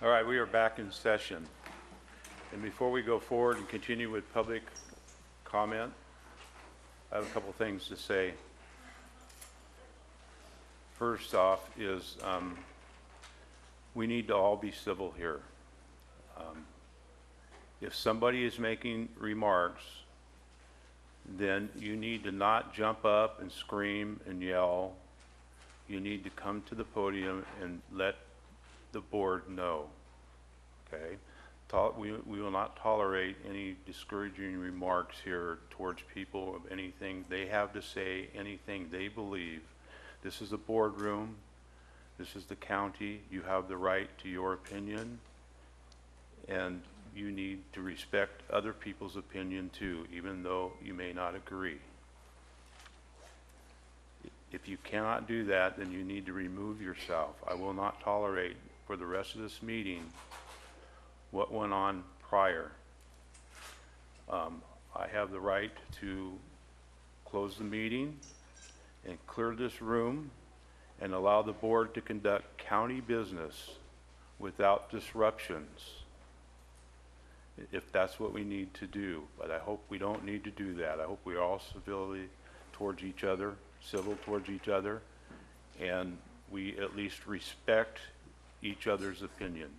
All right, we are back in session. And before we go forward and continue with public comment, I have a couple things to say. First off is we need to all be civil here. If somebody is making remarks, then you need to not jump up and scream and yell. You need to come to the podium and let the board know, okay? We will not tolerate any discouraging remarks here towards people of anything they have to say, anything they believe. This is a boardroom. This is the county. You have the right to your opinion, and you need to respect other people's opinion too, even though you may not agree. If you cannot do that, then you need to remove yourself. I will not tolerate for the rest of this meeting what went on prior. I have the right to close the meeting and clear this room and allow the board to conduct county business without disruptions, if that's what we need to do. But I hope we don't need to do that. I hope we are all civility towards each other, civil towards each other, and we at least respect each other's opinion.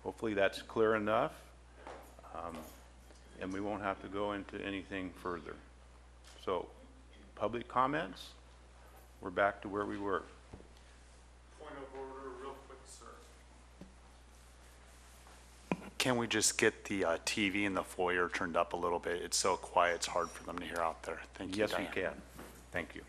Hopefully that's clear enough, and we won't have to go into anything further. So, public comments, we're back to where we were. Point of order, real quick, sir. Can we just get the TV in the foyer turned up a little bit? It's so quiet, it's hard for them to hear out there. Thank you, Yes, Diane. we can. Thank you.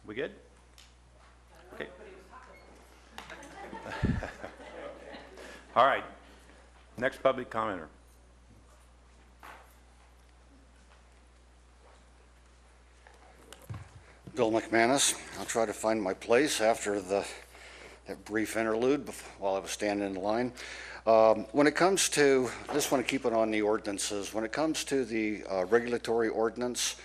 We good? Okay. All right. Next public commenter. Bill McManus. I'll try to find my place after that brief interlude while I was standing in line. When it comes to, I just want to keep it on the ordinances. When it comes to the regulatory ordinance,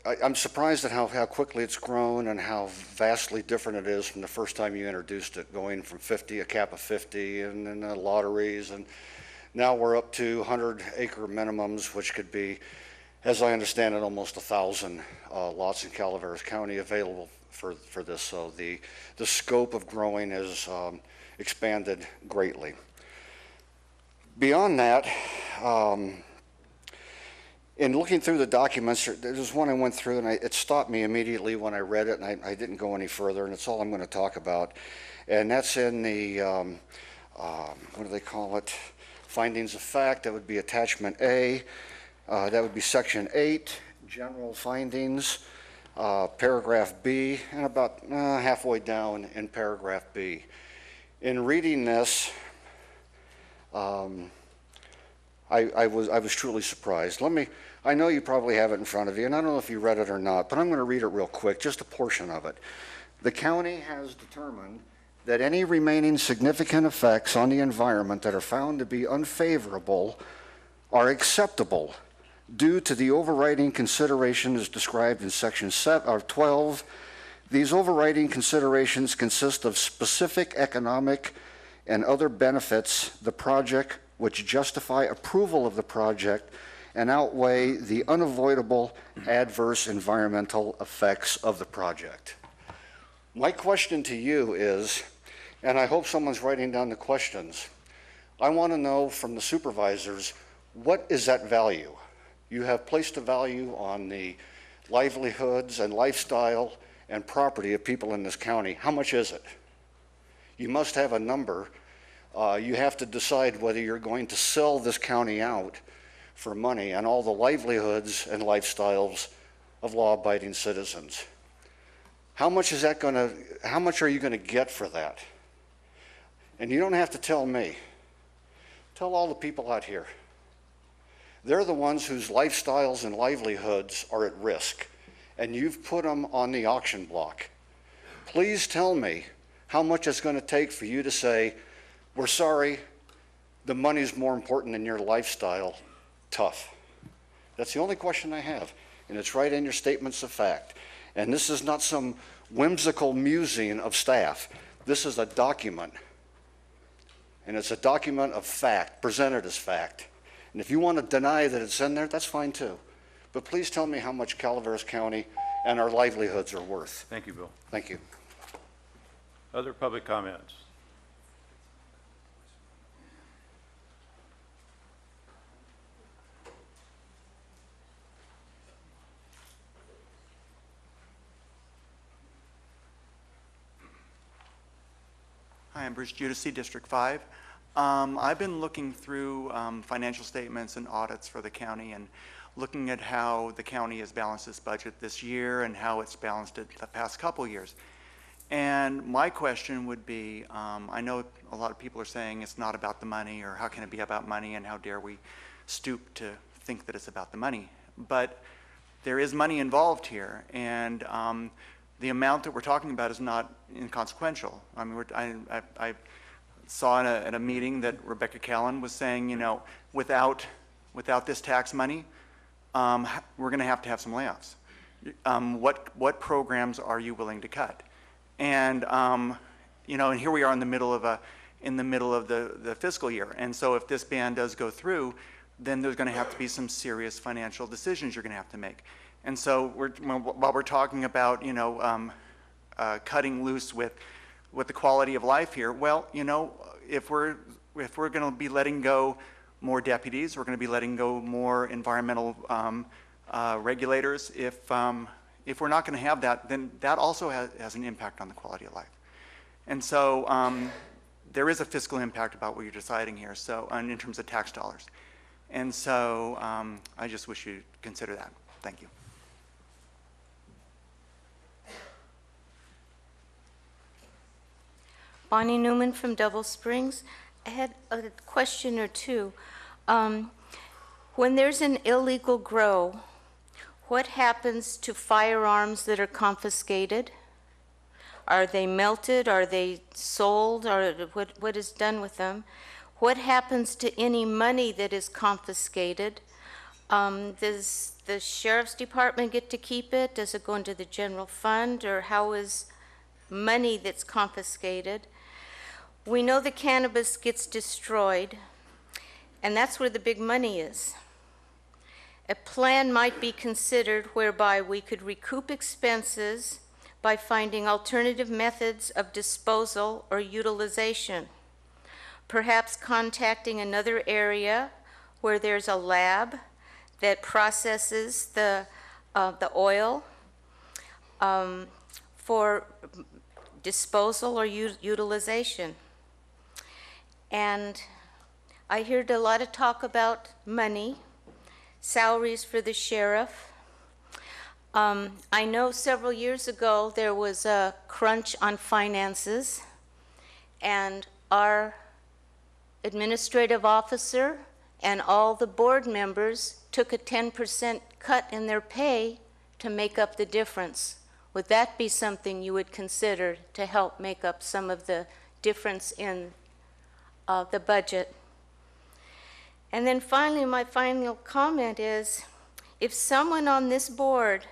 I'm surprised at how quickly it's grown and how vastly different it is from the first time you introduced it, going from 50, a cap of 50, and then lotteries, and now we're up to 100-acre minimums, which could be, as I understand it, almost 1,000 lots in Calaveras County available for this. So the scope of growing is expanded greatly. Beyond that, in looking through the documents, there's one I went through and it stopped me immediately when I read it, and I didn't go any further, and it's all I'm going to talk about. And that's in the, what do they call it? Findings of fact. That would be attachment A. That would be section 8, general findings, paragraph B, and about halfway down in paragraph B. In reading this, I was truly surprised. I know you probably have it in front of you, and I don't know if you read it or not, but I'm going to read it real quick, just a portion of it. The county has determined that any remaining significant effects on the environment that are found to be unfavorable are acceptable due to the overriding considerations described in section 12. These overriding considerations consist of specific economic and other benefits the project which justify approval of the project and outweigh the unavoidable adverse environmental effects of the project. My question to you is, and I hope someone's writing down the questions, I want to know from the supervisors, what is that value? You have placed a value on the livelihoods and lifestyle and property of people in this county. How much is it? You must have a number. You have to decide whether you're going to sell this county out for money and all the livelihoods and lifestyles of law-abiding citizens. How much is that going to, how much are you going to get for that? And you don't have to tell me. Tell all the people out here. They're the ones whose lifestyles and livelihoods are at risk. and you've put them on the auction block. Please tell me how much it's going to take for you to say, we're sorry, the money's more important than your lifestyle. Tough. That's the only question I have, and it's right in your statements of fact. And this is not some whimsical musing of staff. This is a document, and it's a document of fact, presented as fact. And if you want to deny that it's in there, that's fine too. But please tell me how much Calaveras County and our livelihoods are worth. Thank you, Bill. Thank you. Other public comments? Hi, I'm Bruce Judici, District 5. I've been looking through financial statements and audits for the county and looking at how the county has balanced its budget this year and how it's balanced it the past couple years. And my question would be, I know a lot of people are saying it's not about the money, or how can it be about money, and how dare we stoop to think that it's about the money. But there is money involved here, and the amount that we're talking about is not inconsequential. I mean, I saw at a meeting that Rebecca Callan was saying, you know, without this tax money, we're going to have some layoffs. What programs are you willing to cut? And you know, and here we are in the middle of the fiscal year. And so if this ban does go through, then there's going to have to be some serious financial decisions you're going to have to make. And so while we're talking about, you know, cutting loose with the quality of life here, well, you know, if we're going to be letting go more deputies, we're going to be letting go more environmental regulators. If we're not going to have that, then that also has an impact on the quality of life. And so there is a fiscal impact about what you're deciding here, so in terms of tax dollars. And so I just wish you'd consider that. Thank you. Bonnie Newman from Double Springs. I had a question or two. When there's an illegal grow, what happens to firearms that are confiscated? Are they melted? Are they sold? Or what is done with them? What happens to any money that is confiscated? Does the sheriff's department get to keep it? Does it go into the general fund? Or how is money that's confiscated? We know the cannabis gets destroyed, and that's where the big money is. A plan might be considered whereby we could recoup expenses by finding alternative methods of disposal or utilization. Perhaps contacting another area where there's a lab that processes the oil for disposal or utilization. And I heard a lot of talk about money, salaries for the sheriff. I know several years ago there was a crunch on finances, and our administrative officer and all the board members took a 10% cut in their pay to make up the difference. Would that be something you would consider to help make up some of the difference in the budget? And then finally, my final comment is, if someone on this board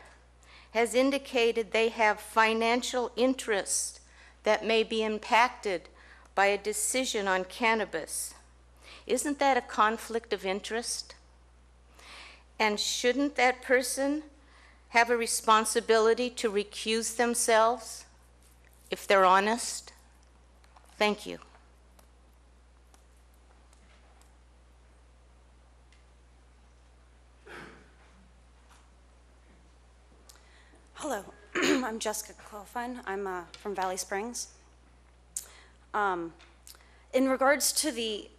has indicated they have financial interest that may be impacted by a decision on cannabis, isn't that a conflict of interest? And shouldn't that person have a responsibility to recuse themselves if they're honest? Thank you. Hello, I'm Jessica Clofun. I'm from Valley Springs. In regards to the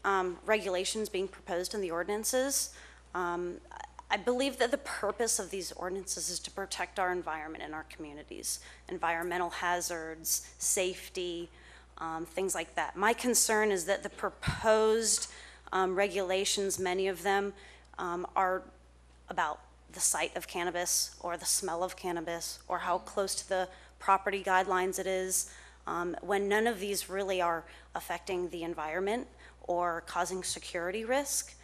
regulations being proposed in the ordinances, I believe that the purpose of these ordinances is to protect our environment and our communities, environmental hazards, safety, things like that. My concern is that the proposed regulations, many of them are about the site of cannabis or the smell of cannabis or how close to the property guidelines it is, when none of these really are affecting the environment or causing security risk.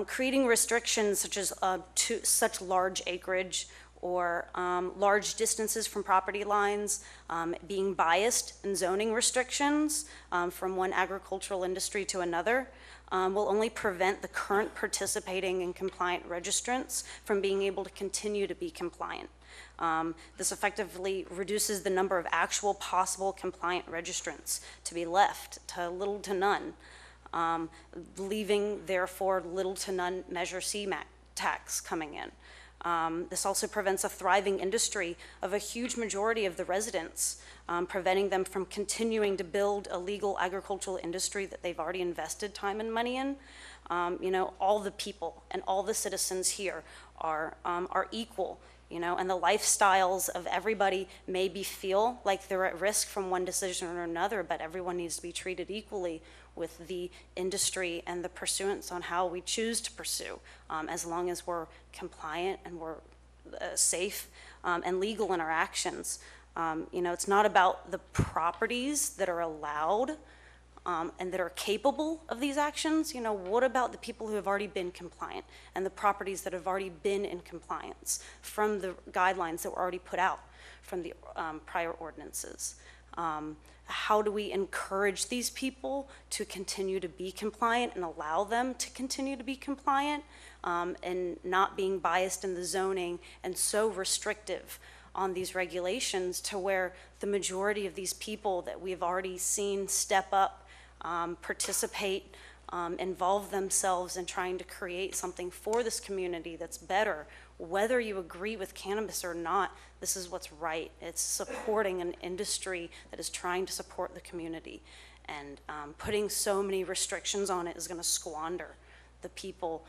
Creating restrictions such as such large acreage or large distances from property lines, being biased in zoning restrictions from one agricultural industry to another, will only prevent the current participating and compliant registrants from being able to continue to be compliant. This effectively reduces the number of actual possible compliant registrants to be left to little to none, leaving therefore little to none Measure C tax coming in. This also prevents a thriving industry of a huge majority of the residents, preventing them from continuing to build a legal agricultural industry that they've already invested time and money in. All the people and all the citizens here are equal, and the lifestyles of everybody maybe feel like they're at risk from one decision or another, but everyone needs to be treated equally with the industry and the pursuance on how we choose to pursue, as long as we're compliant and we're safe and legal in our actions. It's not about the properties that are allowed and that are capable of these actions. What about the people who have already been compliant and the properties that have already been in compliance from the guidelines that were already put out from the prior ordinances? How do we encourage these people to continue to be compliant and allow them to continue to be compliant, and not being biased in the zoning and so restrictive on these regulations to where the majority of these people that we've already seen step up, participate, involve themselves in trying to create something for this community that's better. Whether you agree with cannabis or not, this is what's right. It's supporting an industry that is trying to support the community. And putting so many restrictions on it is going to squander the people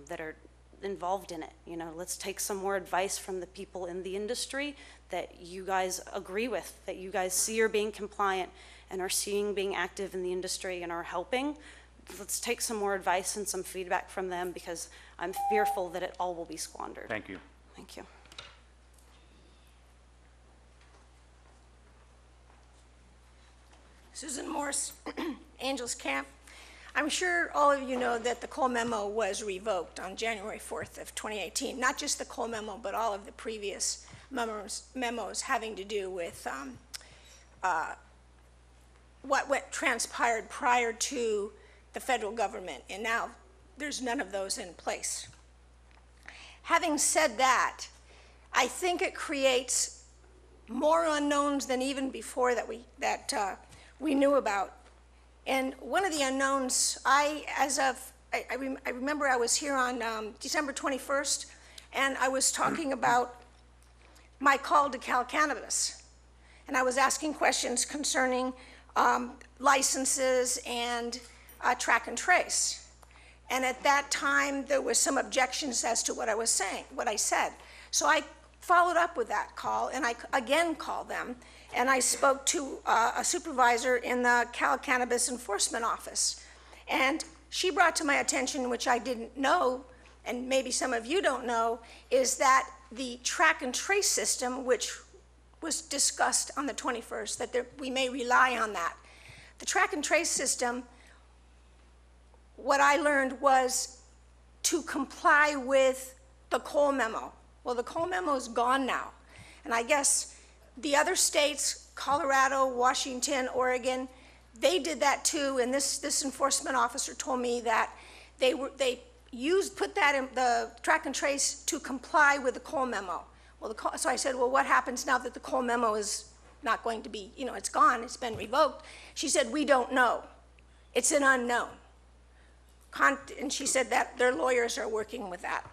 that are involved in it. Let's take some more advice from the people in the industry that you guys agree with, that you guys see are being compliant and are seeing being active in the industry and are helping. Let's take some more advice and some feedback from them, because I'm fearful that it all will be squandered. Thank you. Thank you. Susan Morse, Angels Camp. I'm sure all of you know that the Cole memo was revoked on January 4th of 2018. Not just the Cole memo, but all of the previous memos having to do with what transpired prior to the federal government, and now there's none of those in place. Having said that, I think it creates more unknowns than even before that we knew about. And one of the unknowns, I remember I was here on December 21st, and I was talking about my call to Cannabis, and I was asking questions concerning licenses and track and trace. And at that time, there was some objections as to what I was saying, what I said. So I followed up with that call, and I again called them, and I spoke to a supervisor in the Cannabis Enforcement Office. And she brought to my attention, which I didn't know, and maybe some of you don't know, is that the track and trace system, which was discussed on the 21st, that we may rely on that. The track and trace system, what I learned was to comply with the Cole memo. Well, the Cole memo is gone now. And I guess the other states, Colorado, Washington, Oregon, they did that too. And this enforcement officer told me that they put that in the track and trace to comply with the Cole memo. Well, so I said, well, what happens now that the Cole memo is not going to be, it's gone, it's been revoked? She said, we don't know. It's an unknown. And she said that their lawyers are working with that.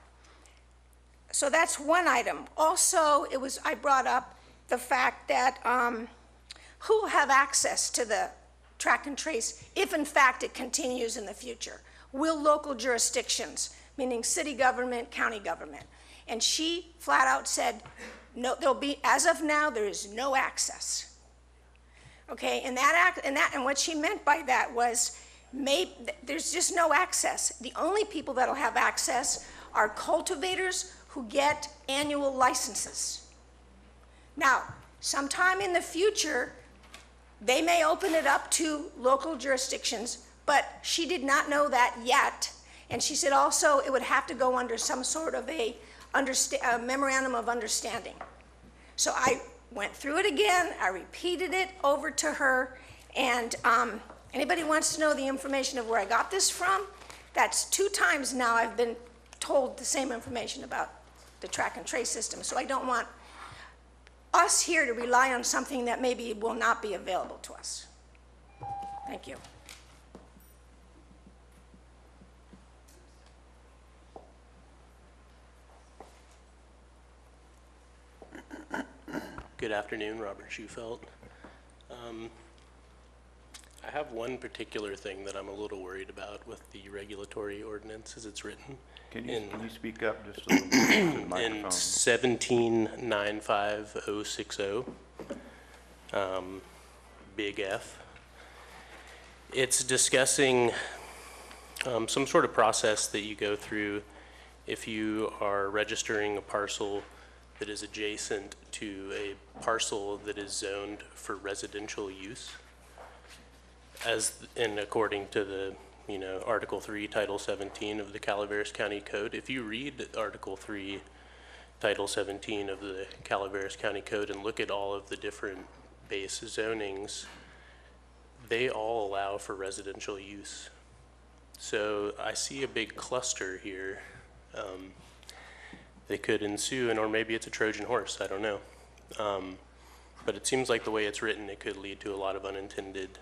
So that's one item. Also, I brought up the fact that who will have access to the track and trace if in fact it continues in the future? Will local jurisdictions, meaning city government, county government? And she flat out said, no, as of now, there is no access. Okay, and what she meant by that was, there's just no access. The only people that'll have access are cultivators who get annual licenses. Now, sometime in the future, they may open it up to local jurisdictions, but she did not know that yet. And she said also it would have to go under some sort of a memorandum of understanding. So I went through it again, I repeated it over to her, and anybody wants to know the information of where I got this from, that's 2 times now I've been told the same information about the track and trace system. So I don't want us here to rely on something that maybe will not be available to us. Thank you. Good afternoon, Robert Schufelt. I have one particular thing that I'm a little worried about with the regulatory ordinance as it's written. Can you speak up just a little bit to the In microphone? 1795060, big F, it's discussing some sort of process that you go through if you are registering a parcel that is adjacent to a parcel that is zoned for residential use. According to the, Article 3, Title 17 of the Calaveras County Code. If you read Article 3, Title 17 of the Calaveras County Code and look at all of the different base zonings, they all allow for residential use. So I see a big cluster here that could ensue, or maybe it's a Trojan horse, I don't know. But it seems like the way it's written, it could lead to a lot of unintended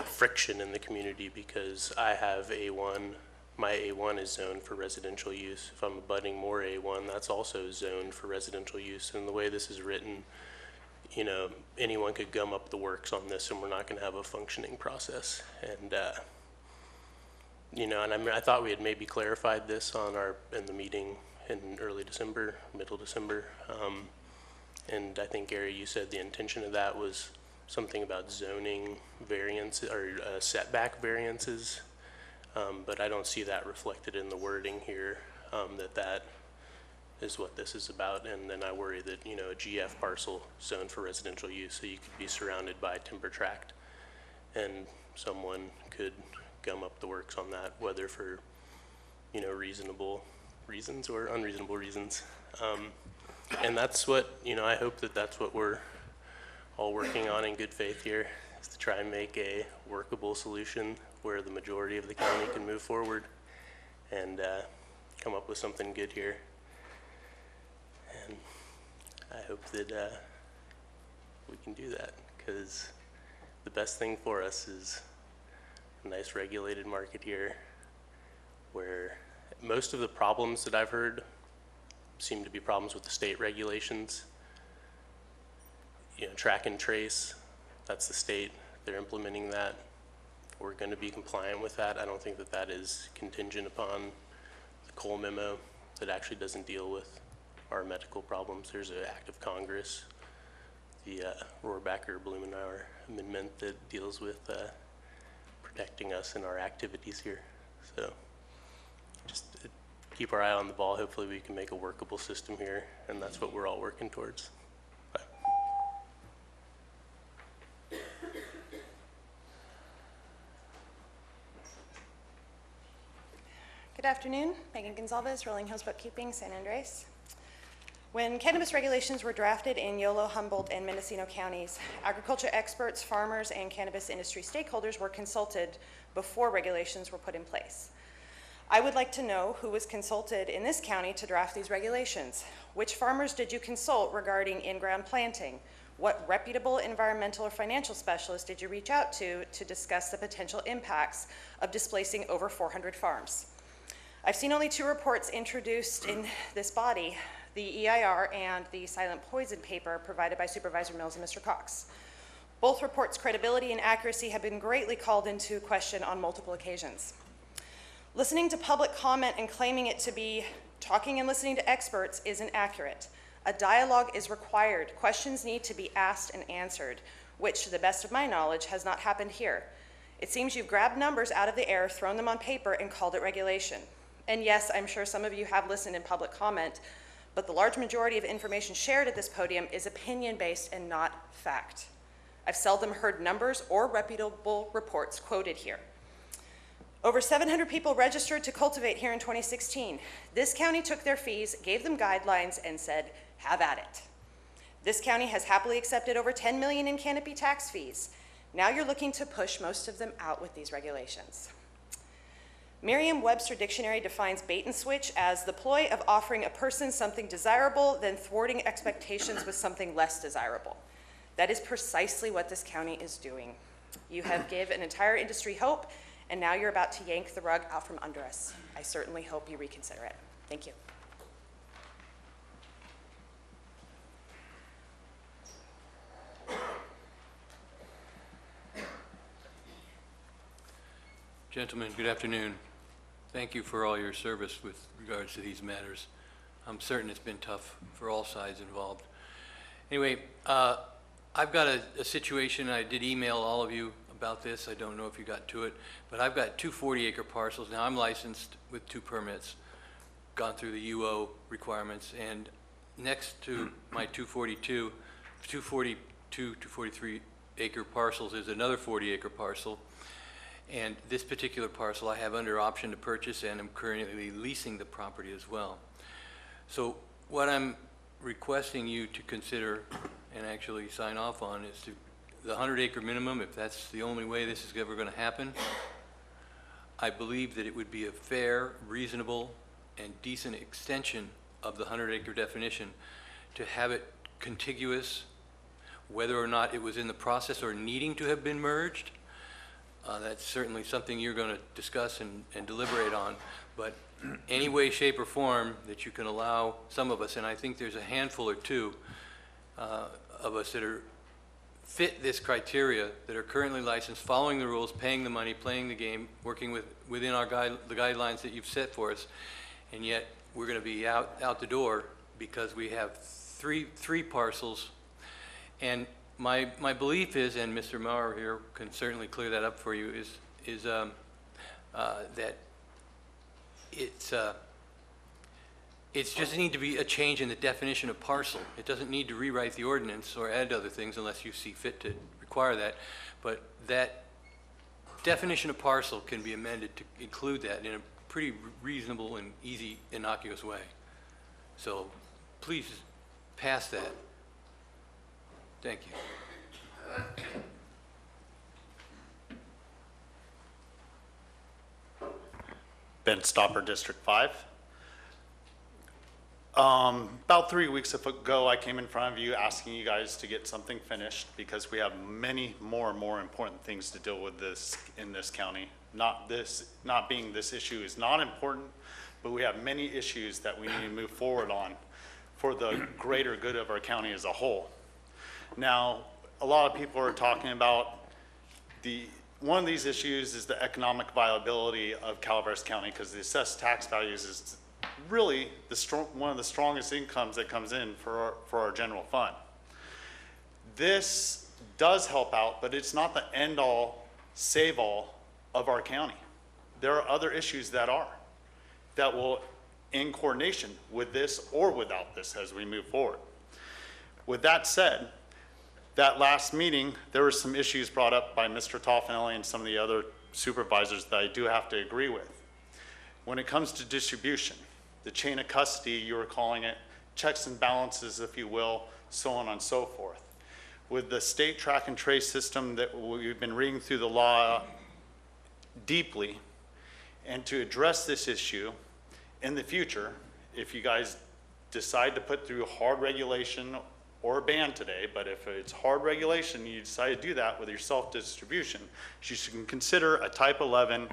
friction in the community because I have A1, my A1 is zoned for residential use. If I'm abutting more A1, that's also zoned for residential use. And the way this is written, anyone could gum up the works on this and we're not gonna have a functioning process. And, I thought we had maybe clarified this in the meeting in early December, middle December. And I think, Gary, you said the intention of that was something about zoning variance or setback variances, but I don't see that reflected in the wording here, that is what this is about. And then I worry that, a GF parcel zoned for residential use, so you could be surrounded by timber tract and someone could gum up the works on that, whether for, reasonable reasons or unreasonable reasons. And that's what, I hope that that's what we're all working on in good faith here, is to try and make a workable solution where the majority of the county can move forward and come up with something good here. And I hope that we can do that, because the best thing for us is a nice regulated market here where most of the problems that I've heard seem to be problems with the state regulations. Track and trace, that's the state, they're implementing that. We're going to be compliant with that. I don't think that that is contingent upon the Cole memo that actually doesn't deal with our medical problems. There's an act of Congress, the Rohrabacher-Blumenauer amendment that deals with protecting us in our activities here. So just keep our eye on the ball. Hopefully we can make a workable system here, and that's what we're all working towards. Bye. Good afternoon, Megan Gonzalez, Rolling Hills Bookkeeping, San Andres. When cannabis regulations were drafted in Yolo, Humboldt, and Mendocino counties, agriculture experts, farmers, and cannabis industry stakeholders were consulted before regulations were put in place. I would like to know who was consulted in this county to draft these regulations. Which farmers did you consult regarding in-ground planting? What reputable environmental or financial specialists did you reach out to discuss the potential impacts of displacing over 400 farms? I've seen only 2 reports introduced in this body, the EIR and the silent poison paper provided by Supervisor Mills and Mr. Cox. Both reports' credibility and accuracy have been greatly called into question on multiple occasions. Listening to public comment and claiming it to be talking and listening to experts isn't accurate. A dialogue is required. Questions need to be asked and answered, which, to the best of my knowledge, has not happened here. It seems you've grabbed numbers out of the air, thrown them on paper, and called it regulation. And yes, I'm sure some of you have listened in public comment, but the large majority of information shared at this podium is opinion-based and not fact. I've seldom heard numbers or reputable reports quoted here. Over 700 people registered to cultivate here in 2016. This county took their fees, gave them guidelines, and said, have at it. This county has happily accepted over $10 million in canopy tax fees. Now you're looking to push most of them out with these regulations. Merriam-Webster Dictionary defines bait and switch as the ploy of offering a person something desirable, then thwarting expectations with something less desirable. That is precisely what this county is doing. You have given an entire industry hope, and now you're about to yank the rug out from under us. I certainly hope you reconsider it. Thank you. Gentlemen, good afternoon. Thank you for all your service with regards to these matters. I'm certain it's been tough for all sides involved. Anyway, I've got a situation. I did email all of you about this. I don't know if you got to it, but I've got two 40-acre parcels. Now, I'm licensed with 2 permits, gone through the UO requirements, and next to my 243 acre parcels is another 40-acre parcel. And this particular parcel I have under option to purchase, and I'm currently leasing the property as well. So what I'm requesting you to consider and actually sign off on is the 100-acre minimum, if that's the only way this is ever going to happen. I believe that it would be a fair, reasonable, and decent extension of the 100-acre definition to have it contiguous, whether or not it was in the process or needing to have been merged. That's certainly something you're going to discuss and deliberate on, but any way, shape, or form that you can allow some of us, and I think there's a handful or two of us that fit this criteria, that are currently licensed, following the rules, paying the money, playing the game, working within the guidelines that you've set for us, and yet we're going to be out the door because we have three parcels. And my belief is, and Mr. Maurer here can certainly clear that up for you, is that it's just need to be a change in the definition of parcel. It doesn't need to rewrite the ordinance or add other things unless you see fit to require that. But that definition of parcel can be amended to include that in a pretty reasonable and easy, innocuous way. So please pass that. Thank you. Ben Stopper, District 5. About 3 weeks ago, I came in front of you asking you guys to get something finished because we have many more important things to deal with in this county. Not being this issue is not important, but we have many issues that we need to move forward on for the greater good of our county as a whole. Now, a lot of people are talking about one of these issues is the economic viability of Calaveras County, because the assessed tax values is really one of the strongest incomes that comes in for our general fund. This does help out, but it's not the end-all, save-all of our county. There are other issues that will, in coordination with this or without this as we move forward. With that said, that last meeting, there were some issues brought up by Mr. Toffanelli and some of the other supervisors that I do have to agree with. When it comes to distribution, the chain of custody, you were calling it, checks and balances, if you will, so on and so forth. With the state track and trace system that we've been reading through the law deeply, and to address this issue in the future, if you guys decide to put through hard regulation or ban today, but if it's hard regulation, you decide to do that with your self-distribution, you should consider a Type 11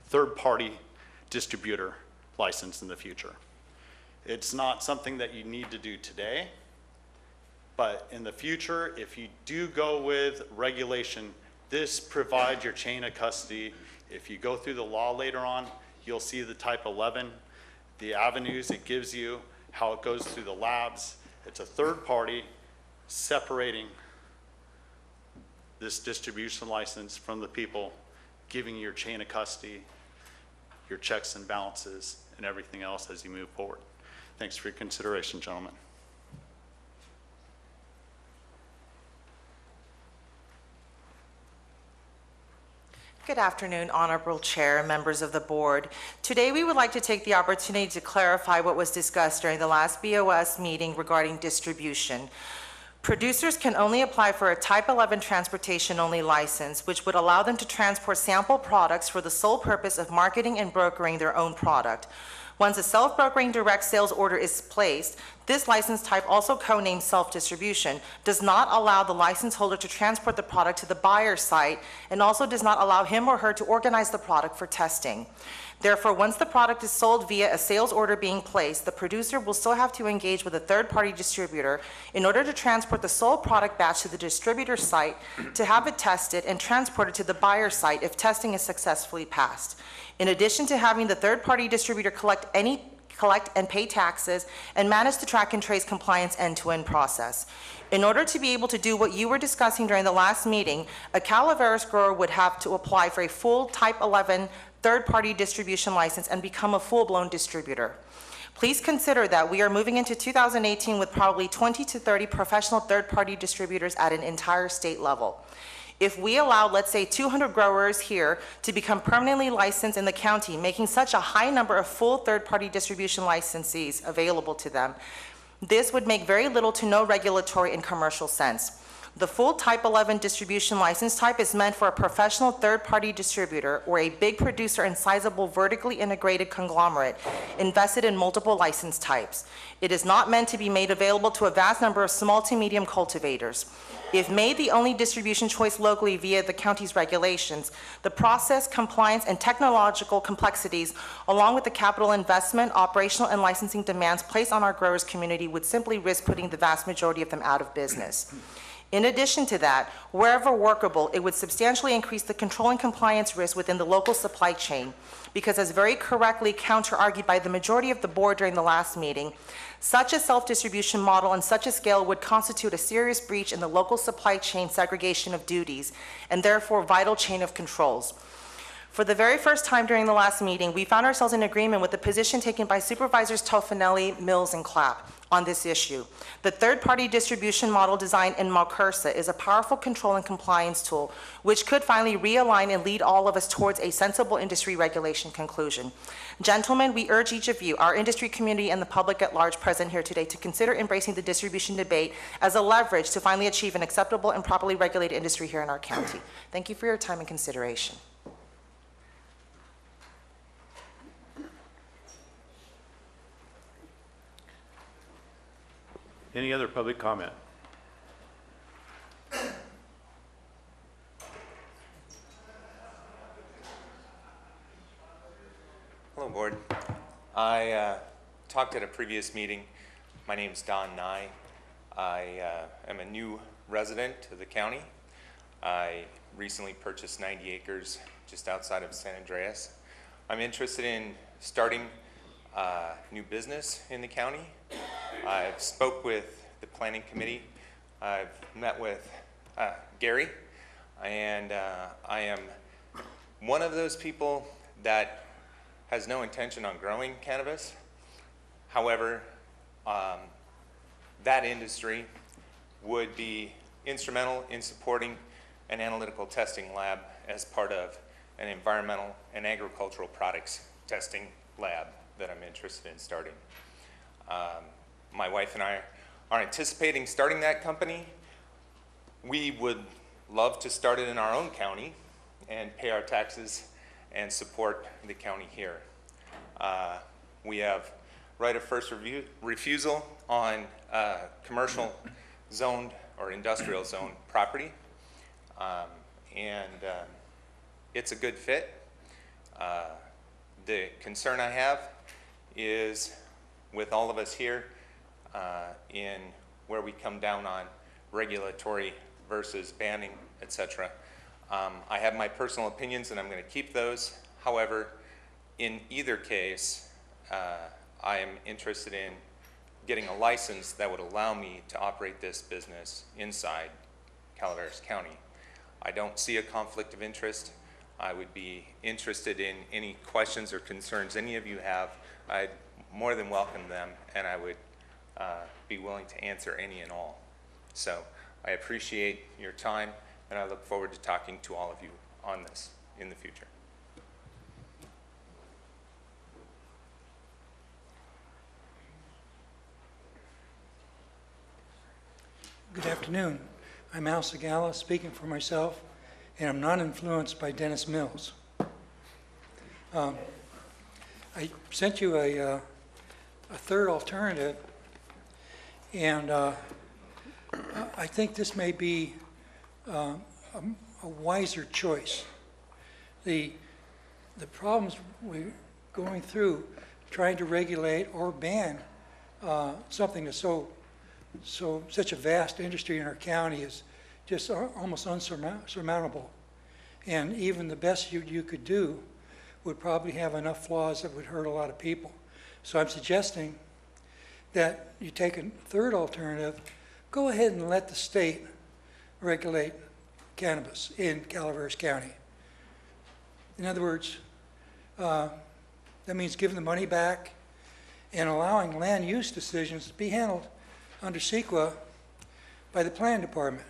third-party distributor license in the future. It's not something that you need to do today, but in the future, if you do go with regulation, this provides your chain of custody. If you go through the law later on, you'll see the Type 11, the avenues it gives you, how it goes through the labs. It's a third party separating this distribution license from the people giving you your chain of custody, your checks and balances, and everything else as you move forward. Thanks for your consideration, gentlemen. Good afternoon, Honorable Chair and members of the board. Today, we would like to take the opportunity to clarify what was discussed during the last BOS meeting regarding distribution. Producers can only apply for a Type 11 transportation-only license, which would allow them to transport sample products for the sole purpose of marketing and brokering their own product. Once a self-brokering direct sales order is placed, this license type, also codenamed self-distribution, does not allow the license holder to transport the product to the buyer's site and also does not allow him or her to organize the product for testing. Therefore, once the product is sold via a sales order being placed, the producer will still have to engage with a third-party distributor in order to transport the sold product batch to the distributor site to have it tested and transported to the buyer's site if testing is successfully passed. In addition to having the third-party distributor collect and pay taxes and manage the track and trace compliance end-to-end process. In order to be able to do what you were discussing during the last meeting, a Calaveras grower would have to apply for a full Type 11 third-party distribution license and become a full-blown distributor. Please consider that we are moving into 2018 with probably 20 to 30 professional third-party distributors at an entire state level. If we allow, let's say, 200 growers here to become permanently licensed in the county, making such a high number of full third-party distribution licensees available to them, this would make very little to no regulatory and commercial sense. The full Type 11 distribution license type is meant for a professional third-party distributor or a big producer and sizable vertically integrated conglomerate invested in multiple license types. It is not meant to be made available to a vast number of small to medium cultivators. If made the only distribution choice locally via the county's regulations, the process, compliance, and technological complexities, along with the capital investment, operational, and licensing demands placed on our growers community would simply risk putting the vast majority of them out of business. In addition to that, wherever workable, it would substantially increase the control and compliance risk within the local supply chain, because as very correctly counter-argued by the majority of the board during the last meeting, such a self-distribution model on such a scale would constitute a serious breach in the local supply chain segregation of duties and therefore vital chain of controls. For the very first time during the last meeting, we found ourselves in agreement with the position taken by Supervisors Tofinelli, Mills, and Clapp on this issue. The third-party distribution model design in Malcursa is a powerful control and compliance tool, which could finally realign and lead all of us towards a sensible industry regulation conclusion. Gentlemen, we urge each of you, our industry community, and the public at large present here today to consider embracing the distribution debate as a leverage to finally achieve an acceptable and properly regulated industry here in our county. Thank you for your time and consideration. Any other public comment? Hello, Board. I talked at a previous meeting. My name's Don Nye. I am a new resident of the county. I recently purchased 90 acres just outside of San Andreas. I'm interested in starting a new business in the county. I've spoke with the planning committee. I've met with Gary, and I am one of those people that has no intention on growing cannabis. However, that industry would be instrumental in supporting an analytical testing lab as part of an environmental and agricultural products testing lab that I'm interested in starting. My wife and I are anticipating starting that company. We would love to start it in our own county and pay our taxes and support the county here. We have right of first refusal on commercial zoned or industrial zone property, and it's a good fit. The concern I have is with all of us here in where we come down on regulatory versus banning, etc. I have my personal opinions and I'm going to keep those. However, in either case, I am interested in getting a license that would allow me to operate this business inside Calaveras County. I don't see a conflict of interest. I would be interested in any questions or concerns any of you have. I'd more than welcome them, and I would be willing to answer any and all. So I appreciate your time, and I look forward to talking to all of you on this in the future. Good afternoon. I'm Al Segala, speaking for myself, and I'm not influenced by Dennis Mills. I sent you a third alternative, and I think this may be a wiser choice. The problems we're going through trying to regulate or ban something that's such a vast industry in our county is just almost unsurmountable. And even the best you could do would probably have enough flaws that would hurt a lot of people. So I'm suggesting that you take a third alternative, go ahead and let the state regulate cannabis in Calaveras County. In other words, that means giving the money back and allowing land use decisions to be handled under CEQA by the planning department.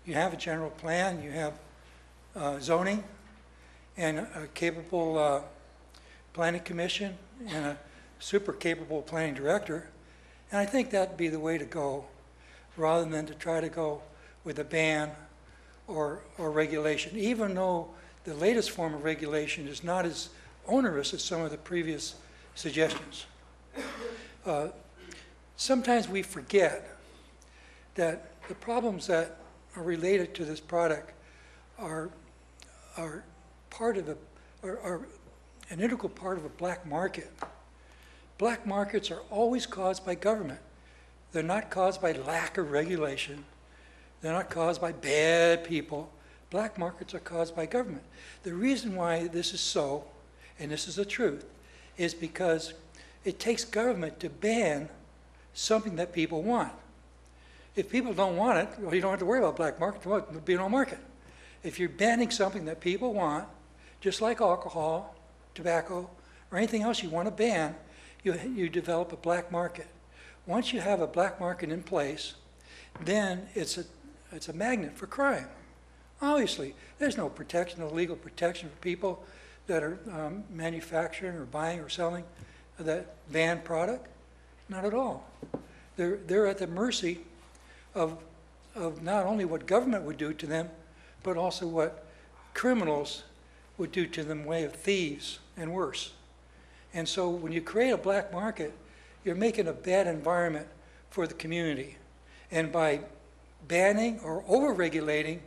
You have a general plan, you have zoning, and a capable planning commission, and a super capable planning director. And I think that'd be the way to go, rather than to try to go with a ban or regulation, even though the latest form of regulation is not as onerous as some of the previous suggestions. Sometimes we forget that the problems that are related to this product are part of are an integral part of a black market. Black markets are always caused by government. They're not caused by lack of regulation. They're not caused by bad people. Black markets are caused by government. The reason why this is so, and this is the truth, is because it takes government to ban something that people want. If people don't want it, well, you don't have to worry about black market, there'll be no market. If you're banning something that people want, just like alcohol, tobacco, or anything else you want to ban, you develop a black market. Once you have a black market in place, then it's a magnet for crime. Obviously, there's no protection, no legal protection for people that are manufacturing or buying or selling that banned product. Not at all. They're at the mercy of not only what government would do to them, but also what criminals would do to them in the way of thieves and worse. And so when you create a black market, you're making a bad environment for the community. And by banning or over-regulating,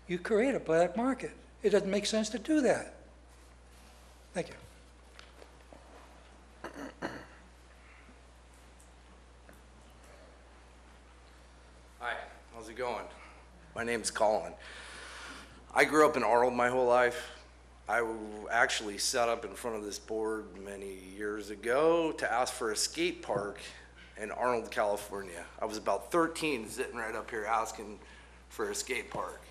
you create a black market. It doesn't make sense to do that. Thank you. Hi, how's it going? My name's Colin. I grew up in Arnold my whole life. I actually sat up in front of this board many years ago to ask for a skate park in Arnold, California. I was about 13, sitting right up here asking for a skate park.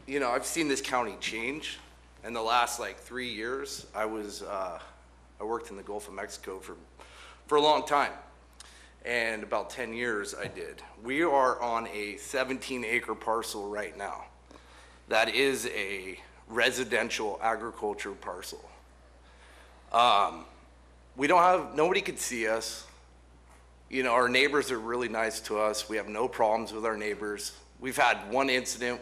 You know, I've seen this county change. In the last like 3 years, I worked in the Gulf of Mexico for a long time. And about 10 years I did. We are on a 17-acre parcel right now. That is a residential agriculture parcel. Nobody could see us. You know, our neighbors are really nice to us. We have no problems with our neighbors. We've had one incident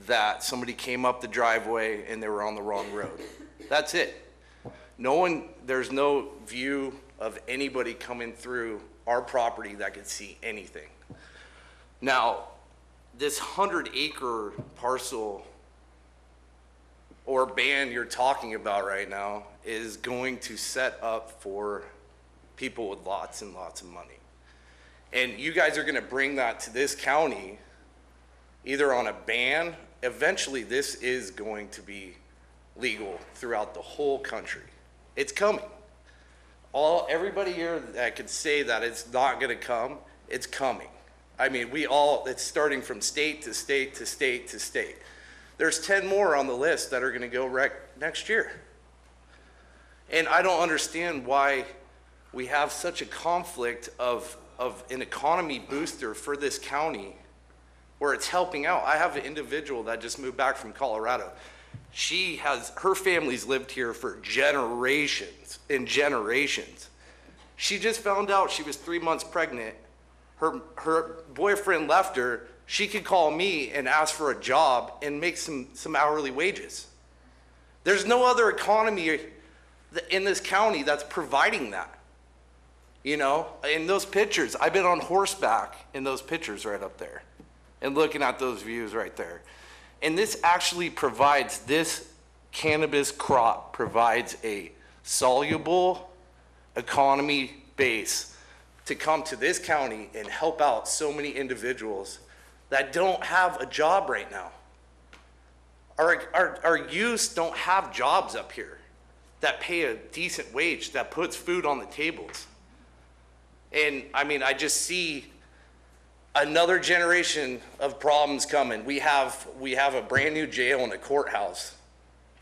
that somebody came up the driveway and they were on the wrong road. That's it. There's no view of anybody coming through our property that could see anything. Now, this 100-acre parcel or ban you're talking about right now is going to set up for people with lots and lots of money. And you guys are gonna bring that to this county, either on a ban. Eventually this is going to be legal throughout the whole country. It's coming. Everybody here that could say that it's not gonna come, it's coming. I mean, it's starting from state to state to state to state. There's 10 more on the list that are gonna go rec next year. And I don't understand why we have such a conflict of an economy booster for this county where it's helping out. I have an individual that just moved back from Colorado. Her family's lived here for generations and generations. She just found out she was 3 months pregnant. Her boyfriend left her. She could call me and ask for a job and make some hourly wages. There's no other economy in this county that's providing that. You know, in those pictures, I've been on horseback in those pictures right up there and looking at those views right there. And this actually provides, this cannabis crop provides a soluble economy base to come to this county and help out so many individuals that don't have a job right now. Our youth don't have jobs up here that pay a decent wage, that puts food on the tables. And I mean, I just see another generation of problems coming. We have a brand new jail and a courthouse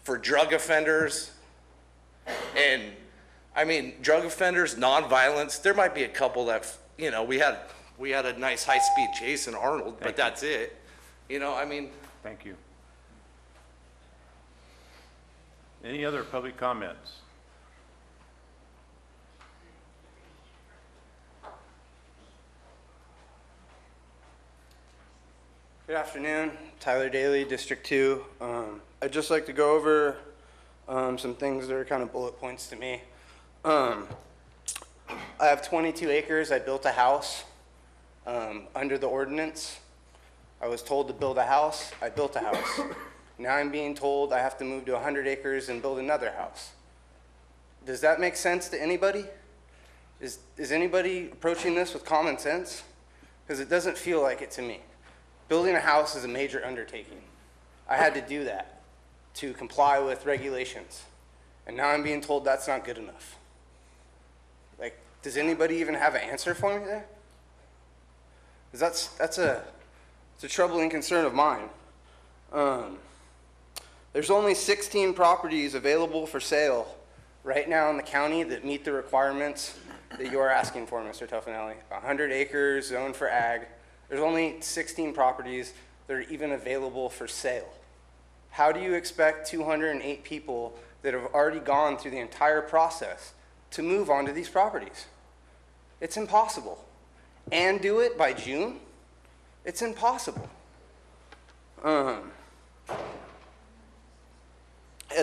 for drug offenders. And I mean, drug offenders, nonviolence, there might be a couple that, you know, we had a nice high-speed chase in Arnold, but that's it. You know, I mean. Thank you. Any other public comments? Good afternoon, Tyler Daly, District 2. I'd just like to go over some things that are kind of bullet points to me. I have 22 acres. I built a house under the ordinance. I was told to build a house. I built a house. Now I'm being told I have to move to 100 acres and build another house. Does that make sense to anybody? Is anybody approaching this with common sense? Because it doesn't feel like it to me. Building a house is a major undertaking. I had to do that to comply with regulations. And now I'm being told that's not good enough. Like, does anybody even have an answer for me there? Because it's a troubling concern of mine. There's only 16 properties available for sale right now in the county that meet the requirements that you are asking for, Mr. Tuffanelli. 100 acres, zoned for ag. There's only 16 properties that are even available for sale. How do you expect 208 people that have already gone through the entire process to move onto these properties? It's impossible. And do it by June? It's impossible. At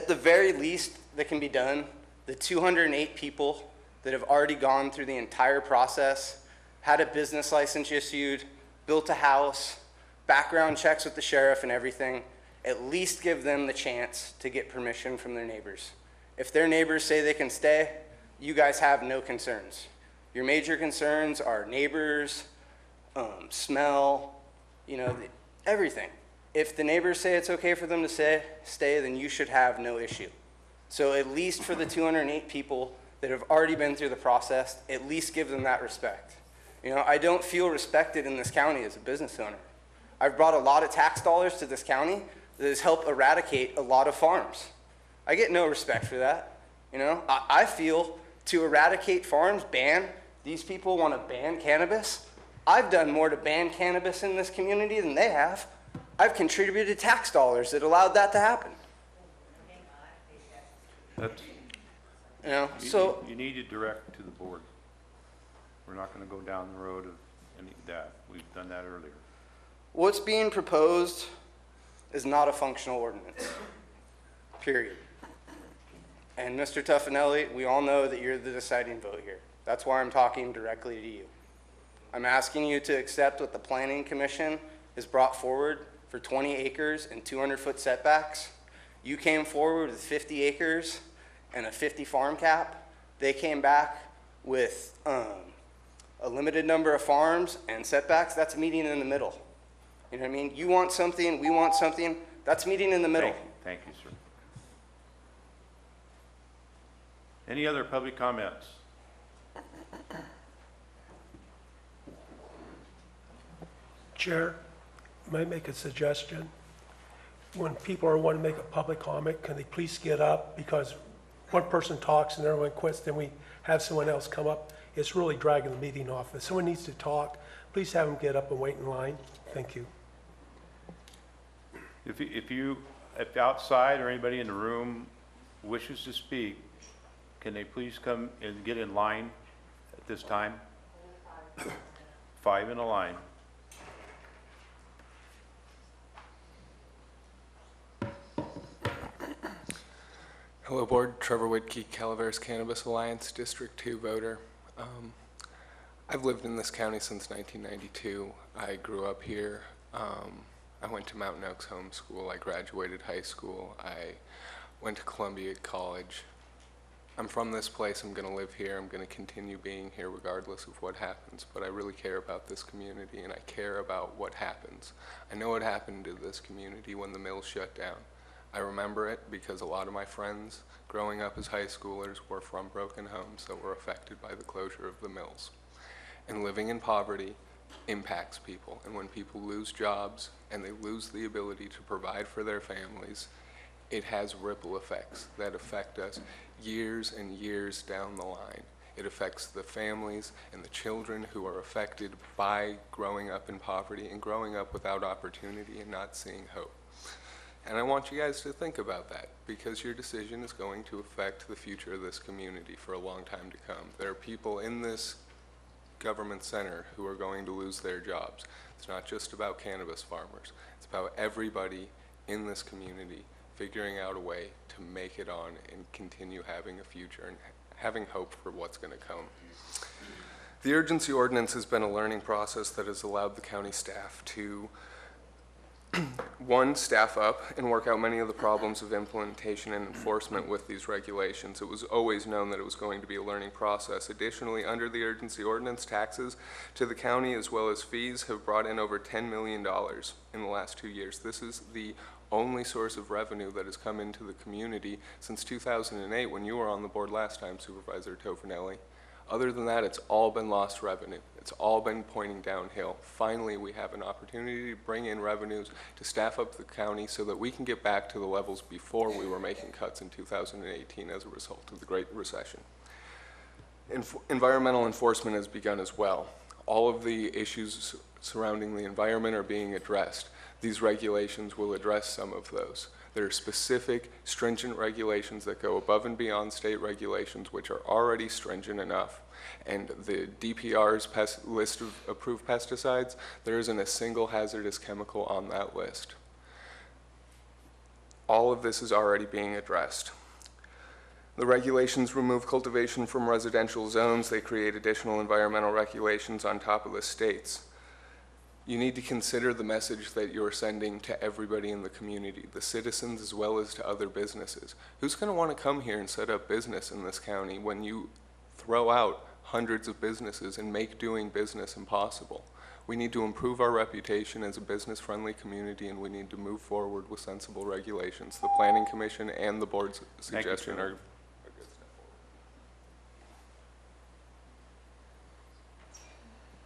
the very least that can be done, the 208 people that have already gone through the entire process, had a business license issued, built a house, background checks with the sheriff and everything, at least give them the chance to get permission from their neighbors. If their neighbors say they can stay, you guys have no concerns. Your major concerns are neighbors, smell, you know, everything. If the neighbors say it's okay for them to stay, then you should have no issue. So at least for the 208 people that have already been through the process, at least give them that respect. You know, I don't feel respected in this county as a business owner. I've brought a lot of tax dollars to this county that has helped eradicate a lot of farms. I get no respect for that. You know, I feel to eradicate farms, these people want to ban cannabis. I've done more to ban cannabis in this community than they have. I've contributed tax dollars that allowed that to happen. That's, you know, so you need to direct to the board. We're not going to go down the road of any of that. We've done that earlier. What's being proposed is not a functional ordinance, period. And Mr. Tuffanelli, we all know that you're the deciding vote here. That's why I'm talking directly to you. I'm asking you to accept what the Planning Commission has brought forward for 20 acres and 200-foot setbacks. You came forward with 50 acres and a 50 farm cap. They came back with a limited number of farms and setbacks. That's meeting in the middle. You know what I mean? You want something, we want something. That's meeting in the middle. Thank you, sir. Any other public comments? Chair, might make a suggestion. when people are wanting to make a public comment, can they please get up? Because one person talks and everyone quits, then we have someone else come up. It's really dragging the meeting off. If someone needs to talk, please have them get up and wait in line. Thank you. If outside or anybody in the room wishes to speak, can they please come and get in line at this time? 5 in a line. Hello, Board. Trevor Whitkey, Calaveras Cannabis Alliance, District 2 voter. I've lived in this county since 1992. I grew up here. I went to Mountain Oaks Home School. I graduated high school. I went to Columbia College. I'm from this place. I'm going to live here. I'm going to continue being here regardless of what happens. But I really care about this community, and I care about what happens. I know what happened to this community when the mills shut down. I remember it because a lot of my friends growing up as high schoolers were from broken homes that were affected by the closure of the mills. And living in poverty impacts people. And when people lose jobs and they lose the ability to provide for their families, it has ripple effects that affect us years and years down the line. It affects the families and the children who are affected by growing up in poverty and growing up without opportunity and not seeing hope. And I want you guys to think about that, because your decision is going to affect the future of this community for a long time to come. There are people in this government center who are going to lose their jobs. It's not just about cannabis farmers. It's about everybody in this community figuring out a way to make it on and continue having a future and having hope for what's going to come. The urgency ordinance has been a learning process that has allowed the county staff to one, staff up and work out many of the problems of implementation and enforcement with these regulations. It was always known that it was going to be a learning process. Additionally, under the urgency ordinance, taxes to the county as well as fees have brought in over $10 million in the last 2 years. This is the only source of revenue that has come into the community since 2008 when you were on the board last time, Supervisor Tofanelli. Other than that, it's all been lost revenue. It's all been pointing downhill. Finally, we have an opportunity to bring in revenues to staff up the county so that we can get back to the levels before we were making cuts in 2018 as a result of the Great Recession. Environmental enforcement has begun as well. All of the issues surrounding the environment are being addressed. These regulations will address some of those. There are specific, stringent regulations that go above and beyond state regulations, which are already stringent enough. And the DPR's list of approved pesticides, there isn't a single hazardous chemical on that list. All of this is already being addressed. The regulations remove cultivation from residential zones. They create additional environmental regulations on top of the state's. You need to consider the message that you're sending to everybody in the community, the citizens as well as to other businesses. Who's going to want to come here and set up business in this county when you throw out hundreds of businesses and make doing business impossible? We need to improve our reputation as a business-friendly community, and we need to move forward with sensible regulations. The Planning Commission and the board's suggestion are.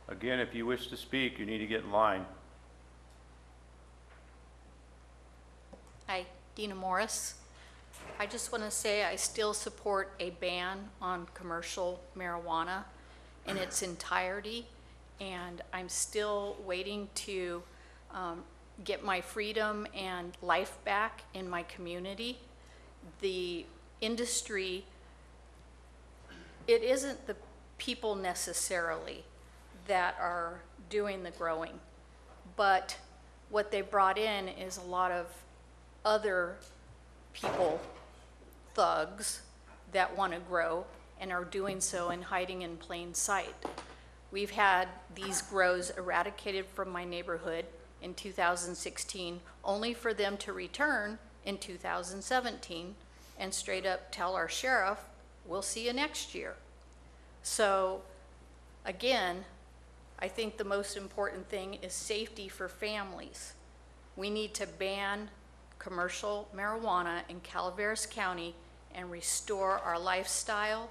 Again, if you wish to speak, you need to get in line. Hi, Dina Morris. I just want to say I still support a ban on commercial marijuana in its entirety, and I'm still waiting to get my freedom and life back in my community. The industry, it isn't the people necessarily that are doing the growing, but what they brought in is a lot of other people, thugs, that want to grow and are doing so and hiding in plain sight. We've had these grows eradicated from my neighborhood in 2016, only for them to return in 2017 and straight up tell our sheriff, we'll see you next year. So again, I think the most important thing is safety for families. We need to ban commercial marijuana in Calaveras County and restore our lifestyle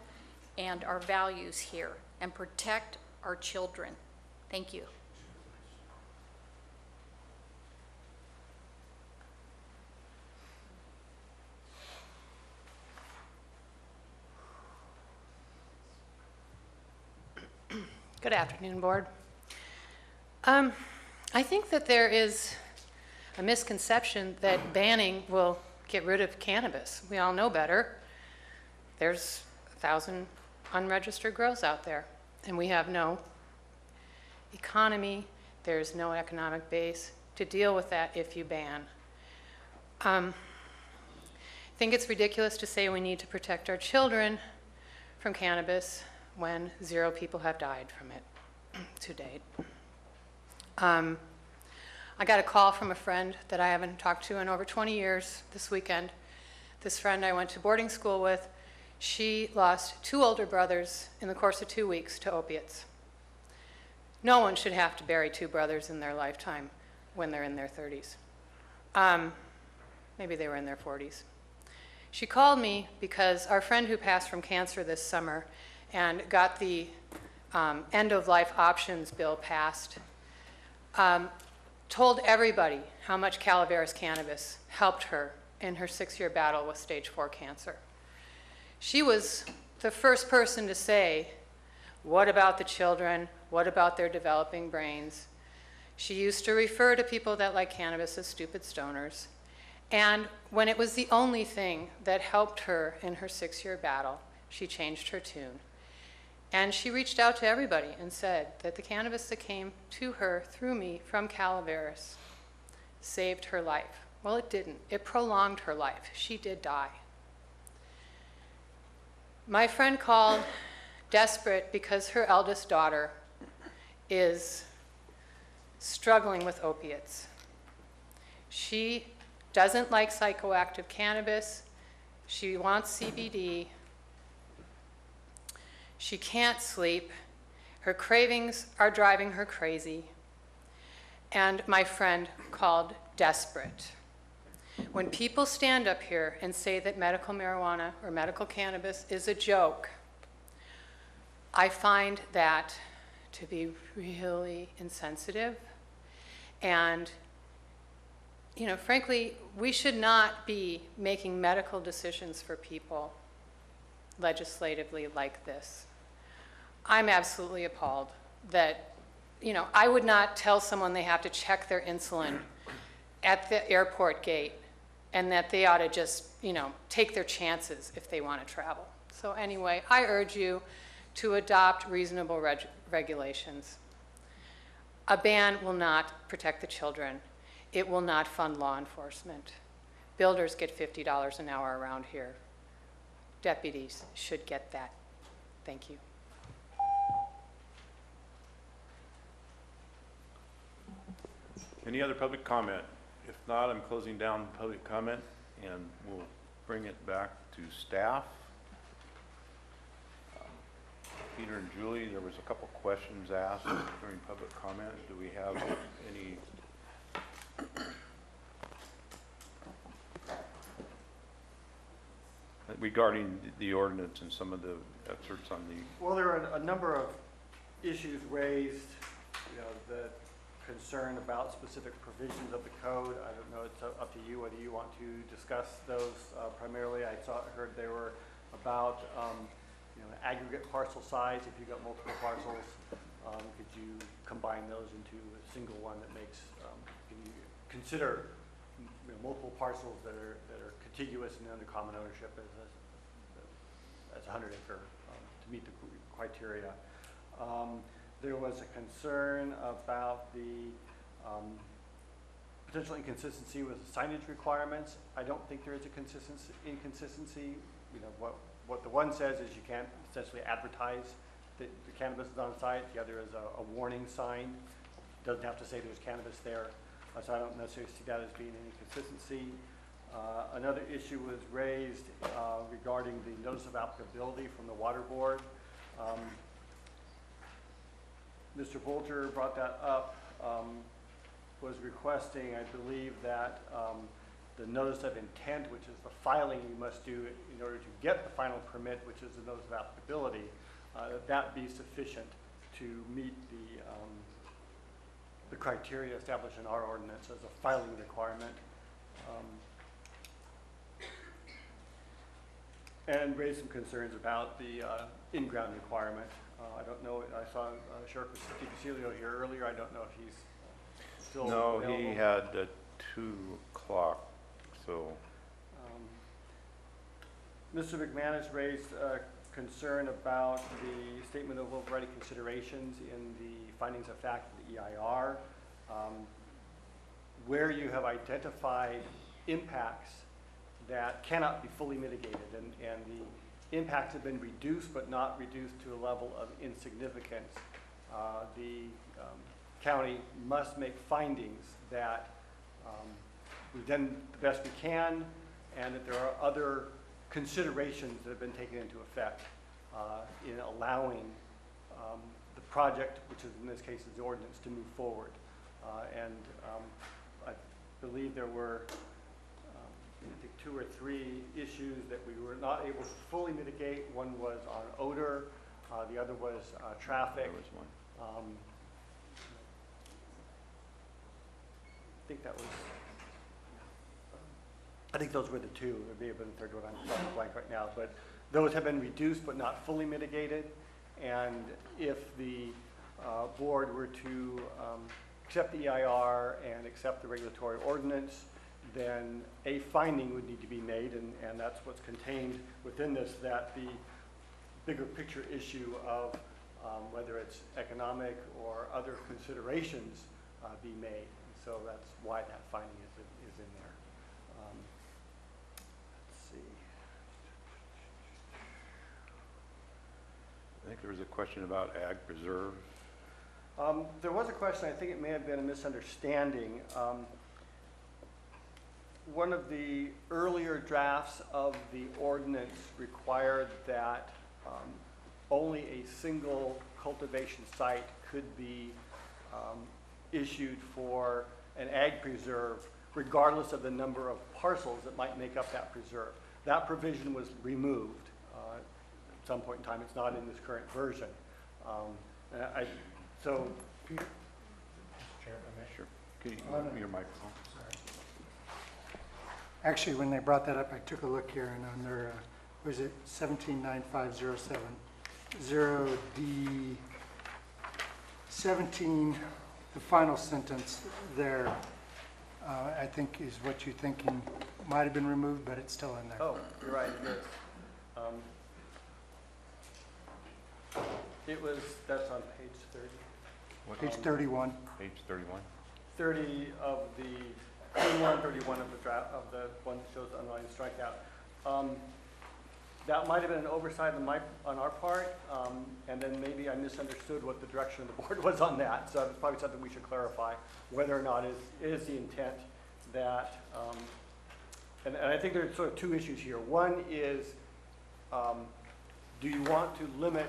and our values here and protect our children. Thank you. Good afternoon, Board. I think that there is a misconception that banning will get rid of cannabis. We all know better. There's 1,000 unregistered grows out there, and we have no economy, there's no economic base to deal with that if you ban. I think it's ridiculous to say we need to protect our children from cannabis when 0 people have died from it to date. I got a call from a friend that I haven't talked to in over 20 years this weekend. This friend I went to boarding school with, she lost 2 older brothers in the course of 2 weeks to opiates. No one should have to bury 2 brothers in their lifetime when they're in their 30s. Maybe they were in their 40s. She called me because our friend who passed from cancer this summer and got the end-of-life options bill passed, told everybody how much Calaveras cannabis helped her in her 6-year battle with stage 4 cancer. She was the first person to say, what about the children? What about their developing brains? She used to refer to people that like cannabis as stupid stoners. And when it was the only thing that helped her in her 6-year battle, she changed her tune. And she reached out to everybody and said that the cannabis that came to her through me from Calaveras saved her life. Well, it didn't. It prolonged her life. She did die. My friend called desperate because her eldest daughter is struggling with opiates. She doesn't like psychoactive cannabis. She wants CBD. She can't sleep. Her cravings are driving her crazy. And my friend called desperate. When people stand up here and say that medical marijuana or medical cannabis is a joke, I find that to be really insensitive. And, you know, frankly, we should not be making medical decisions for people legislatively like this. I'm absolutely appalled that, you know, I would not tell someone they have to check their insulin at the airport gate and that they ought to just, you know, take their chances if they want to travel. So anyway, I urge you to adopt reasonable regulations. A ban will not protect the children. It will not fund law enforcement. Builders get $50 an hour around here. Deputies should get that. Thank you. Any other public comment? If not, I'm closing down public comment and we'll bring it back to staff. Peter and Julie, there was a couple questions asked during public comment. Do we have any? Regarding the ordinance and some of the excerpts on the. Well, there are a number of issues raised, you know, that concern about specific provisions of the code. I don't know, it's up to you whether you want to discuss those primarily. I heard they were about you know, aggregate parcel size. If you've got multiple parcels, could you combine those into a single one that makes, can you consider, you know, multiple parcels that are contiguous and under common ownership as 100 acre to meet the criteria. There was a concern about the potential inconsistency with the signage requirements. I don't think there is a inconsistency. You know, what the one says is you can't essentially advertise that the cannabis is on site. The other is a warning sign. It doesn't have to say there's cannabis there. So I don't necessarily see that as being any consistency. Another issue was raised regarding the notice of applicability from the Water Board. Mr. Bolger brought that up, was requesting, I believe, that the notice of intent, which is the filing you must do in order to get the final permit, which is the notice of applicability, that be sufficient to meet the criteria established in our ordinance as a filing requirement. and raised some concerns about the in-ground requirement. I don't know, I saw Sheriff DiCicilio here earlier. I don't know if he's still No, available. he had 2 o'clock, so. Mr. McManus raised a concern about the statement of overriding considerations in the findings of fact of the EIR, where you have identified impacts that cannot be fully mitigated, and the impacts have been reduced but not reduced to a level of insignificance. The county must make findings that we've done the best we can, and that there are other considerations that have been taken into effect in allowing the project, which is in this case is the ordinance, to move forward. I believe there were I think 2 or 3 issues that we were not able to fully mitigate. One was on odor, the other was traffic. There was one. I think those were the 2. There may have been a third one, I'm drawing a blank right now, but those have been reduced but not fully mitigated. And if the board were to accept the EIR and accept the regulatory ordinance, then a finding would need to be made, and that's what's contained within this, that the bigger picture issue of whether it's economic or other considerations be made. So that's why that finding is in there. Let's see. I think there was a question about ag preserve. There was a question, I think it may have been a misunderstanding. One of the earlier drafts of the ordinance required that only a single cultivation site could be issued for an ag preserve, regardless of the number of parcels that might make up that preserve. That provision was removed at some point in time. It's not in this current version. So, Peter? Mr. Chair, if I may. Sure. Can you move your microphone? Actually, when they brought that up, I took a look here, and on their, was it 179507, 0D 17, the final sentence there, I think is what you're thinking might have been removed, but it's still in there. Oh, you're right, it is. It was, that's on page 30. Page 31. Page 31. 30 of the, 31 of the draft, of the one that shows the underlined strikeout. That might have been an oversight on our part, and then maybe I misunderstood what the direction of the board was on that. So it's probably something we should clarify, whether or not it is the intent that, and I think there's sort of 2 issues here. One is, do you want to limit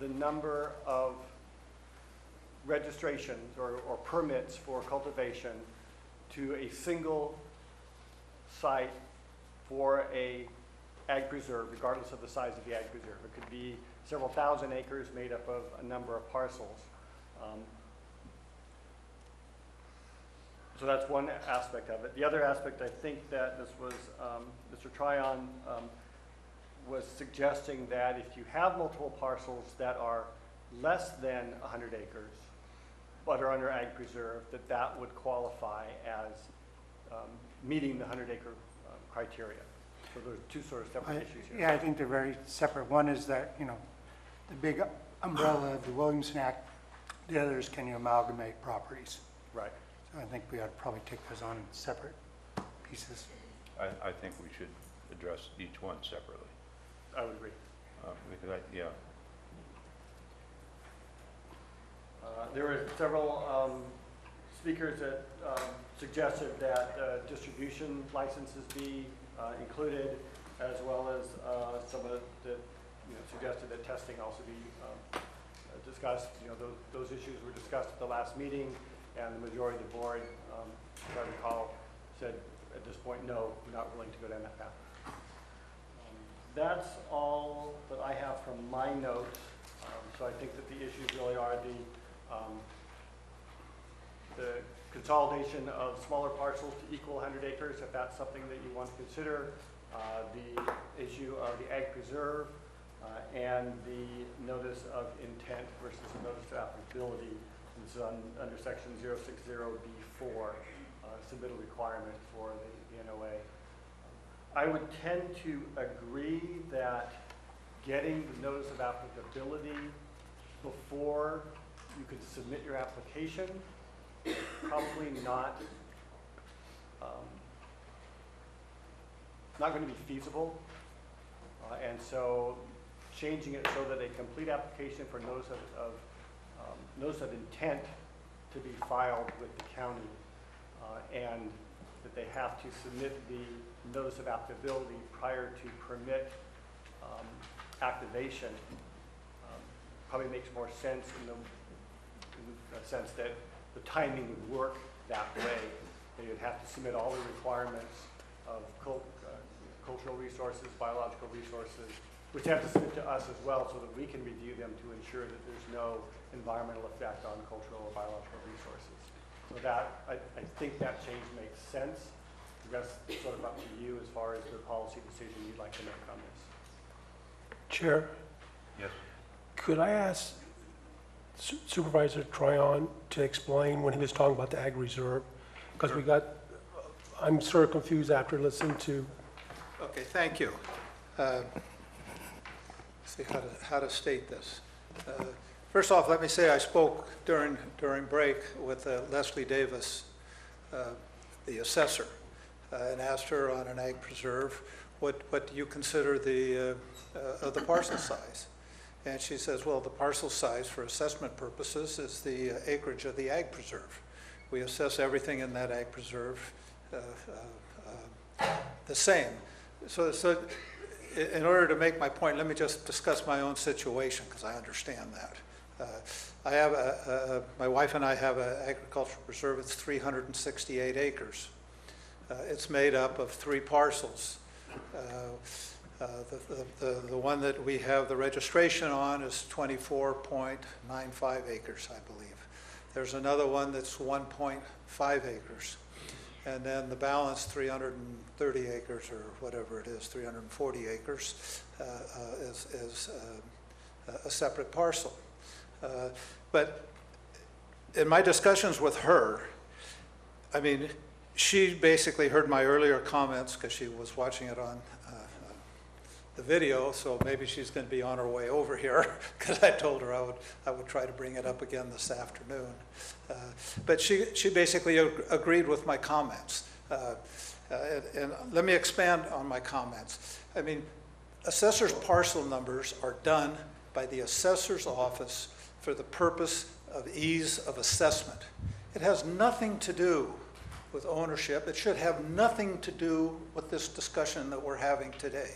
the number of registrations or permits for cultivation to a single site for a ag preserve, regardless of the size of the ag preserve? It could be several thousand acres made up of a number of parcels. So that's one aspect of it. The other aspect, I think that this was, Mr. Tryon was suggesting that if you have multiple parcels that are less than 100 acres, but are under ag preserve, that would qualify as meeting the 100-acre criteria. So there's 2 sort of separate issues here. Yeah, I think they're very separate. One is that, you know, the big umbrella of the Williamson Act. The other is, can you amalgamate properties? Right. So I think we ought to probably take those on in separate pieces. I think we should address each one separately. I would agree. Because yeah. There were several speakers that suggested that distribution licenses be included, as well as some of that suggested that testing also be discussed. Those issues were discussed at the last meeting, and the majority of the board, if I recall, said at this point, no, we're not willing to go down that path. That's all that I have from my notes. So I think that the issues really are the consolidation of smaller parcels to equal 100 acres, if that's something that you want to consider, the issue of the ag preserve, and the notice of intent versus the notice of applicability. This is under section 060B4, submittal requirement for the NOA. I would tend to agree that getting the notice of applicability before you could submit your application is probably not going to be feasible. And so changing it so that a complete application for notice of intent to be filed with the county, and that they have to submit the notice of applicability prior to permit activation probably makes more sense in the sense that the timing would work that way. They would have to submit all the requirements of cultural resources, biological resources, which they have to submit to us as well so that we can review them to ensure that there's no environmental effect on cultural or biological resources. So that, I think that change makes sense. The rest is sort of up to you as far as the policy decision you'd like to make on this. Chair? Yes. Could I ask Supervisor Tryon to explain when he was talking about the ag reserve? Because I'm sort of confused after listening to. Okay, thank you. See how to state this. First off, let me say I spoke during break with Leslie Davis, the assessor, and asked her on an ag preserve, what do you consider the parcel size? And she says, well, the parcel size for assessment purposes is the acreage of the ag preserve. We assess everything in that ag preserve the same. So in order to make my point, let me just discuss my own situation because I understand that. I have my wife and I have an agricultural preserve. It's 368 acres. It's made up of 3 parcels. The one that we have the registration on is 24.95 acres, I believe. There's another one that's 1.5 acres. And then the balance, 330 acres or whatever it is, 340 acres, is a separate parcel. But in my discussions with her, I mean, she basically heard my earlier comments because she was watching it on the video, so maybe she's going to be on her way over here because I told her I would try to bring it up again this afternoon. But she basically agreed with my comments. And let me expand on my comments. I mean, assessor's parcel numbers are done by the assessor's office for the purpose of ease of assessment. It has nothing to do with ownership. It should have nothing to do with this discussion that we're having today.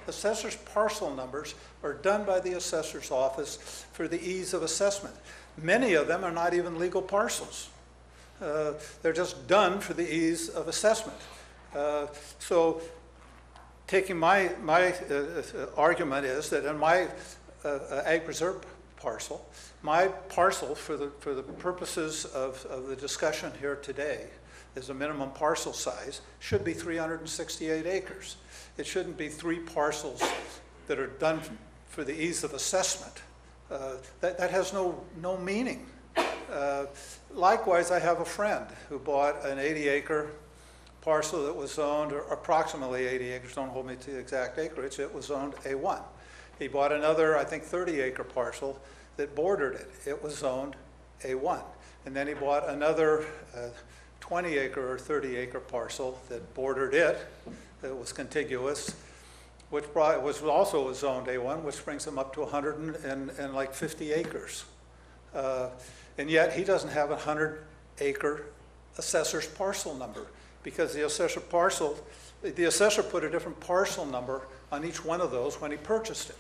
Assessor's parcel numbers are done by the assessor's office for the ease of assessment. Many of them are not even legal parcels. They're just done for the ease of assessment. So taking my argument is that in my ag preserve parcel, my parcel for the purposes of the discussion here today is a minimum parcel size, should be 368 acres. It shouldn't be 3 parcels that are done for the ease of assessment. That has no meaning. Likewise, I have a friend who bought an 80-acre parcel that was zoned, or approximately 80 acres, don't hold me to the exact acreage, it was zoned A1. He bought another, I think, 30-acre parcel that bordered it. It was zoned A1. And then he bought another 20-acre or 30-acre parcel that bordered it, that was contiguous, which was also zoned A1, which brings him up to 150 acres. And yet he doesn't have a 100-acre assessor's parcel number because the assessor put a different parcel number on each one of those when he purchased it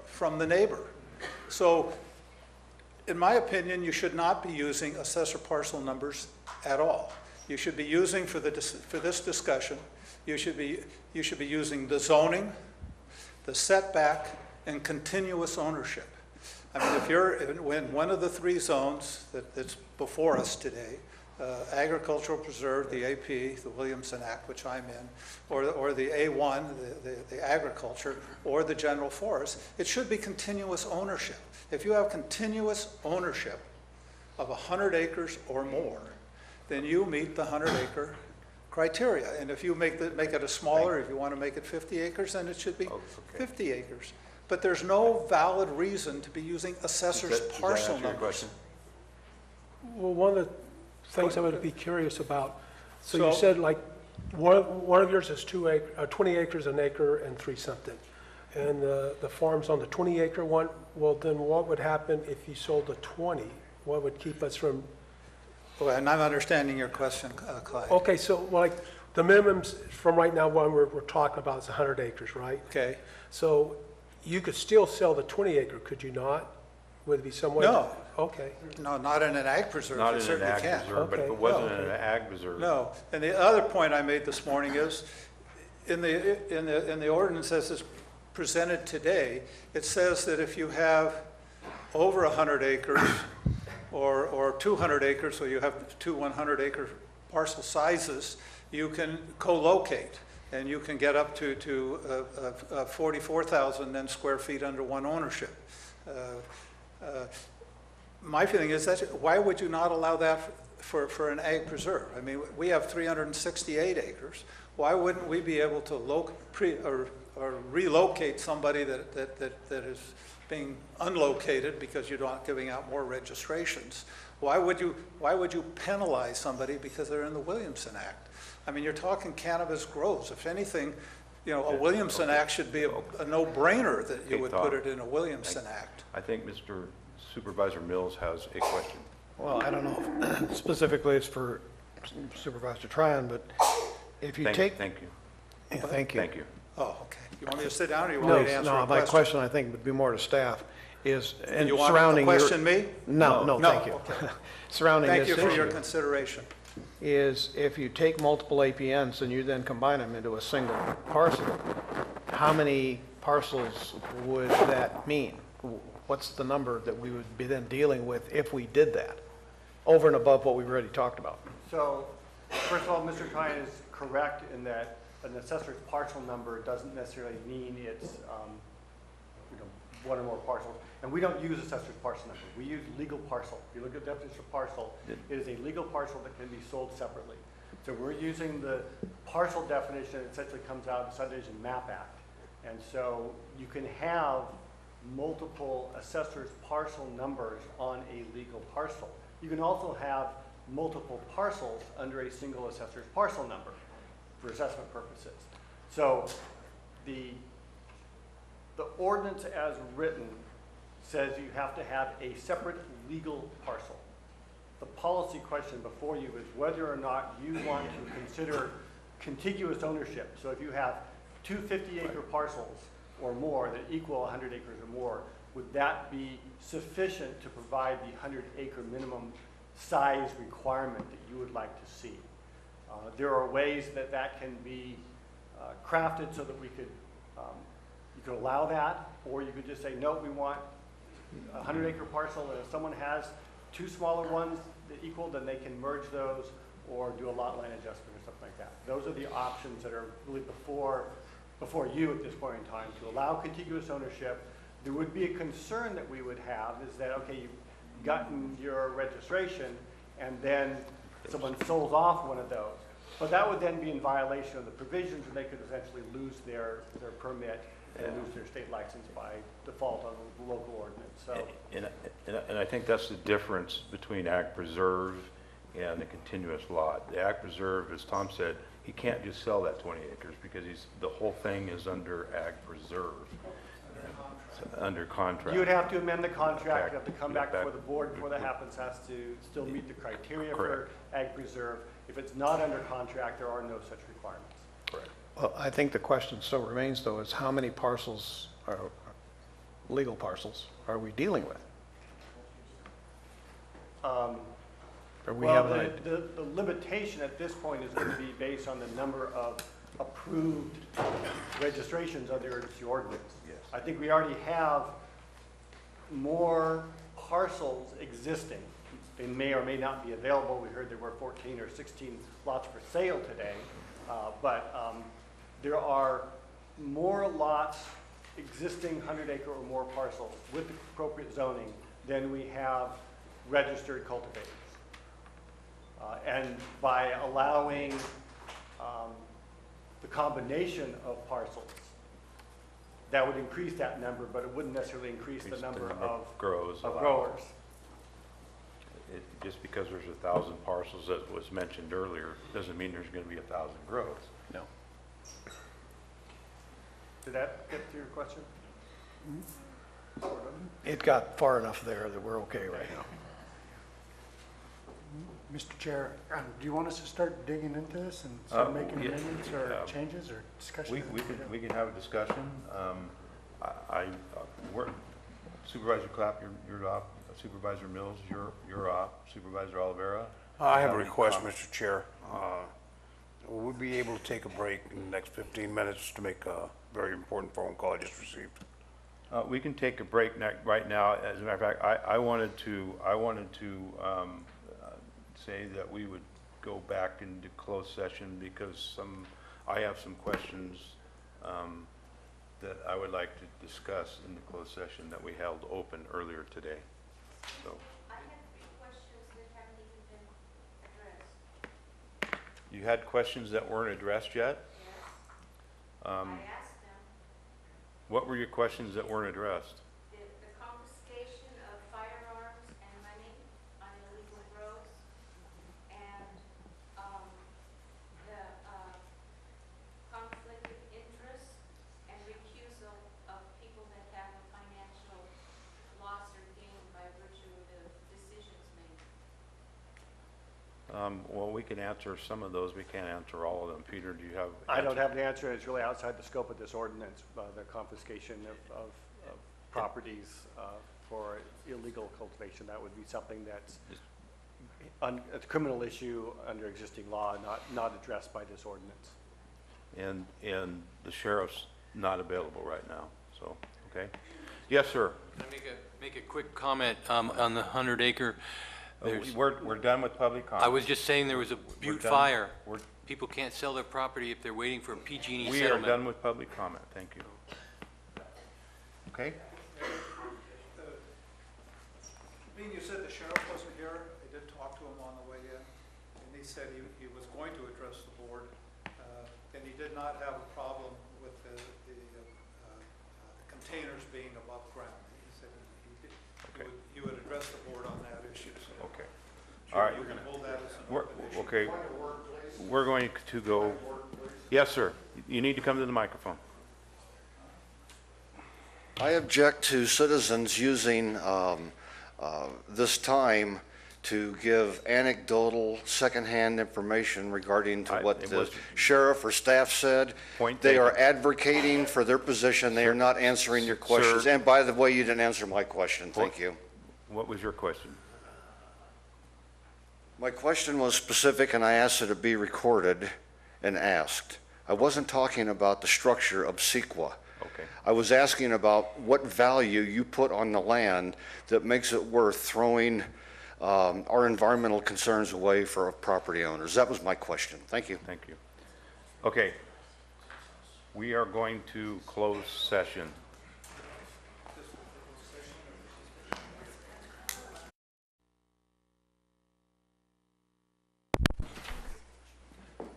from the neighbor. So in my opinion, you should not be using assessor parcel numbers at all. You should be using, for this discussion, you should be using the zoning, the setback, and continuous ownership. I mean, if you're in one of the 3 zones that's before us today, agricultural preserve, the AP, the Williamson Act, which I'm in, or the A1, the agriculture, or the general forest, it should be continuous ownership. If you have continuous ownership of 100 acres or more, then you meet the 100-acre criteria. And if you make it a smaller, if you want to make it 50 acres, then it should be 50 acres. But there's no valid reason to be using assessor's parcel numbers. Well, one of the things I would be curious about, so you said like, one of yours is 20 acres, an acre, and 3 something. And the farm's on the 20-acre one, well, then what would happen if you sold the 20? What would keep us from? Well, and I'm understanding your question, Clyde. Okay, so like, the minimums from right now, one we're talking about is 100 acres, right? Okay. So you could still sell the 20-acre, could you not? Would it be some way? No. Okay. No, not in an ag preserve. Not You in an certainly ag can't. preserve, but if it wasn't in an ag preserve. No. And the other point I made this morning is, in the ordinance as it's presented today, it says that if you have over 100 acres or 200 acres, so you have two 100-acre parcel sizes, you can co-locate, and you can get up to 44,000 then square feet under one ownership. My feeling is that why would you not allow that for an ag preserve? I mean, we have 368 acres. Why wouldn't we be able to relocate somebody that is being unlocated because you're not giving out more registrations? Why would you penalize somebody because they're in the Williamson Act? I mean, you're talking cannabis grows. If anything, you know, a Williamson Act should be a no-brainer that you would put it in a Williamson Act. I think Mr. Supervisor Mills has a question. Well, I don't know if specifically it's for Supervisor Tryon, but if you take... Thank you. Yeah, thank you. Thank you. Oh, okay. You want me to sit down or you want me to answer a question? No, my question I think would be more to staff is, and You want surrounding to your... question me? No, thank you. Okay. Surrounding this Thank you for your issue consideration. is if you take multiple APNs and you then combine them into a single parcel, how many parcels would that mean? What's the number that we would be then dealing with if we did that, over and above what we've already talked about? So, first of all, Mr. Tryon is correct in that an assessor's parcel number doesn't necessarily mean it's one or more parcels. And we don't use assessor's parcel number. We use legal parcel. If you look at definition of parcel, it is a legal parcel that can be sold separately. So we're using the parcel definition that essentially comes out of the Subdivision Map Act. And so you can have multiple assessor's parcel numbers on a legal parcel. You can also have multiple parcels under a single assessor's parcel number for assessment purposes. So the ordinance as written says you have to have a separate legal parcel. The policy question before you is whether or not you want to consider contiguous ownership. So if you have two 50-acre parcels or more that equal 100 acres or more, would that be sufficient to provide the 100-acre minimum size requirement that you would like to see? There are ways that can be crafted so that we could, you could allow that, or you could just say, no, we want a 100-acre parcel, and if someone has two smaller ones that equal, then they can merge those or do a lot line adjustment or something like that. Those are the options that are really before you at this point in time to allow contiguous ownership. There would be a concern that we would have is that, okay, you've gotten your registration and then someone sold off one of those. But that would then be in violation of the provisions, and they could essentially lose their permit and lose their state license by default on the local ordinance. So, And I think that's the difference between ag preserve and the continuous lot. The ag preserve, as Tom said, he can't just sell that 20 acres because the whole thing is under ag preserve. Under contract. you would have to amend the contract, you have to come back before the board before that happens, has to still meet the criteria for ag preserve. If it's not under contract, there are no such requirements. Correct. Well, I think the question still remains, though, is how many parcels, are legal parcels, are we dealing with? Or we Well, have the limitation at this point is going to be based on the number of approved registrations under the ordinance. Yes. I think we already have more parcels existing They may or may not be available. We heard there were 14 or 16 lots for sale today. But there are more lots, existing 100-acre or more parcels with appropriate zoning than we have registered cultivators. And by allowing the combination of parcels, that would increase that number, but it wouldn't necessarily increase the number of growers. Just because there's 1,000 parcels that was mentioned earlier, doesn't mean there's gonna be 1,000 grows. No. Did that get to your question? Sort of. It got far enough there that we're okay right now. Mr. Chair, do you want us to start digging into this and start making amendments or changes or discussion? We can have a discussion. Supervisor Clapp, you're up. Supervisor Mills, you're up. Supervisor Oliveira? I have a request, Mr. Chair. Will we be able to take a break in the next 15 minutes to make a very important phone call I just received? We can take a break right now. As a matter of fact, I wanted to say that we would go back into closed session because I have some questions that I would like to discuss in the closed session that we held open earlier today. So. I have 3 questions that haven't even been addressed. You had questions that weren't addressed yet? Yes. I asked them. What were your questions that weren't addressed? The confiscation of firearms and money on illegal grows, and the conflict of interest and recusal of people that have a financial loss or gain by virtue of the decisions made. Well, we can answer some of those. We can't answer all of them. Peter, do you have? I don't have an answer. It's really outside the scope of this ordinance, the confiscation of properties for illegal cultivation. That would be something that's a criminal issue under existing law, not addressed by this ordinance. And the sheriff's not available right now, so, okay. Yes, sir. Can I make a quick comment on the 100-acre? We're done with public comment. I was just saying there was a Butte fire. People can't sell their property if they're waiting for a PG&E settlement. We are done with public comment. Thank you. Okay. Being you said the sheriff wasn't here, I did talk to him on the way in, and he said he was going to address the board, and he did not have a problem with the containers being above ground. He said he would address the board on that issue. So okay. All right. You can hold that as an issue. Okay. We're going to go. Yes, sir. You need to come to the microphone. I object to citizens using this time to give anecdotal, secondhand information regarding to what the sheriff or staff said. They are advocating for their position. They are not answering your questions. And by the way, you didn't answer my question. Thank you. What was your question? My question was specific, and I asked it to be recorded and asked. I wasn't talking about the structure of CEQA. Okay. I was asking about what value you put on the land that makes it worth throwing our environmental concerns away for property owners. That was my question. Thank you. Thank you. Okay. We are going to close session.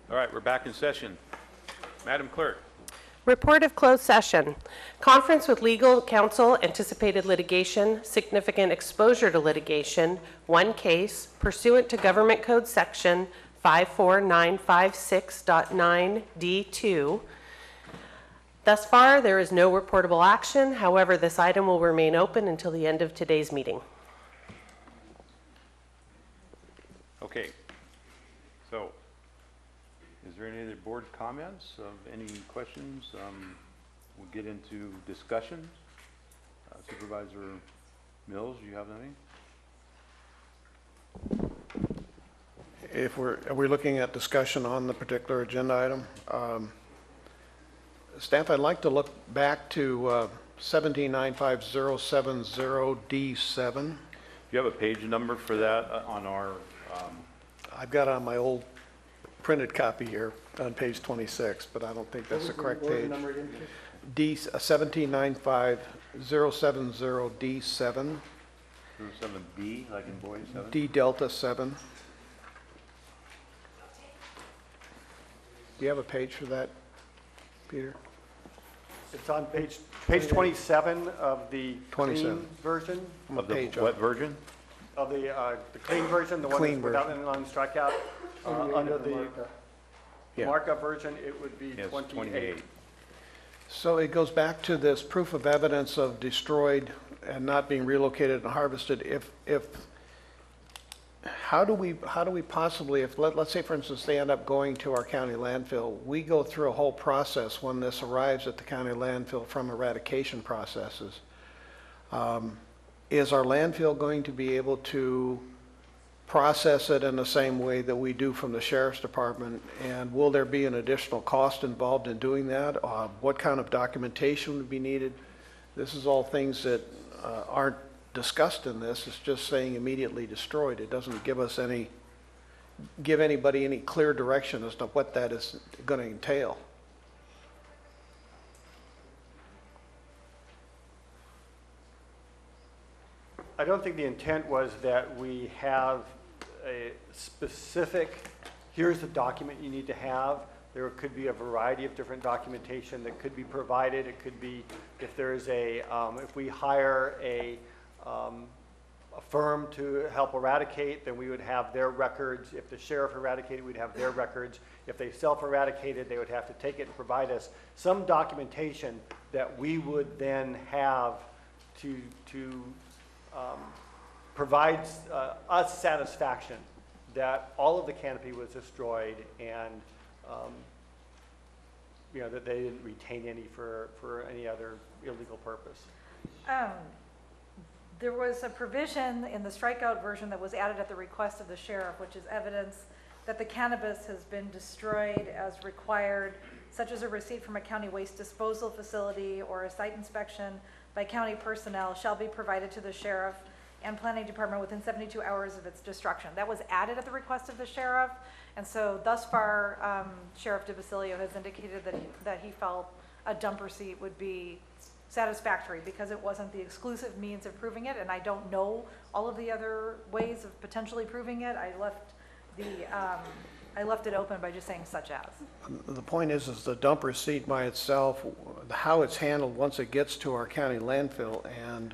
All right, we're back in session. Madam Clerk. Report of closed session. Conference with legal counsel, anticipated litigation, significant exposure to litigation, one case pursuant to Government Code Section 54956.9D2. Thus far, there is no reportable action. However, this item will remain open until the end of today's meeting. Okay. So, is there any other board comments of any questions? We'll get into discussion. Supervisor Mills, do you have anything? Are we looking at discussion on the particular agenda item? Staff, I'd like to look back to 1795070D7. you have a page number for that on our, I've got it on my old printed copy here on page 26, but I don't think that's the correct page. D, 1795070D7, 7B, like in boy 7? D Delta 7. Do you have a page for that, Peter? It's on page 27 of the 27. clean version, Of the Page what up. version? of the clean version, the one Clean that's without version. any line strikeout. Under the Yeah. markup version, it would be Yes, 28. So it goes back to this proof of evidence of destroyed and not being relocated and harvested. How do we possibly, if, let's say, for instance, they end up going to our county landfill, we go through a whole process when this arrives at the county landfill from eradication processes. Is our landfill going to be able to process it in the same way that we do from the sheriff's department? And will there be an additional cost involved in doing that? What kind of documentation would be needed? This is all things that aren't discussed in this. It's just saying immediately destroyed. It doesn't give us give anybody any clear direction as to what that is going to entail. I don't think the intent was that we have a specific, here's the document you need to have. There could be a variety of different documentation that could be provided. It could be, if there is if we hire a firm to help eradicate, then we would have their records. If the sheriff eradicated, we'd have their records. If they self-eradicated, they would have to take it and provide us some documentation that we would then have to provide us satisfaction that all of the canopy was destroyed and that they didn't retain any for any other illegal purpose. There was a provision in the strikeout version that was added at the request of the sheriff, which is evidence that the cannabis has been destroyed as required, such as a receipt from a county waste disposal facility or a site inspection by county personnel shall be provided to the sheriff and planning department within 72 hours of its destruction. That was added at the request of the sheriff, and so thus far, Sheriff DeBasilio has indicated that he felt a dump receipt would be satisfactory because it wasn't the exclusive means of proving it, and I don't know all of the other ways of potentially proving it. I left it open by just saying such as. The point is the dump receipt by itself, how it's handled once it gets to our county landfill, and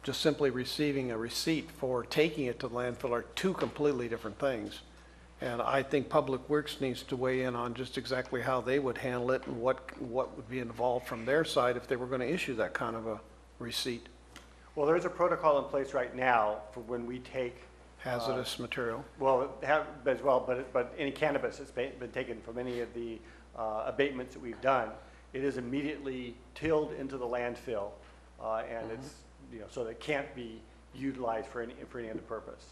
just simply receiving a receipt for taking it to the landfill are two completely different things. And I think Public Works needs to weigh in on just exactly how they would handle it and what would be involved from their side if they were going to issue that kind of a receipt. Well, there's a protocol in place right now for when we take Hazardous material. Well, as well, but any cannabis that's been taken from any of the abatements that we've done, it is immediately tilled into the landfill, and it's so that it can't be utilized for any other purpose.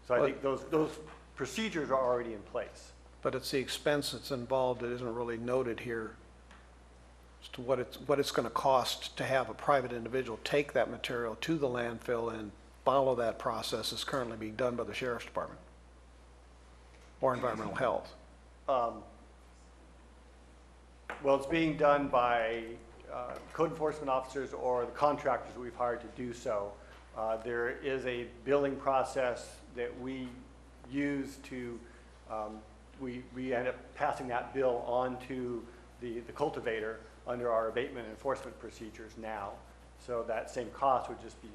So I think those procedures are already in place. But it's the expense that's involved that isn't really noted here as to what it's going to cost to have a private individual take that material to the landfill and follow that process is currently being done by the Sheriff's Department or Environmental Health. Well, it's being done by code enforcement officers or the contractors we've hired to do so. There is a billing process that we use to, we end up passing that bill on to the cultivator under our abatement enforcement procedures now. So that same cost would just be,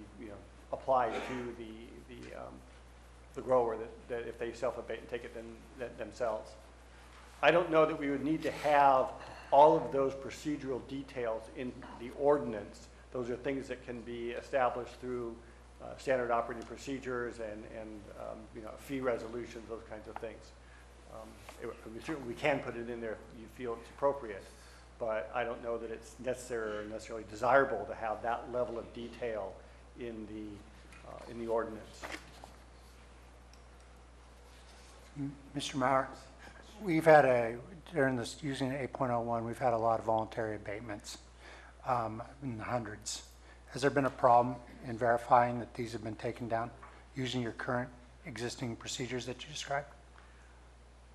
applied to the grower that if they self-abate and take it themselves. I don't know that we would need to have all of those procedural details in the ordinance. Those are things that can be established through standard operating procedures and fee resolutions, those kinds of things. We can put it in there if you feel it's appropriate, but I don't know that it's necessarily desirable to have that level of detail in the ordinance. Mr. Maurer, we've had during this, using 8.01, we've had a lot of voluntary abatements in the hundreds. Has there been a problem in verifying that these have been taken down using your current existing procedures that you described?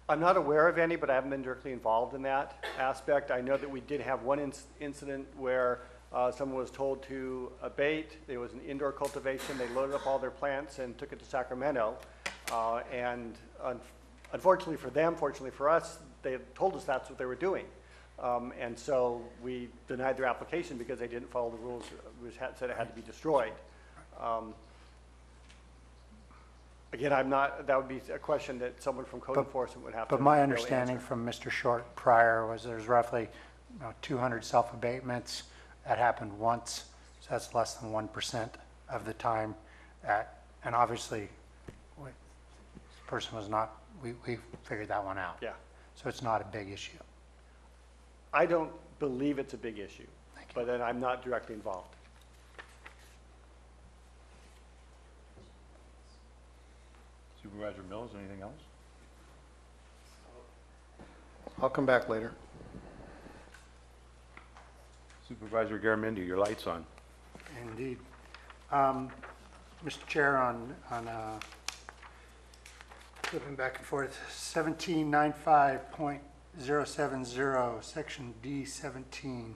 I'm not aware of any, but I haven't been directly involved in that aspect. I know that we did have one incident where someone was told to abate. There was an indoor cultivation. They loaded up all their plants and took it to Sacramento. Unfortunately for them, fortunately for us, they had told us that's what they were doing. And so we denied their application because they didn't follow the rules, which said it had to be destroyed. Again, that would be a question that someone from code enforcement would have to. But my be able to understanding answer. from Mr. Short prior was there's roughly 200 self-abatements that happened once, so that's less than 1% of the time. And obviously, this person was not, we figured that one out. Yeah. So it's not a big issue. I don't believe it's a big issue, but then I'm not directly involved. Supervisor Mills, anything else? I'll come back later. Supervisor Garamendi, your light's on. Indeed. Mr. Chair, on flipping back and forth, 1795.070, section D17,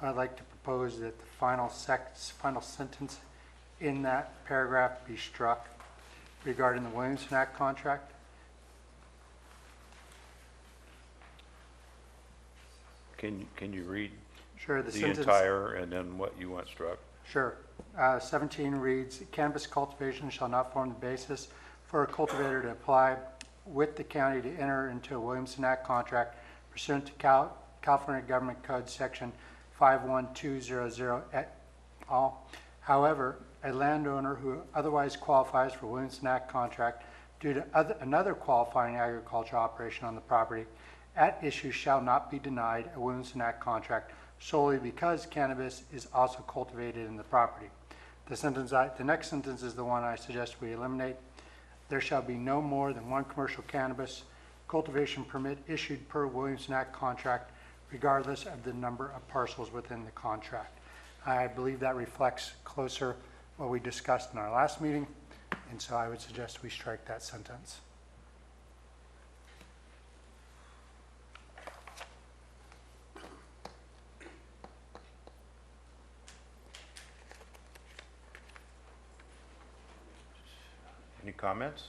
I'd like to propose that the final sentence in that paragraph be struck regarding the Williamson Act contract. Can you read Sure, the the sentence. entire and then what you want struck? Sure. 17 reads, cannabis cultivation shall not form the basis for a cultivator to apply with the county to enter into a Williamson Act contract pursuant to California Government Code Section 51200 et al. However, a landowner who otherwise qualifies for Williamson Act contract due to another qualifying agricultural operation on the property at issue shall not be denied a Williamson Act contract solely because cannabis is also cultivated in the property. The next sentence is the one I suggest we eliminate. There shall be no more than one commercial cannabis cultivation permit issued per Williamson Act contract, regardless of the number of parcels within the contract. I believe that reflects closer what we discussed in our last meeting, and so I would suggest we strike that sentence. Any comments?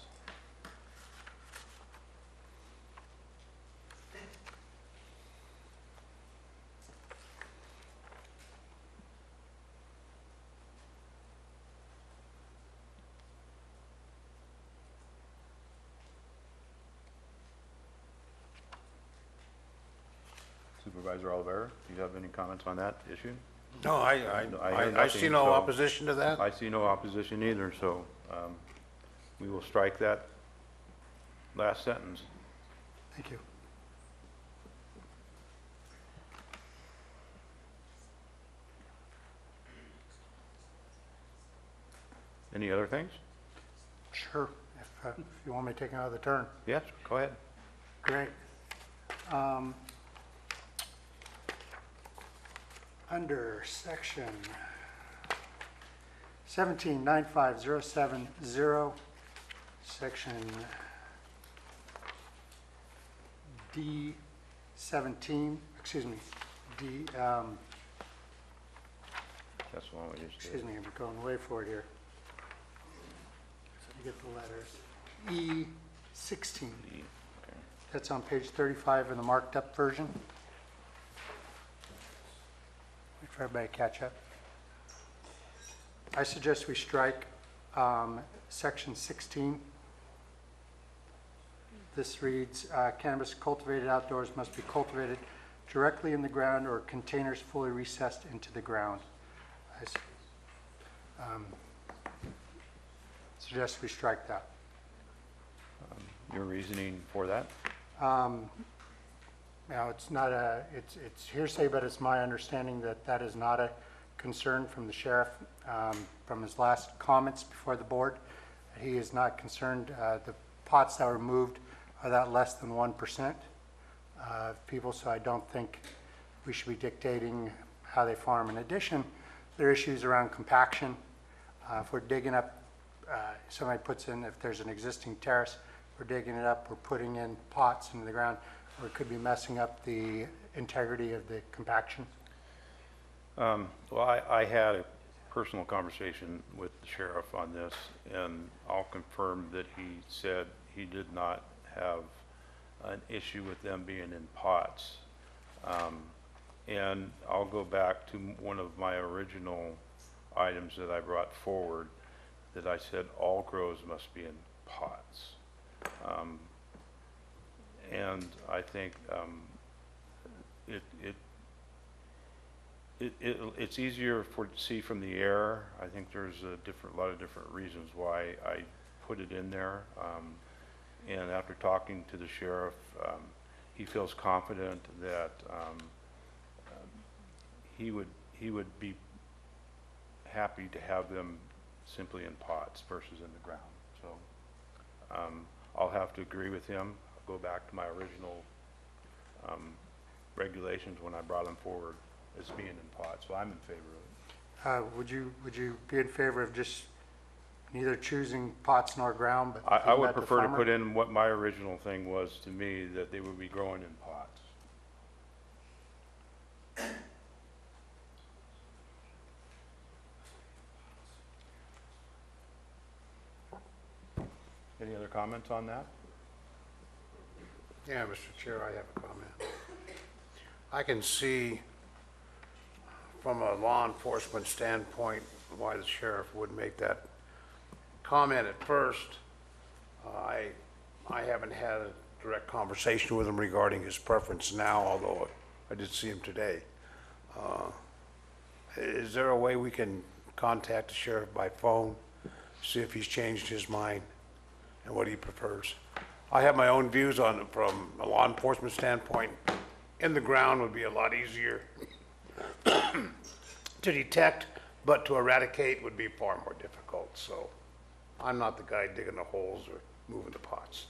Supervisor Olivera, do you have any comments on that issue? No, I see no opposition to that. I see no opposition either, so we will strike that last sentence. Thank you. Any other things? Sure, if you want me to take another turn. Yes, go ahead. Great. Under section 1795.070, section D17, excuse me, That's the one we just did. excuse me, I'm going way forward here. So you get the letters. E16. Okay. That's on page 35 in the marked up version. Wait for everybody to catch up. I suggest we strike section 16. This reads, cannabis cultivated outdoors must be cultivated directly in the ground or containers fully recessed into the ground. I suggest we strike that. Your reasoning for that? Now, it's not it's hearsay, but it's my understanding that that is not a concern from the sheriff, from his last comments before the board. He is not concerned. The pots that were moved are that less than 1% of people, so I don't think we should be dictating how they farm. In addition, There are issues around compaction. If we're digging up, somebody puts in, if there's an existing terrace, we're digging it up, we're putting in pots into the ground, or it could be messing up the integrity of the compaction. Well, I had a personal conversation with the sheriff on this, and I'll confirm that he said he did not have an issue with them being in pots. And I'll go back to one of my original items that I brought forward, that I said all grows must be in pots. And I think it's easier to see from the air. I think there's a lot of different reasons why I put it in there. And after talking to the sheriff, he feels confident that he would be happy to have them simply in pots versus in the ground. So I'll have to agree with him. I'll go back to my original regulations when I brought them forward as being in pots. So I'm in favor of it. Would you be in favor of just neither choosing pots nor ground, but I leaving would that to prefer to farmer? put in what my original thing was to me, that they would be growing in pots. Any other comments on that? Yeah, Mr. Chair, I have a comment. I can see from a law enforcement standpoint why the sheriff would make that comment at first. I haven't had a direct conversation with him regarding his preference now, although I did see him today. Is there a way we can contact the sheriff by phone, see if he's changed his mind and what he prefers? I have my own views on it from a law enforcement standpoint. In the ground would be a lot easier to detect, but to eradicate would be far more difficult. So I'm not the guy digging the holes or moving the pots.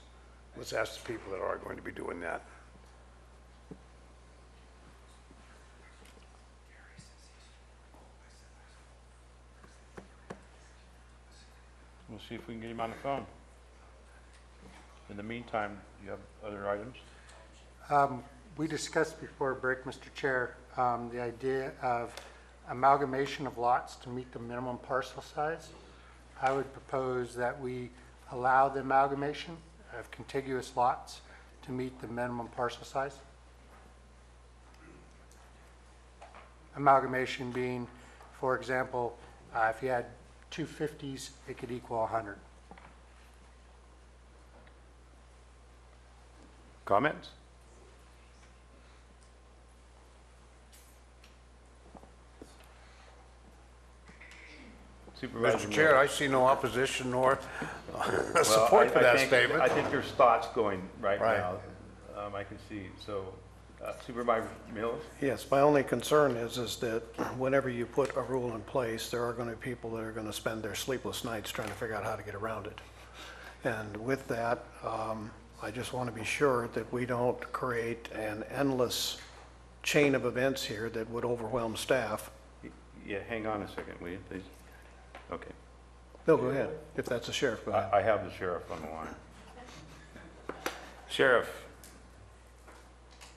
Let's ask the people that are going to be doing that. We'll see if we can get him on the phone. In the meantime, you have other items? We discussed before break, Mr. Chair, the idea of amalgamation of lots to meet the minimum parcel size. I would propose that we allow the amalgamation of contiguous lots to meet the minimum parcel size. Amalgamation being, for example, if you had 250s, it could equal 100. Comments? Supervisor Mr. Chair, Miller. I see no opposition nor Well, support for I that think- statement. I think there's thoughts going right Right. now. I can see. So Supervisor Mills? Yes, my only concern is that whenever you put a rule in place, there are going to be people that are going to spend their sleepless nights trying to figure out how to get around it. And with that, I just want to be sure that we don't create an endless chain of events here that would overwhelm staff. Yeah, hang on a second, will you, please? Okay. No, go ahead. If that's the sheriff, go ahead. I have the sheriff on the line. Sheriff?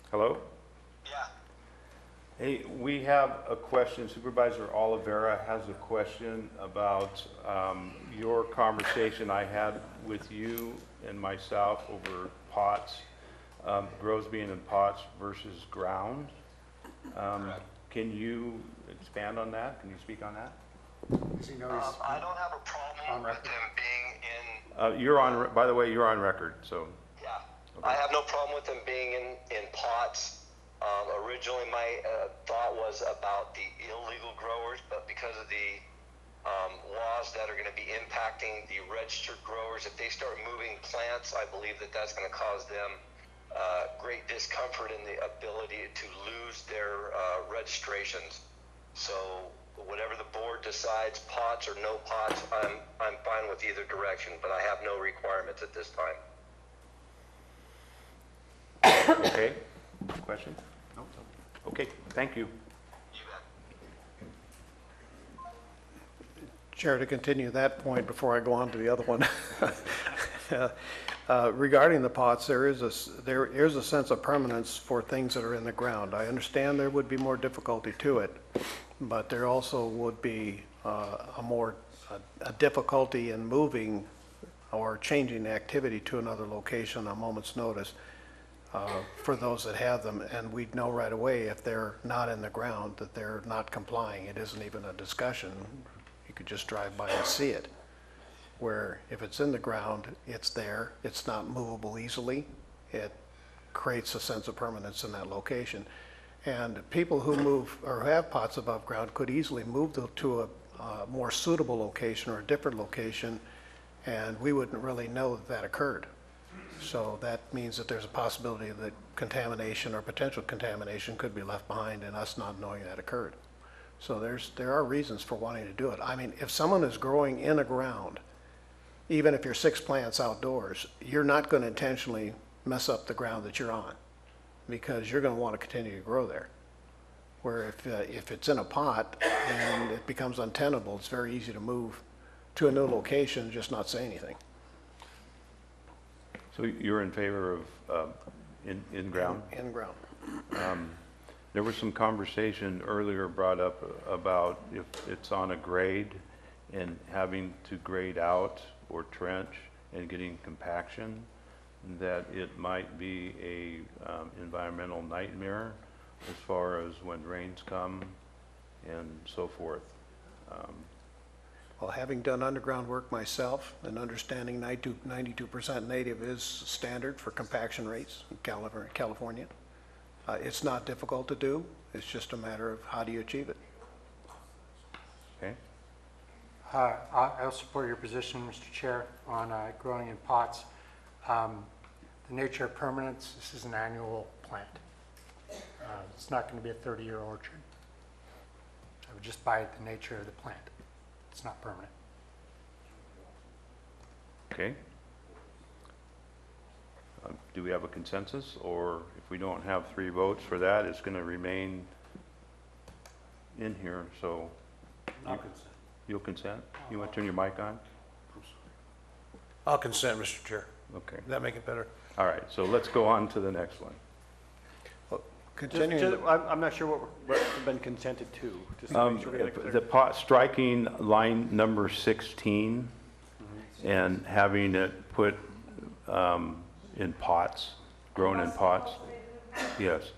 Hello? Yeah. Hey, we have a question. Supervisor Oliveira has a question about your conversation I had with you and myself over pots, grows being in pots versus ground. Can you expand on that? Can you speak on that? I don't have a problem with them being in. You're on, by the way, you're on record, so. Yeah, I have no problem with them being in pots. Originally, my thought was about the illegal growers, but because of the laws that are going to be impacting the registered growers, if they start moving plants, I believe that that's going to cause them great discomfort in the ability to lose their registrations. So whatever the board decides, pots or no pots, I'm fine with either direction, but I have no requirements at this time. Okay, question? No. Okay, thank you. Chair, to continue that point before I go on to the other one. Regarding the pots, there is a sense of permanence for things that are in the ground. I understand there would be more difficulty to it, but there also would be a difficulty in moving or changing the activity to another location on a moment's notice for those that have them, and we'd know right away if they're not in the ground that they're not complying. It isn't even a discussion. You could just drive by and see it. Where if it's in the ground, it's there, it's not movable easily, it creates a sense of permanence in that location. And people who move or have pots above ground could easily move to a more suitable location or a different location, and we wouldn't really know that that occurred. So that means that there's a possibility that contamination or potential contamination could be left behind and us not knowing that occurred. So there are reasons for wanting to do it. I mean, if someone is growing in the ground, even if you're 6 plants outdoors, you're not going to intentionally mess up the ground that you're on because you're going to want to continue to grow there. Where if it's in a pot and it becomes untenable, it's very easy to move to a new location and just not say anything. So you're in favor of in-ground? In-ground. There was some conversation earlier brought up about if it's on a grade and having to grade out or trench and getting compaction, that it might be a environmental nightmare as far as when rains come and so forth. Well, having done underground work myself and understanding 92% native is standard for compaction rates in California, it's not difficult to do. It's just a matter of how do you achieve it. Okay. I'll support your position, Mr. Chair, on growing in pots. The nature of permanence, this is an annual plant. It's not going to be a 30-year orchard. I would just buy the nature of the plant. It's not permanent. Okay. Do we have a consensus, or if we don't have 3 votes for that, it's going to remain in here, so. I'll consent. You'll consent? You want to turn your mic on? I'll consent, Mr. Chair. Okay. Does that make it better? All right, so let's go on to the next one. Well, continuing. I'm not sure what's been consented to. Just to make sure we get it clear. The pot, striking line number 16 and having it put in pots, grown in pots. Yes.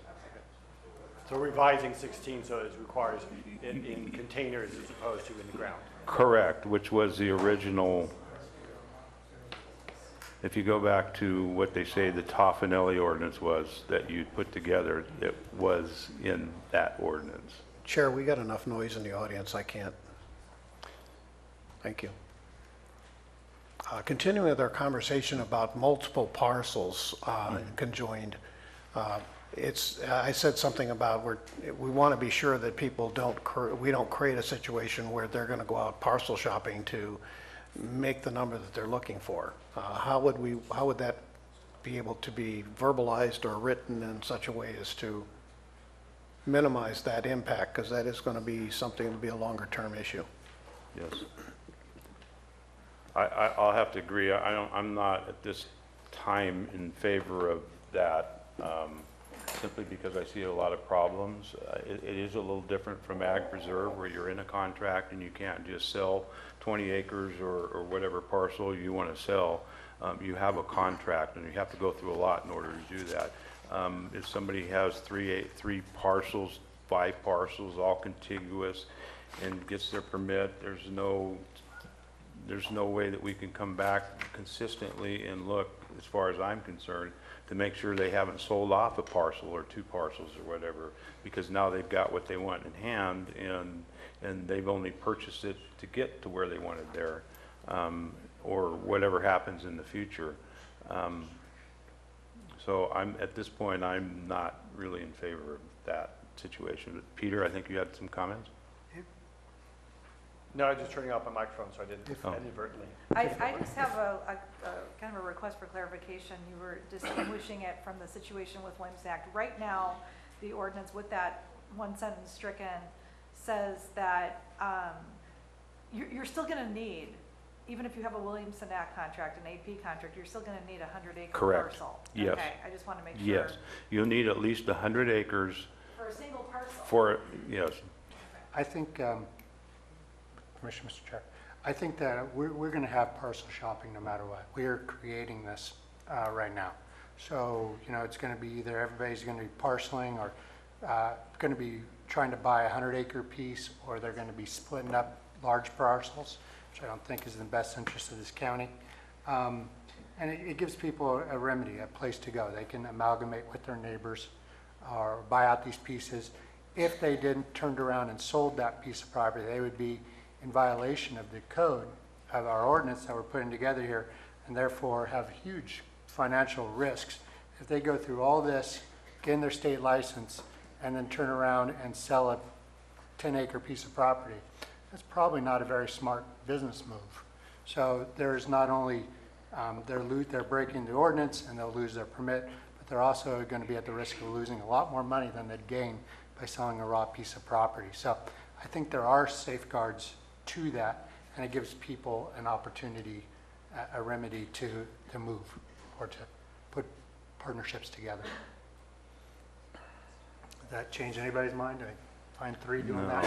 So revising 16 so it requires it in containers as opposed to in the ground. Correct, which was the original. If you go back to what they say the Toffanelli ordinance was that you put together, it was in that ordinance. Chair, we got enough noise in the audience. I can't. Thank you. Continuing with our conversation about multiple parcels conjoined, I said something about we want to be sure that people we don't create a situation where they're going to go out parcel shopping to make the number that they're looking for. How would that be able to be verbalized or written in such a way as to minimize that impact? Because that is going to be something to be a longer term issue. Yes. I'll have to agree. I'm not at this time in favor of that, simply because I see a lot of problems. It is a little different from ag preserve where you're in a contract and you can't just sell 20 acres or whatever parcel you want to sell. You have a contract and you have to go through a lot in order to do that. If somebody has three parcels, 5 parcels, all contiguous, and gets their permit, there's no way that we can come back consistently and look, as far as I'm concerned, to make sure they haven't sold off a parcel or 2 parcels or whatever, because now they've got what they want in hand and they've only purchased it to get to where they wanted there, or whatever happens in the future. So at this point, I'm not really in favor of that situation. But Peter, I think you had some comments? No, I was just turning off my microphone so I didn't inadvertently. I just have a kind of a request for clarification. You were distinguishing it from the situation with Williams Act. Right now, the ordinance with that one sentence stricken says that you're still gonna need, even if you have a Williamson Act contract, an AP contract, you're still gonna need a 100-acre Correct. parcel. Yes. Okay, I just wanna make sure. Yes, you'll need at least 100 acres For a single parcel. for, yes. I think, Permission, Mr. Chair, I think that we're going to have parcel shopping no matter what. We are creating this right now. So, you know, it's going to be either everybody's going to be parceling or going to be trying to buy a 100-acre piece, or they're going to be splitting up large parcels, which I don't think is in the best interest of this county. And it gives people a remedy, a place to go. They can amalgamate with their neighbors or buy out these pieces. If they didn't turned around and sold that piece of property, they would be in violation of the code of our ordinance that we're putting together here, and therefore have huge financial risks. If they go through all this, gain their state license, and then turn around and sell a 10-acre piece of property, that's probably not a very smart business move. So there's not only, they're breaking the ordinance and they'll lose their permit, but they're also going to be at the risk of losing a lot more money than they'd gain by selling a raw piece of property. So I think there are safeguards to that, and it gives people an opportunity, a remedy to move or to put partnerships together. Does that change anybody's mind? I find three doing No,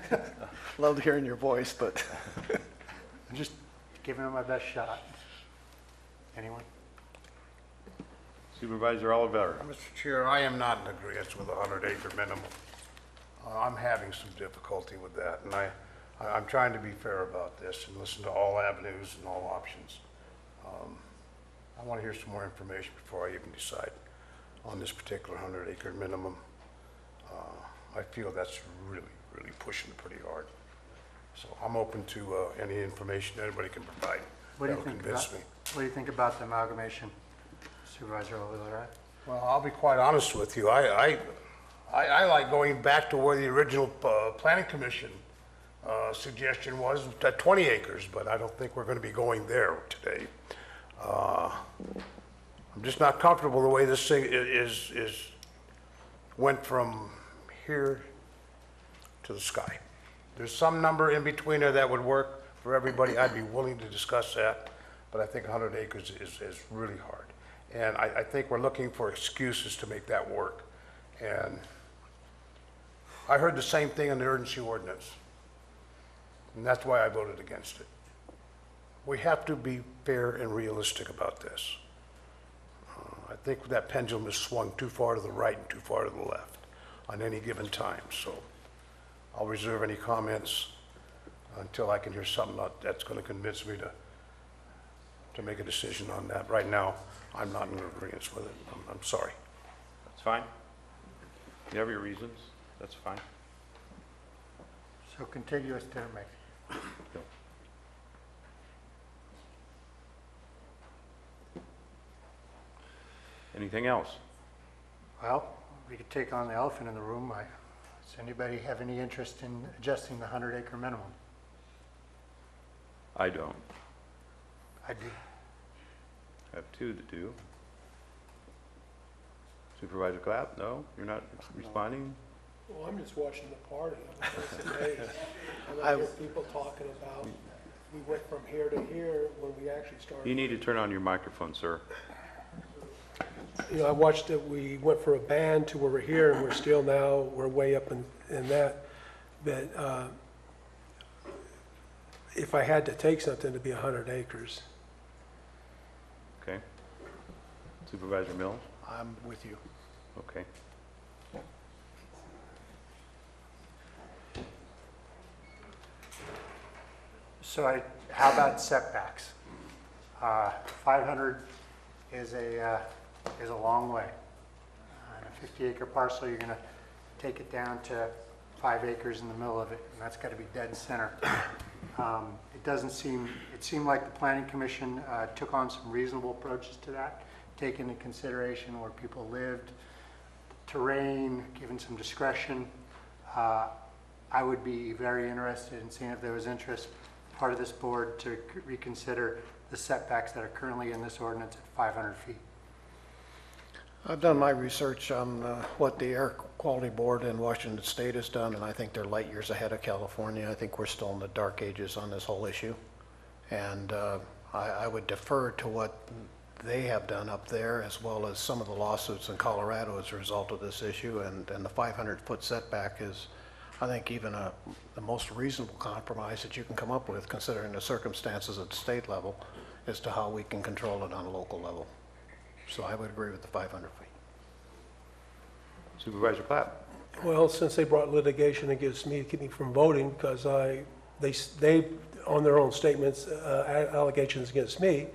that. Loved hearing your voice, but I'm just giving it my best shot. Anyone? Supervisor Oliver. Mr. Chair, I am not in agreement with a 100-acre minimum. I'm having some difficulty with that, and I'm trying to be fair about this and listen to all avenues and all options. I want to hear some more information before I even decide on this particular 100-acre minimum. I feel that's really, really pushing it pretty hard. So I'm open to any information anybody can provide. That'll convince me. What do you think about the amalgamation, Supervisor Oliver? Well, I'll be quite honest with you. I like going back to where the original planning commission suggestion was at 20 acres, but I don't think we're going to be going there today. I'm just not comfortable the way this thing went from here to the sky. There's some number in between there that would work for everybody. I'd be willing to discuss that, but I think 100 acres is really hard. And I think we're looking for excuses to make that work. And I heard the same thing in the urgency ordinance, and that's why I voted against it. We have to be fair and realistic about this. I think that pendulum has swung too far to the right and too far to the left on any given time. So I'll reserve any comments until I can hear something that's going to convince me to make a decision on that. Right now, I'm not in agreement with it. I'm sorry. That's fine. You have your reasons, that's fine. So contiguous to make. Anything else? Well, we could take on the elephant in the room. Does anybody have any interest in adjusting the 100-acre minimum? I don't. I do. I have two that do. Supervisor Clapp, no? You're not responding? Well, I'm just watching the party. I'm amazed. I hear people talking about, we went from here to here when we actually started. You need to turn on your microphone, sir. You know, I watched it, we went for a ban to where we're here, and we're still now, we're way up in that. But if I had to take something, it'd be 100 acres. Okay. Supervisor Mills? I'm with you. Okay. So how about setbacks? 500 is a long way. On a 50-acre parcel, you're going to take it down to 5 acres in the middle of it, and that's got to be dead center. It seemed like the Planning Commission took on some reasonable approaches to that, taking into consideration where people lived, terrain, given some discretion. I would be very interested in seeing if there was interest, part of this board, to reconsider the setbacks that are currently in this ordinance at 500 feet. I've done my research on what the Air Quality Board in Washington State has done, and I think they're light years ahead of California. I think we're still in the dark ages on this whole issue. And I would defer to what they have done up there, as well as some of the lawsuits in Colorado as a result of this issue. And the 500-foot setback is, I think, even the most reasonable compromise that you can come up with, considering the circumstances at the state level, as to how we can control it on a local level. So I would agree with the 500 feet. Supervisor Clapp. Well, since they brought litigation against me to keep me from voting, because they on their own statements, allegations against me,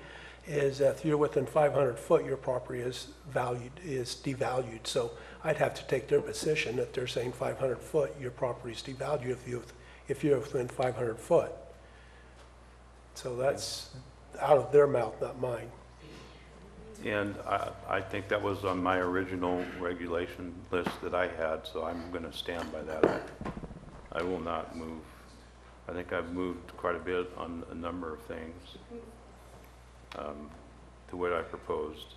is that if you're within 500 foot, your property is devalued. So I'd have to take their position that they're saying 500 foot, your property is devalued if you're within 500 foot. So that's out of their mouth, not mine. And I think that was on my original regulation list that I had, so I'm going to stand by that. I will not move. I think I've moved quite a bit on a number of things to what I proposed.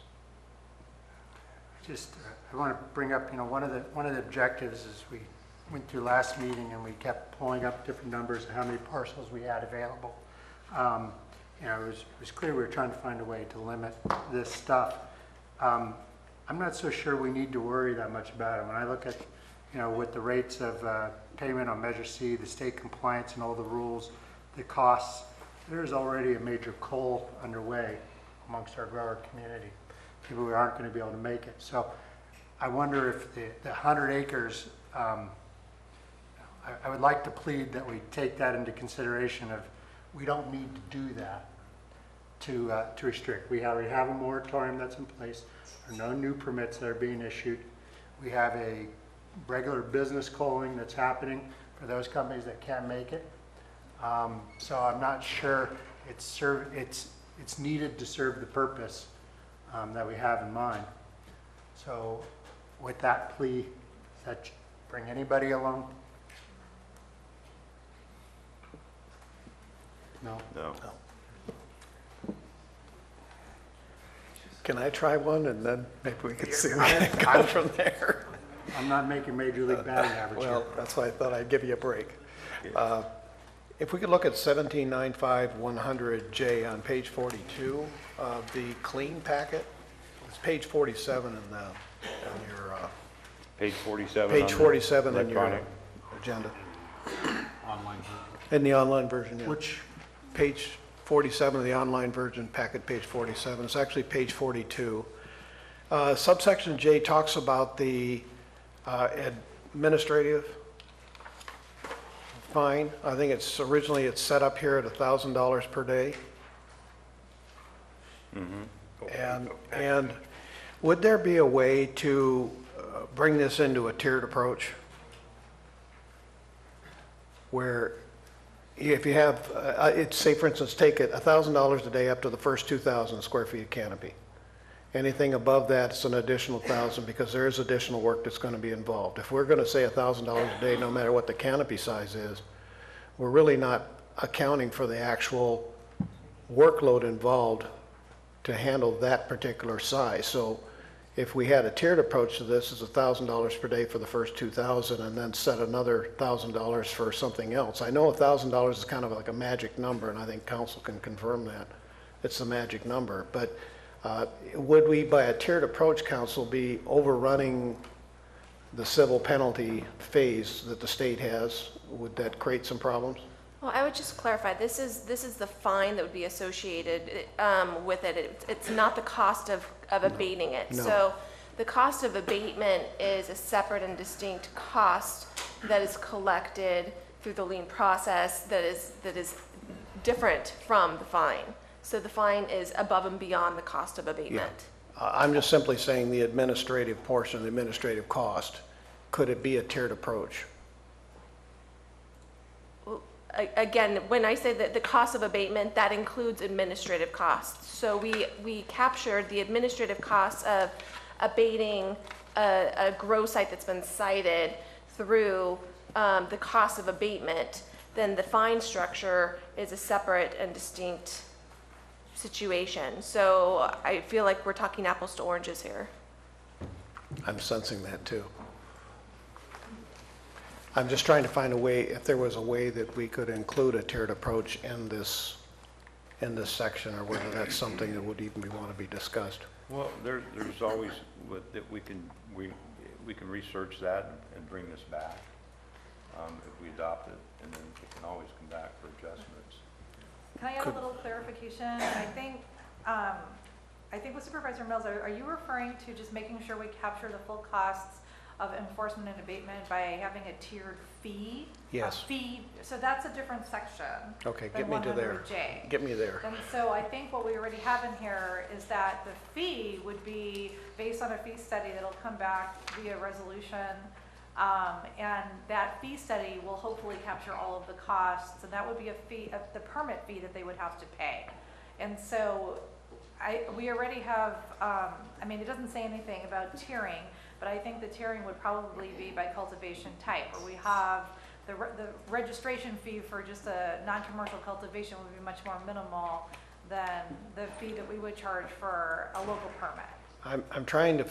Just, I want to bring up, one of the objectives is we went through last meeting and we kept pulling up different numbers of how many parcels we had available. It was clear we were trying to find a way to limit this stuff. I'm not so sure we need to worry that much about it. When I look at, with the rates of payment on Measure C, the state compliance and all the rules, the costs, there's already a major cull underway amongst our grower community. People who aren't going to be able to make it. So I wonder if the 100 acres, I would like to plead that we take that into consideration of we don't need to do that to restrict. We already have a moratorium that's in place. There are no new permits that are being issued. We have a regular business culling that's happening for those companies that can't make it. So I'm not sure it's needed to serve the purpose that we have in mind. So with that plea, does that bring anybody along? No. No. Can I try one, and then maybe we can see where it goes from there? I'm not making Major League batting average here. Well, that's why I thought I'd give you a break. If we could look at 1795-100J on page 42 of the clean packet, it's page 47 in your Page 47. page on the 47 in your electronic. agenda. Online. In the online version, yeah. Which Page 47 of the online version, packet page 47. It's actually page 42. Subsection J talks about the administrative fine. I think it's set up here at $1,000 per day. Mm-hmm. And would there be a way to bring this into a tiered approach? Where if you have, say for instance, take it $1,000 a day up to the first 2,000 square feet of canopy. Anything above that is an additional 1,000 because there is additional work that's going to be involved. If we're going to say $1,000 a day, no matter what the canopy size is, we're really not accounting for the actual workload involved to handle that particular size. So if we had a tiered approach to this, it's $1,000 per day for the first 2,000 and then set another $1,000 for something else. I know $1,000 is kind of like a magic number, and I think council can confirm that. It's the magic number. But would we, by a tiered approach, council, be overrunning the civil penalty phase that the state has? Would that create some problems? Well, I would just clarify, this is the fine that would be associated with it. It's not the cost of abating it. No. So the cost of abatement is a separate and distinct cost that is collected through the lien process that is different from the fine. So the fine is above and beyond the cost of abatement. I'm just simply saying the administrative portion, the administrative cost. Could it be a tiered approach? Again, when I say that the cost of abatement, that includes administrative costs. So we captured the administrative costs of abating a grow site that's been cited through the cost of abatement. Then the fine structure is a separate and distinct situation. So I feel like we're talking apples to oranges here. I'm sensing that too. I'm just trying to find a way, if there was a way that we could include a tiered approach in this section, or whether that's something that would even want to be discussed. Well, there's always, that we can research that and bring this back, if we adopt it, and then it can always come back for adjustments. Can I add a little clarification? I think with Supervisor Mills, are you referring to just making sure we capture the full costs of enforcement and abatement by having a tiered fee? Yes. A fee, so that's a different section. Okay, than get me to there. 100J. Get me there. And so I think what we already have in here is that the fee would be based on a fee study that'll come back via resolution. And that fee study will hopefully capture all of the costs, and that would be a fee, the permit fee that they would have to pay. And so we already have, I mean, it doesn't say anything about tiering, but I think the tiering would probably be by cultivation type, where we have the registration fee for just a non-commercial cultivation would be much more minimal than the fee that we would charge for a local permit. I'm trying to,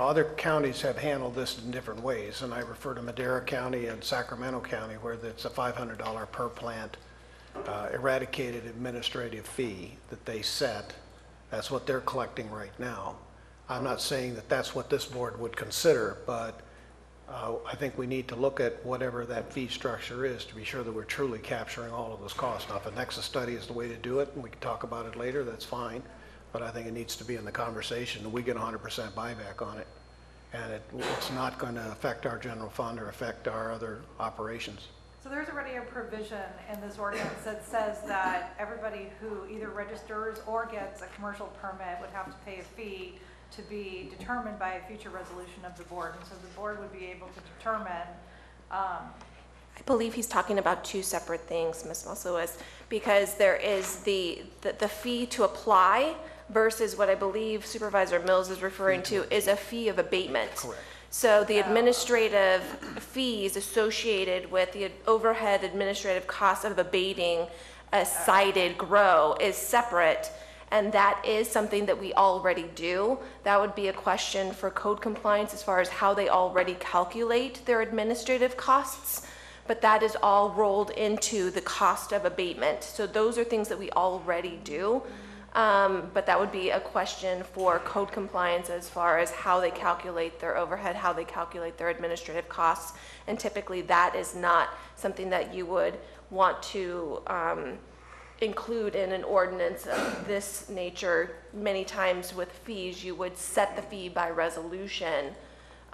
other counties have handled this in different ways, and I refer to Madera County and Sacramento County, where it's a $500 per plant eradicated administrative fee that they set. That's what they're collecting right now. I'm not saying that that's what this board would consider, but I think we need to look at whatever that fee structure is to be sure that we're truly capturing all of those costs. Now, if a nexus study is the way to do it, and we can talk about it later, that's fine. But I think it needs to be in the conversation, and we get 100% buyback on it. And it's not going to affect our general fund or affect our other operations. So there's already a provision in this ordinance that says that everybody who either registers or gets a commercial permit would have to pay a fee to be determined by a future resolution of the board. And so the board would be able to determine. I believe he's talking about two separate things, Ms. Mosouas, because there is the fee to apply versus what I believe Supervisor Mills is referring to is a fee of abatement. Correct. So the administrative fees associated with the overhead administrative costs of abating a cited grow is separate, and that is something that we already do. That would be a question for code compliance as far as how they already calculate their administrative costs, but that is all rolled into the cost of abatement. So those are things that we already do. But that would be a question for code compliance as far as how they calculate their overhead, how they calculate their administrative costs. And typically that is not something that you would want to include in an ordinance of this nature. Many times with fees, you would set the fee by resolution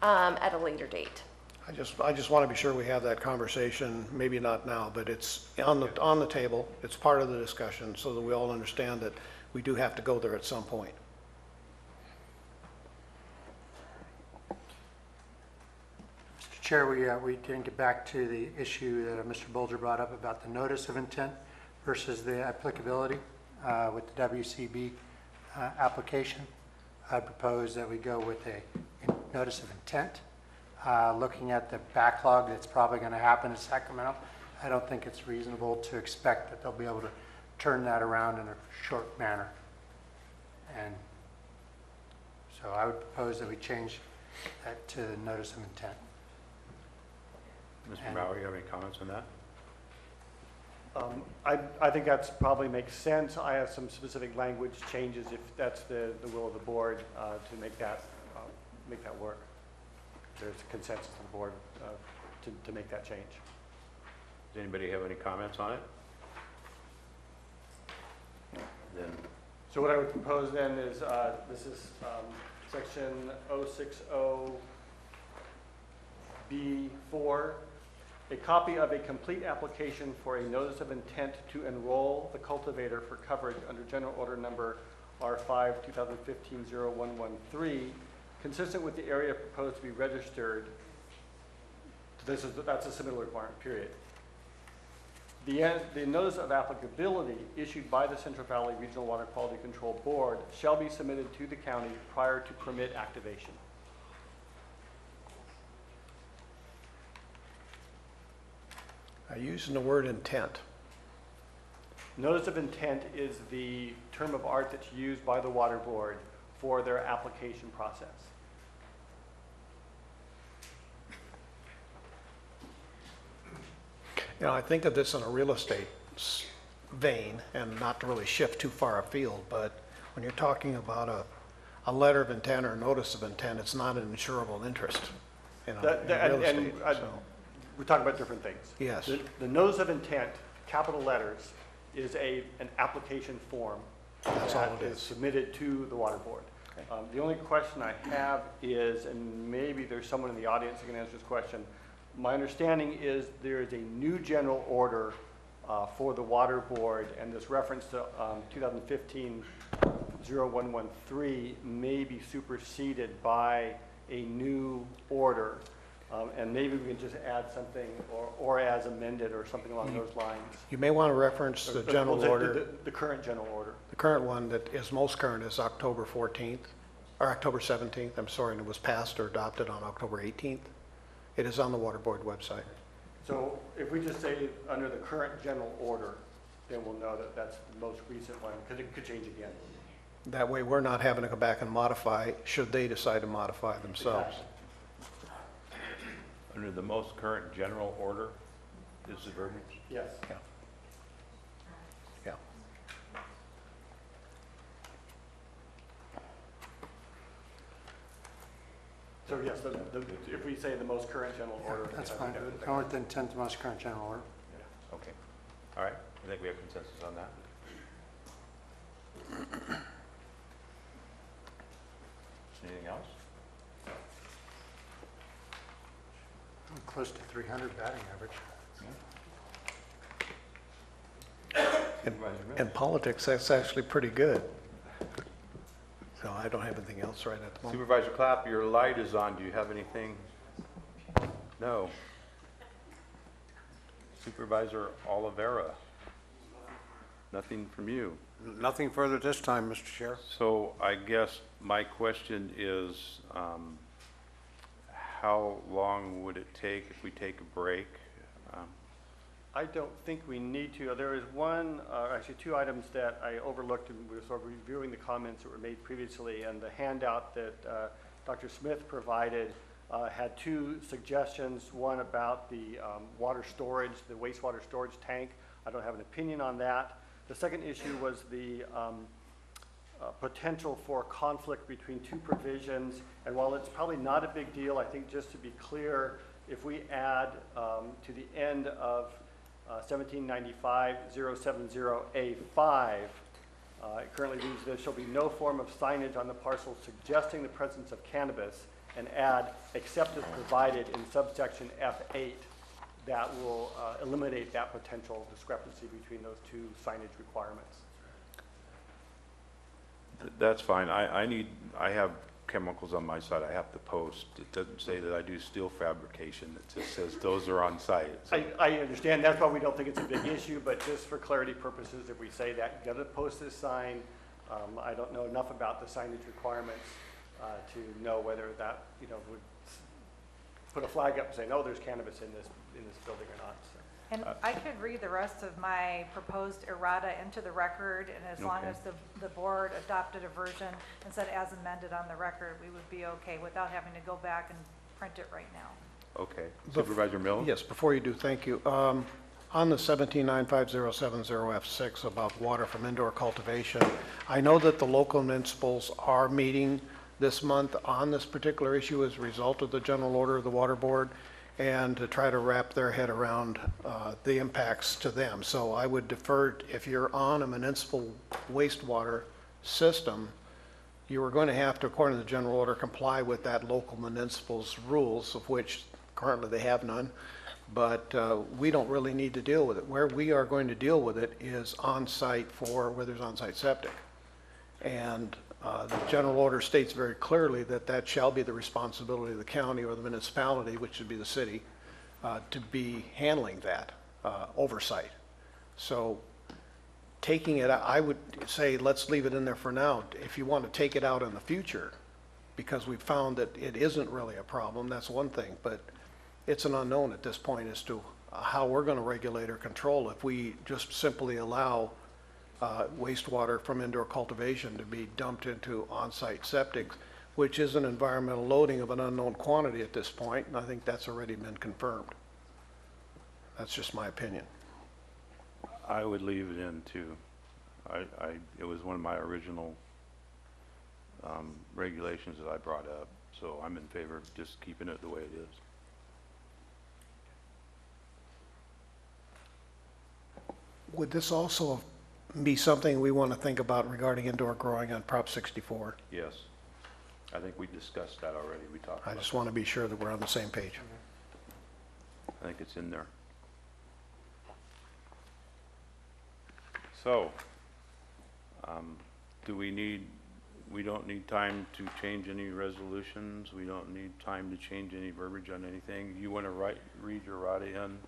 at a later date. I just want to be sure we have that conversation, maybe not now, but it's on the table. It's part of the discussion so that we all understand that we do have to go there at some point. Mr. Chair, we didn't get back to the issue that Mr. Bolger brought up about the notice of intent versus the applicability with the WCB application. I propose that we go with a notice of intent. Looking at the backlog that's probably going to happen in Sacramento, I don't think it's reasonable to expect that they'll be able to turn that around in a short manner. And so I would propose that we change that to the notice of intent. Mr. Bauer, you have any comments on that? I think that's probably makes sense. I have some specific language changes if that's the will of the board to make that work. There's consensus on the board to make that change. Does anybody have any comments on it? Then. So what I would propose then is, this is section 060B4, a copy of a complete application for a notice of intent to enroll the cultivator for coverage under General Order Number R5 2015-0113, consistent with the area proposed to be registered. That's a submittal requirement, period. The notice of applicability issued by the Central Valley Regional Water Quality Control Board shall be submitted to the county prior to permit activation. Using the word intent. Notice of intent is the term of art that's used by the Water Board for their application process. You know, I think of this in a real estate vein, and not to really shift too far afield, but when you're talking about a letter of intent or a notice of intent, it's not an insurable interest in real estate. So. We're talking about different things. Yes. The notice of intent, capital letters, is an application form That's all that it is is. submitted to the water board. The only question I have is, and maybe there's someone in the audience who can answer this question, my understanding is there is a new general order for the water board, and this reference to 2015-0113 may be superseded by a new order. And maybe we can just add something, or as amended, or something along those lines. You may want to reference the general order. The current general order. The current one that is most current is October 14th, or October 17th, I'm sorry, and it was passed or adopted on October 18th. It is on the water board website. So if we just say under the current general order, then we'll know that that's the most recent one, because it could change again. That way we're not having to go back and modify, should they decide to modify themselves. Exactly. Under the most current general order is the verbiage? Yes. Yeah. Yeah. So yes, if we say the most current general order. That's yeah, fine. Go with the intent of most current general order. Okay. All right. I think we have consensus on that. Anything else? Close to 300 batting average. In politics, that's actually pretty good. So I don't have anything else right at the moment. Supervisor Clapp, your light is on. Do you have anything? No. Supervisor Oliveira? Nothing from you. Nothing further this time, Mr. Chair. So I guess my question is, how long would it take if we take a break? I don't think we need to. There is one, actually two items that I overlooked, and we were sort of reviewing the comments that were made previously, and the handout that Dr. Smith provided had two suggestions. One about the water storage, the wastewater storage tank. I don't have an opinion on that. The second issue was the potential for conflict between two provisions, and while it's probably not a big deal, I think just to be clear, if we add to the end of 1795-070A5, it currently reads, there shall be no form of signage on the parcel suggesting the presence of cannabis, and add, except as provided in subsection F8, that will eliminate that potential discrepancy between those two signage requirements. That's fine. I have chemicals on my side I have to post. It doesn't say that I do steel fabrication. It just says those are on site. So I understand. That's why we don't think it's a big issue, but just for clarity purposes, if we say that, you gotta post this sign. I don't know enough about the signage requirements to know whether that, would put a flag up and say, no, there's cannabis in this building or not. So. And I could read the rest of my proposed errata into the record, and as long Okay. as the board adopted a version and said as amended on the record, we would be okay without having to go back and print it right now. okay. Supervisor Mills? Yes, before you do, thank you. On the 1795070F6 about water from indoor cultivation, I know that the local municipals are meeting this month on this particular issue as a result of the general order of the water board, and to try to wrap their head around the impacts to them. So I would defer, if you're on a municipal wastewater system, you are going to have to, according to the general order, comply with that local municipal's rules, of which currently they have none. But we don't really need to deal with it. Where we are going to deal with it is on-site for where there's on-site septic. And the general order states very clearly that that shall be the responsibility of the county or the municipality, which would be the city, to be handling that oversight. So taking it out, I would say let's leave it in there for now. If you want to take it out in the future, because we've found that it isn't really a problem, that's one thing, but it's an unknown at this point as to how we're going to regulate or control if we just simply allow wastewater from indoor cultivation to be dumped into on-site septic, which is an environmental loading of an unknown quantity at this point, and I think that's already been confirmed. That's just my opinion. I would leave it in too. It was one of my original regulations that I brought up, so I'm in favor of just keeping it the way it is. Would this also be something we want to think about regarding indoor growing on Prop 64? Yes. I think we discussed that already. We talked about I just want to be sure that we're on the same page. I think it's in there. So, we don't need time to change any resolutions. We don't need time to change any verbiage on anything. You want to read your errata in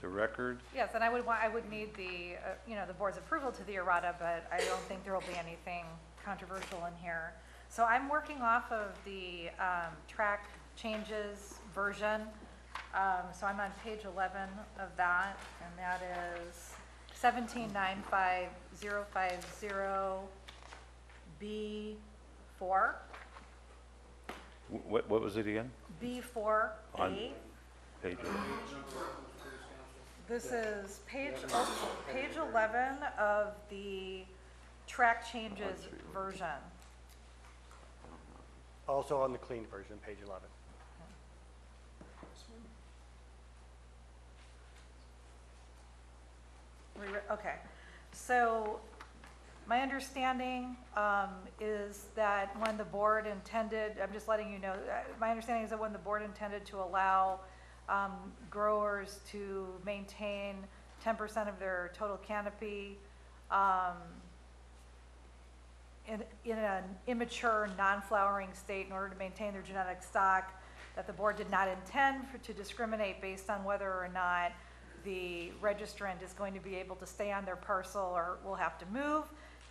the record? Yes, and I would need the, the board's approval to the errata, but I don't think there will be anything controversial in here. So I'm working off of the track changes version. So I'm on page 11 of that, and that is 1795050B4. What was it again? B4A. On page 11. This is page 11 of the track changes version. Also on the clean version, page 11. Okay, so my understanding is that when the board intended, I'm just letting you know, my understanding is that when the board intended to allow growers to maintain 10% of their total canopy in an immature, non-flowering state in order to maintain their genetic stock, that the board did not intend to discriminate based on whether or not the registrant is going to be able to stay on their parcel or will have to move.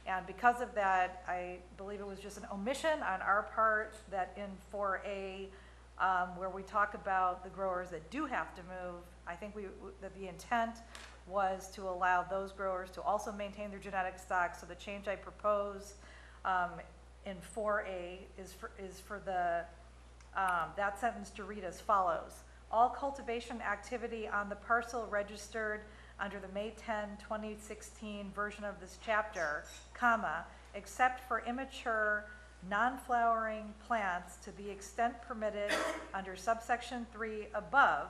And because of that, I believe it was just an omission on our part that in 4A, where we talk about the growers that do have to move, I think that the intent was to allow those growers to also maintain their genetic stock. So the change I propose in 4A is for the that sentence to read as follows. All cultivation activity on the parcel registered under the May 10, 2016 version of this chapter, comma, except for immature, non-flowering plants to the extent permitted under subsection 3 above,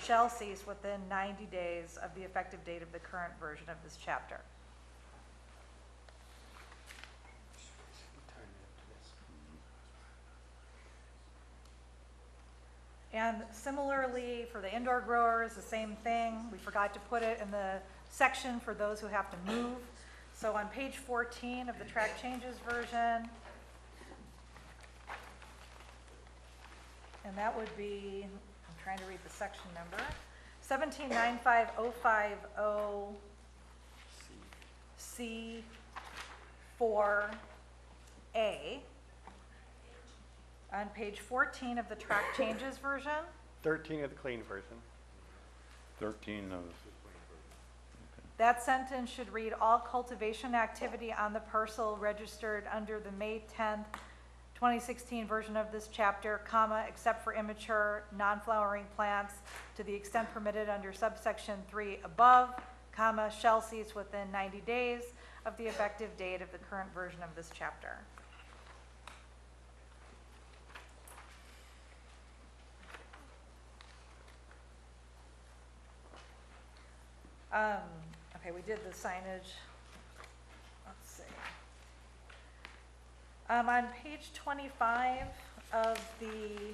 shall cease within 90 days of the effective date of the current version of this chapter. And similarly, for the indoor growers, the same thing. We forgot to put it in the section for those who have to move. So on page 14 of the track changes version, and that would be, I'm trying to read the section number, 1795050C4A. On page 14 of the track changes version. 13 of the clean version. 13 of. That sentence should read, all cultivation activity on the parcel registered under the May 10th, 2016 version of this chapter, comma, except for immature, non-flowering plants to the extent permitted under subsection 3 above, comma, shall cease within 90 days of the effective date of the current version of this chapter. Okay, we did the signage. Let's see. On page 25 of the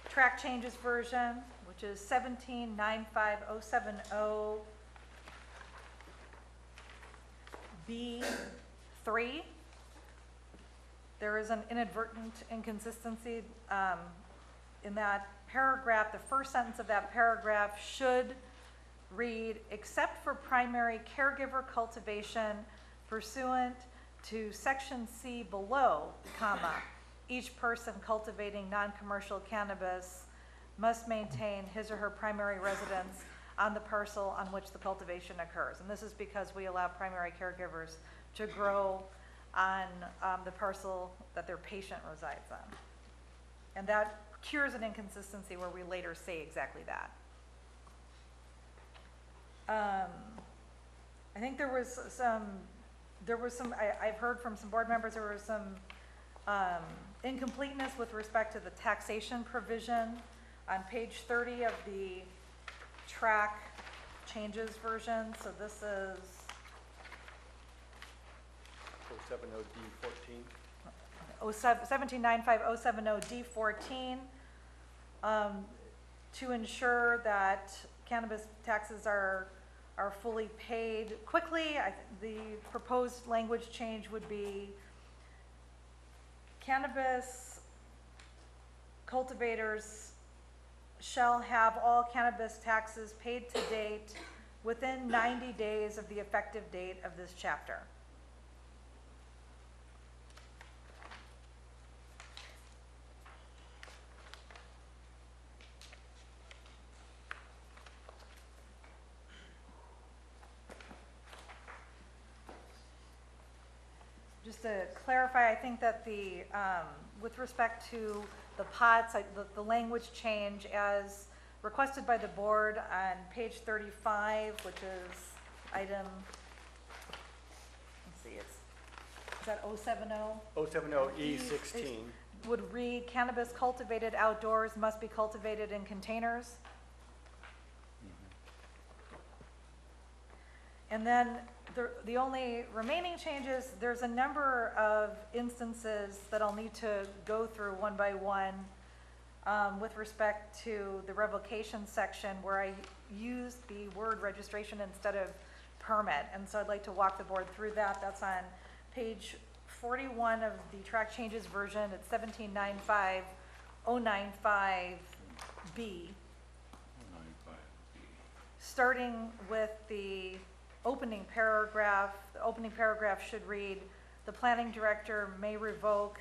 track changes version, which is 1795070B3, there is an inadvertent inconsistency in that paragraph. The first sentence of that paragraph should read, except for primary caregiver cultivation pursuant to section C below, comma, each person cultivating non-commercial cannabis must maintain his or her primary residence on the parcel on which the cultivation occurs. And this is because we allow primary caregivers to grow on the parcel that their patient resides on. And that cures an inconsistency where we later say exactly that. I think there was some, I've heard from some board members, there was some incompleteness with respect to the taxation provision on page 30 of the track changes version. So this is 070D14. 1795070D14, to ensure that cannabis taxes are fully paid quickly. The proposed language change would be cannabis cultivators shall have all cannabis taxes paid to date within 90 days of the effective date of this chapter. Just to clarify, I think that the, with respect to the pots, the language change as requested by the board on page 35, which is item, let's see, is that 070? 070E16. Would read, cannabis cultivated outdoors must be cultivated in containers. And then the only remaining changes, there's a number of instances that I'll need to go through one by one with respect to the revocation section where I used the word registration instead of permit. And so I'd like to walk the board through that. That's on page 41 of the track changes version. It's 1795095B. Starting with the opening paragraph. The opening paragraph should read, the planning director may revoke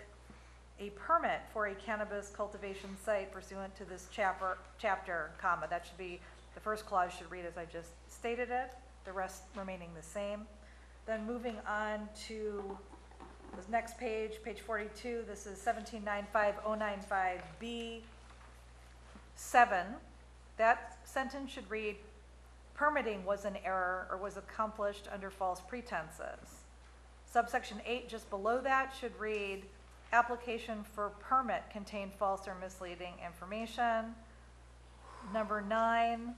a permit for a cannabis cultivation site pursuant to this chapter, comma. That should be, the first clause should read as I just stated it, the rest remaining the same. Then moving on to the next page, page 42, this is 1795095B7. That sentence should read, permitting was an error or was accomplished under false pretenses. Subsection 8 just below that should read, application for permit contained false or misleading information. Number 9,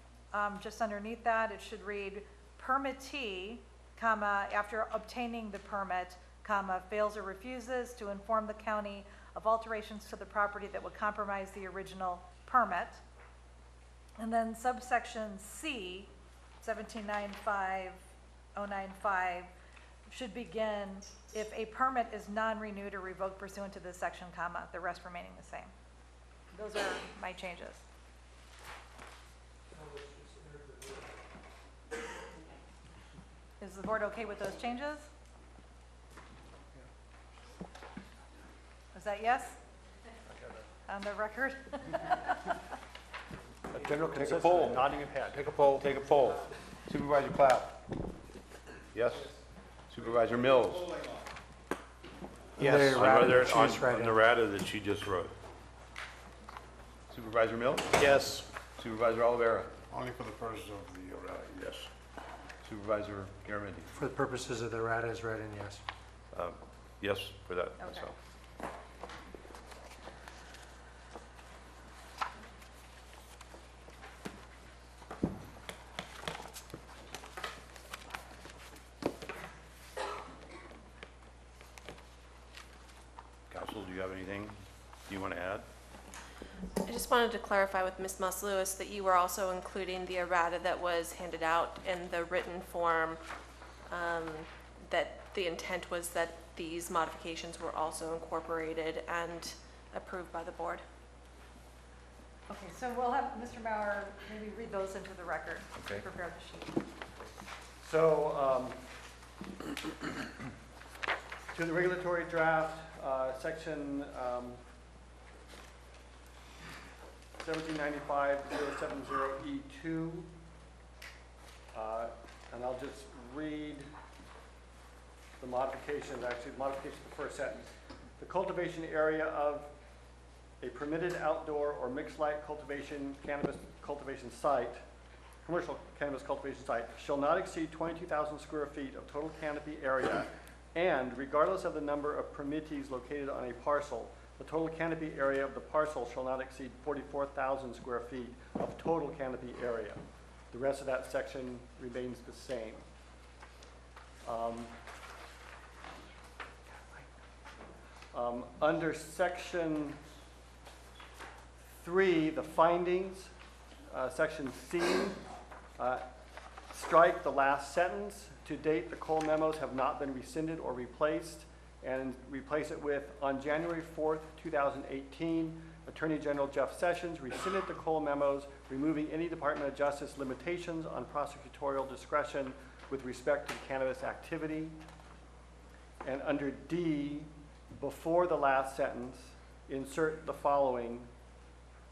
just underneath that, it should read, permittee, comma, after obtaining the permit, comma, fails or refuses to inform the county of alterations to the property that would compromise the original permit. And then subsection C, 1795095 should begin if a permit is non-renewed or revoked pursuant to this section, comma, the rest remaining the same. Those are my changes. Is the board okay with those changes? Is that yes? On the record? General Take a consensus, poll. nodding of head. Take a poll, take a poll. Supervisor Clapp? Yes? Supervisor Mills? Yes. On whether- She just read on it. the errata that she just wrote. Supervisor Mills? Yes. Supervisor Oliveira? Only for the purpose of the, Yes. Supervisor Garamendi? For the purposes of the errata is read in, yes. Yes, for that, Okay. myself. Council, do you have anything you want to add? I just wanted to clarify with Ms. Muss-Lewis that you were also including the errata that was handed out in the written form, that the intent was that these modifications were also incorporated and approved by the board. Okay, so we'll have Mr. Mauer maybe read those into the record. Okay. Prepare the sheet. So, to the regulatory draft, section 1795070E2, and I'll just read the modifications, actually the modification of the first sentence. The cultivation area of a permitted outdoor or mixed light cultivation, cannabis cultivation site commercial cannabis cultivation site shall not exceed 22,000 square feet of total canopy area, and regardless of the number of permittees located on a parcel, the total canopy area of the parcel shall not exceed 44,000 square feet of total canopy area. The rest of that section remains the same. Under section 3, the findings, section C, strike the last sentence. To date, the Cole memos have not been rescinded or replaced, and replace it with, on January 4th, 2018, Attorney General Jeff Sessions rescinded the Cole memos, removing any Department of Justice limitations on prosecutorial discretion with respect to cannabis activity. And under D, before the last sentence, insert the following: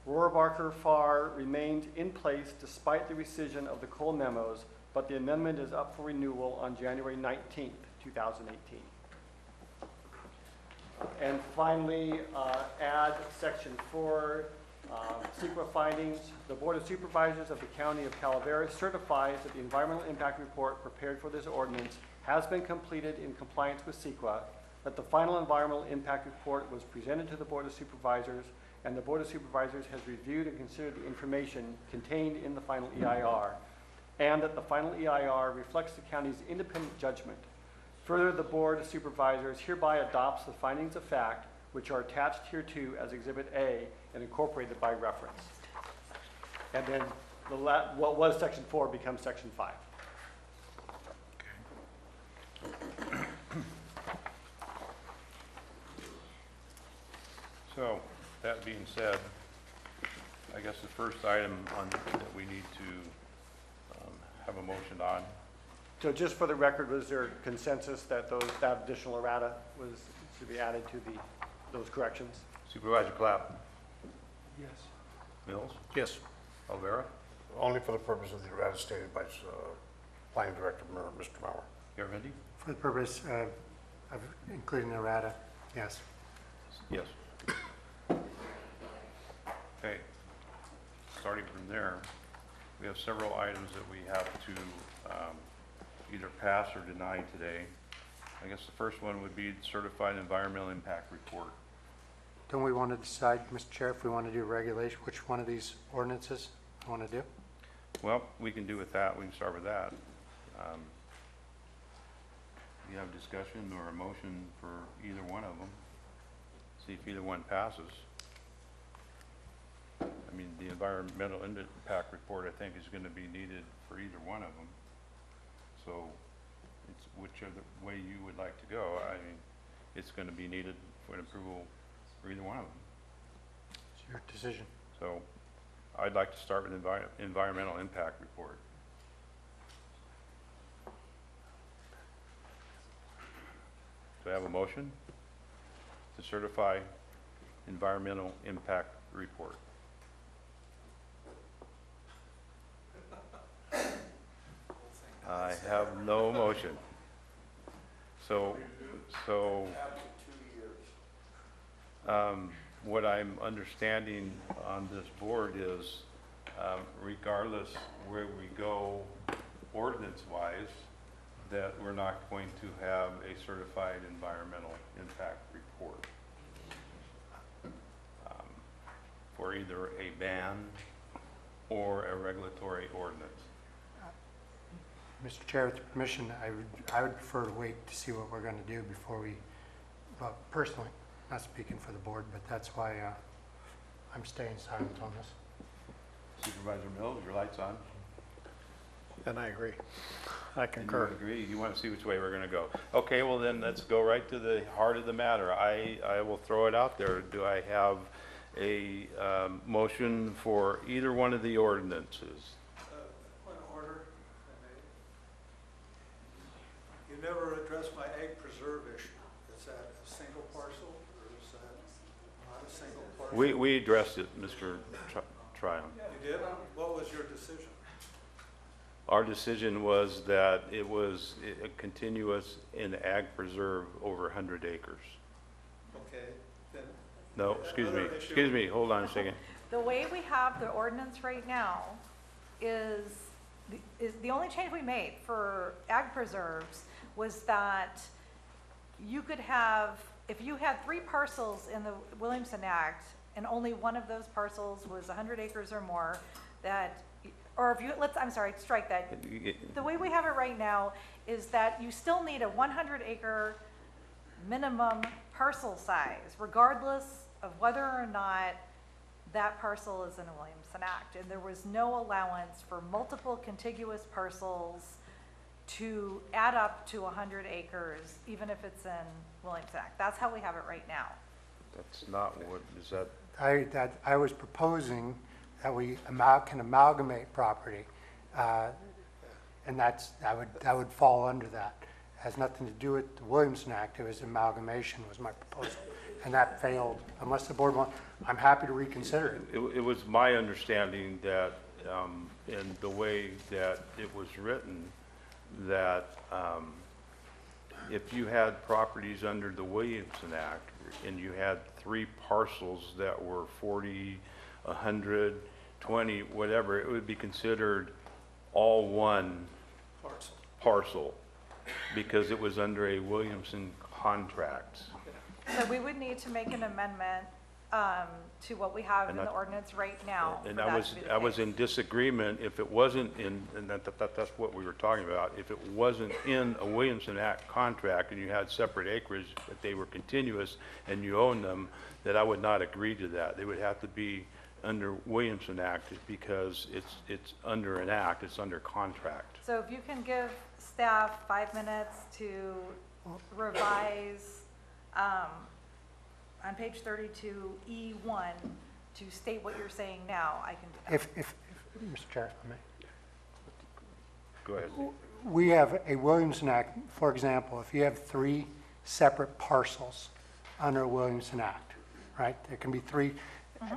Rohrabacher Farr remained in place despite the rescission of the Cole memos, but the amendment is up for renewal on January 19th, 2018. And finally, add section 4, CEQA findings. The Board of Supervisors of the County of Calaveras certifies that the environmental impact report prepared for this ordinance has been completed in compliance with CEQA, that the final environmental impact report was presented to the Board of Supervisors, and the Board of Supervisors has reviewed and considered the information contained in the final EIR, and that the final EIR reflects the county's independent judgment. Further, the Board of Supervisors hereby adopts the findings of fact, which are attached hereto as Exhibit A and incorporated by reference. And then what was Section 4 becomes Section 5. So, that being said, I guess the first item that we need to have a motion on. So just for the record, was there consensus that that additional errata should be added to those corrections? Supervisor Clapp? Yes. Mills? Yes. Alvera? Only for the purpose of the errata stated by Planning Director, Mr. Mauer. Garavendi? For the purpose of including the errata, yes. Yes. Okay. Starting from there, we have several items that we have to either pass or deny today. I guess the first one would be certified environmental impact report. Don't we want to decide, Mr. Chair, if we want to do regulation, which one of these ordinances we want to do? Well, we can do with that. We can start with that. You have discussion or a motion for either one of them. See if either one passes. I mean, the environmental impact report, I think, is going to be needed for either one of them. So it's whichever way you would like to go. I mean, it's going to be needed for an approval for either one of them. It's your decision. So I'd like to start with environmental impact report. Do I have a motion to certify environmental impact report? I have no motion. So what I'm understanding on this board is regardless where we go ordinance-wise, that we're not going to have a certified environmental impact report for either a ban or a regulatory ordinance. Mr. Chair, with your permission, I would prefer to wait to see what we're going to do before we, well, personally, not speaking for the board, but that's why I'm staying silent on this. Supervisor Mills, your light's on. And I agree. I concur. You agree? You want to see which way we're going to go. Okay, well then let's go right to the heart of the matter. I will throw it out there. Do I have a motion for either one of the ordinances? Point of order. You never addressed my egg preserve issue. Is that a single parcel or is that not a single parcel? We addressed it, Mr. Tryon. You did? What was your decision? Our decision was that it was continuous in ag preserve over 100 acres. Okay, then. No, excuse me, hold on a second. The way we have the ordinance right now is the only change we made for ag preserves was that you could have, if you had 3 parcels in the Williamson Act, and only one of those parcels was 100 acres or more, that, or if you, I'm sorry, strike that. The way we have it right now is that you still need a 100-acre minimum parcel size, regardless of whether or not that parcel is in a Williamson Act. And there was no allowance for multiple contiguous parcels to add up to 100 acres, even if it's in Williamson Act. That's how we have it right now. That's not what, is that? I was proposing that we can amalgamate property, and that would fall under that. It has nothing to do with the Williamson Act. It was amalgamation was my proposal, and that failed. Unless the board wants, I'm happy to reconsider it. It was my understanding that, in the way that it was written, that if you had properties under the Williamson Act and you had 3 parcels that were 40, 100, 20, whatever, it would be considered all one parcel because it was under a Williamson contract. So we would need to make an amendment to what we have in the ordinance right now. And I was in disagreement if it wasn't in, and that's what we were talking about, if it wasn't in a Williamson Act contract and you had separate acreage, that they were continuous and you own them, that I would not agree to that. They would have to be under Williamson Act because it's under an act, it's under contract. So if you can give staff 5 minutes to revise on page 32E1 to state what you're saying now, I can do that. If Mr. Chair, if I may. Go ahead. We have a Williamson Act, for example, if you have 3 separate parcels under a Williamson Act, right? There can be 3.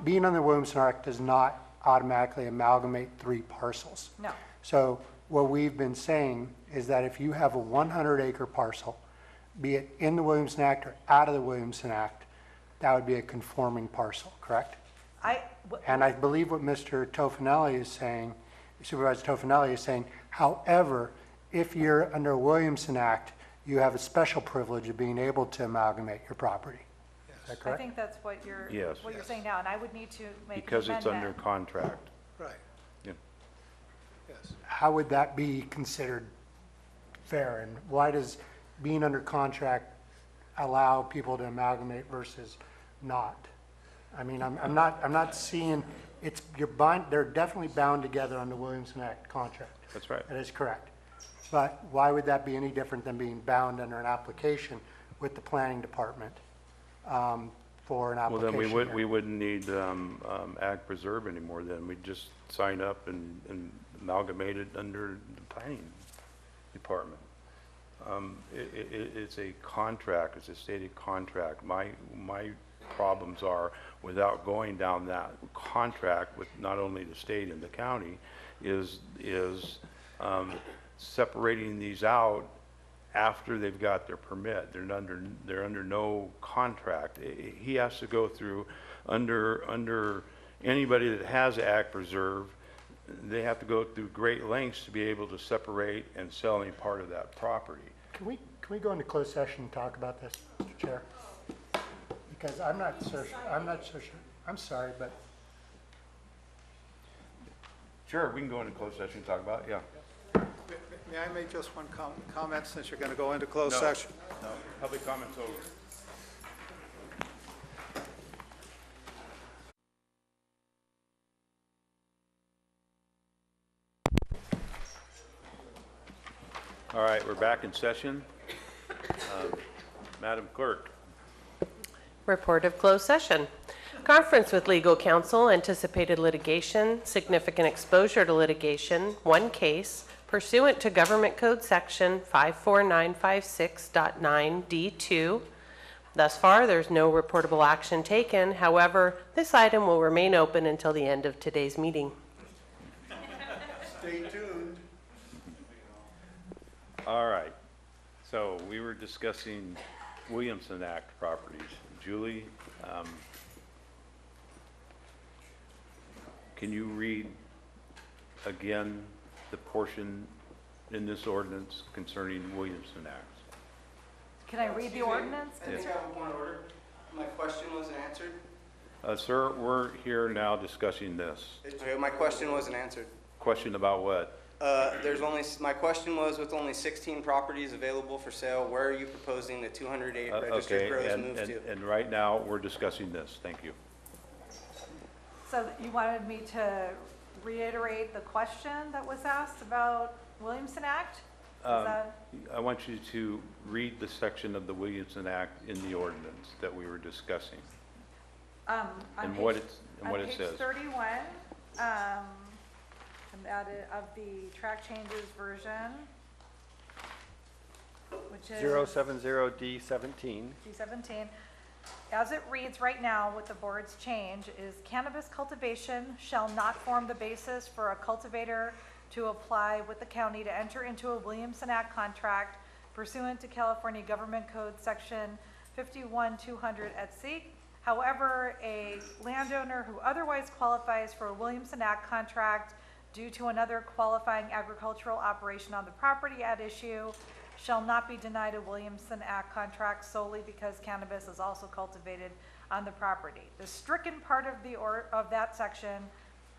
Being under the Williamson Act does not automatically amalgamate 3 parcels. No. So what we've been saying is that if you have a 100-acre parcel, be it in the Williamson Act or out of the Williamson Act, that would be a conforming parcel, correct? And I believe what Mr. Tofinelli is saying, Supervisor Tofinelli is saying, however, if you're under a Williamson Act, you have a special privilege of being able to amalgamate your property. Is that correct? I think that's what you're saying now, and I would need to make an Because it's amendment. under contract. Right. Yeah. Yes. How would that be considered fair, and why does being under contract allow people to amalgamate versus not? I mean, I'm not seeing, they're definitely bound together on the Williamson Act contract. That's right. That is correct. But why would that be any different than being bound under an application with the planning department for an Well, application? then we wouldn't need ag preserve anymore then. We'd just sign up and amalgamate it under the planning department. It's a contract, it's a stated contract. My problems are, without going down that contract with not only the state and the county, is separating these out after they've got their permit. They're under no contract. He has to go through, under anybody that has ag preserve, they have to go through great lengths to be able to separate and sell any part of that property. Can we go into closed session and talk about this, Mr. Chair? Because I'm not so sure. I'm sorry, but. Sure, we can go into closed session and talk about it, yeah. May I make just one comment since you're going to go into closed No. session? No, public comment's over. All right, we're back in session. Madam Clerk. Report of closed session. Conference with legal counsel, anticipated litigation, significant exposure to litigation, 1 case, pursuant to Government Code Section 54956.9D2. Thus far, there's no reportable action taken. However, this item will remain open until the end of today's meeting. Stay tuned. All right, so we were discussing Williamson Act properties. Julie, can you read again the portion in this ordinance concerning Williamson Act. Can I read the ordinance? I think I have a point of order. My question wasn't answered. Sir, we're here now discussing this. Okay, my question wasn't answered. Question about what? My question was, with only 16 properties available for sale, where are you proposing the 208 registered grows move to? And right now, we're discussing this. Thank you. So you wanted me to reiterate the question that was asked about Williamson Act? Is that? I want you to read the section of the Williamson Act in the ordinance that we were discussing. And what it says. On page 31, of the track changes version, which is 070D17. D17. As it reads right now, what the board's change is cannabis cultivation shall not form the basis for a cultivator to apply with the county to enter into a Williamson Act contract pursuant to California Government Code Section 51200 et seq. However, a landowner who otherwise qualifies for a Williamson Act contract due to another qualifying agricultural operation on the property at issue shall not be denied a Williamson Act contract solely because cannabis is also cultivated on the property. The stricken part of that section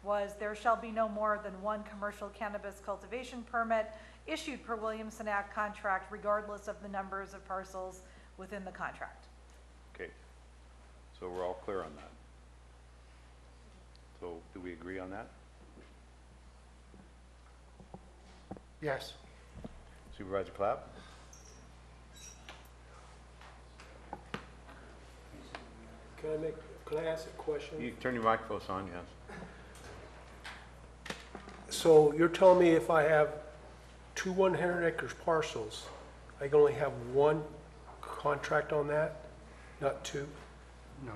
was there shall be no more than one commercial cannabis cultivation permit issued per Williamson Act contract regardless of the numbers of parcels within the contract. Okay. So we're all clear on that. So do we agree on that? Yes. Supervisor Clapp? Can I ask a question? You turn your microphones on, yes. So you're telling me if I have two 100-acre parcels, I can only have one contract on that, not two? No.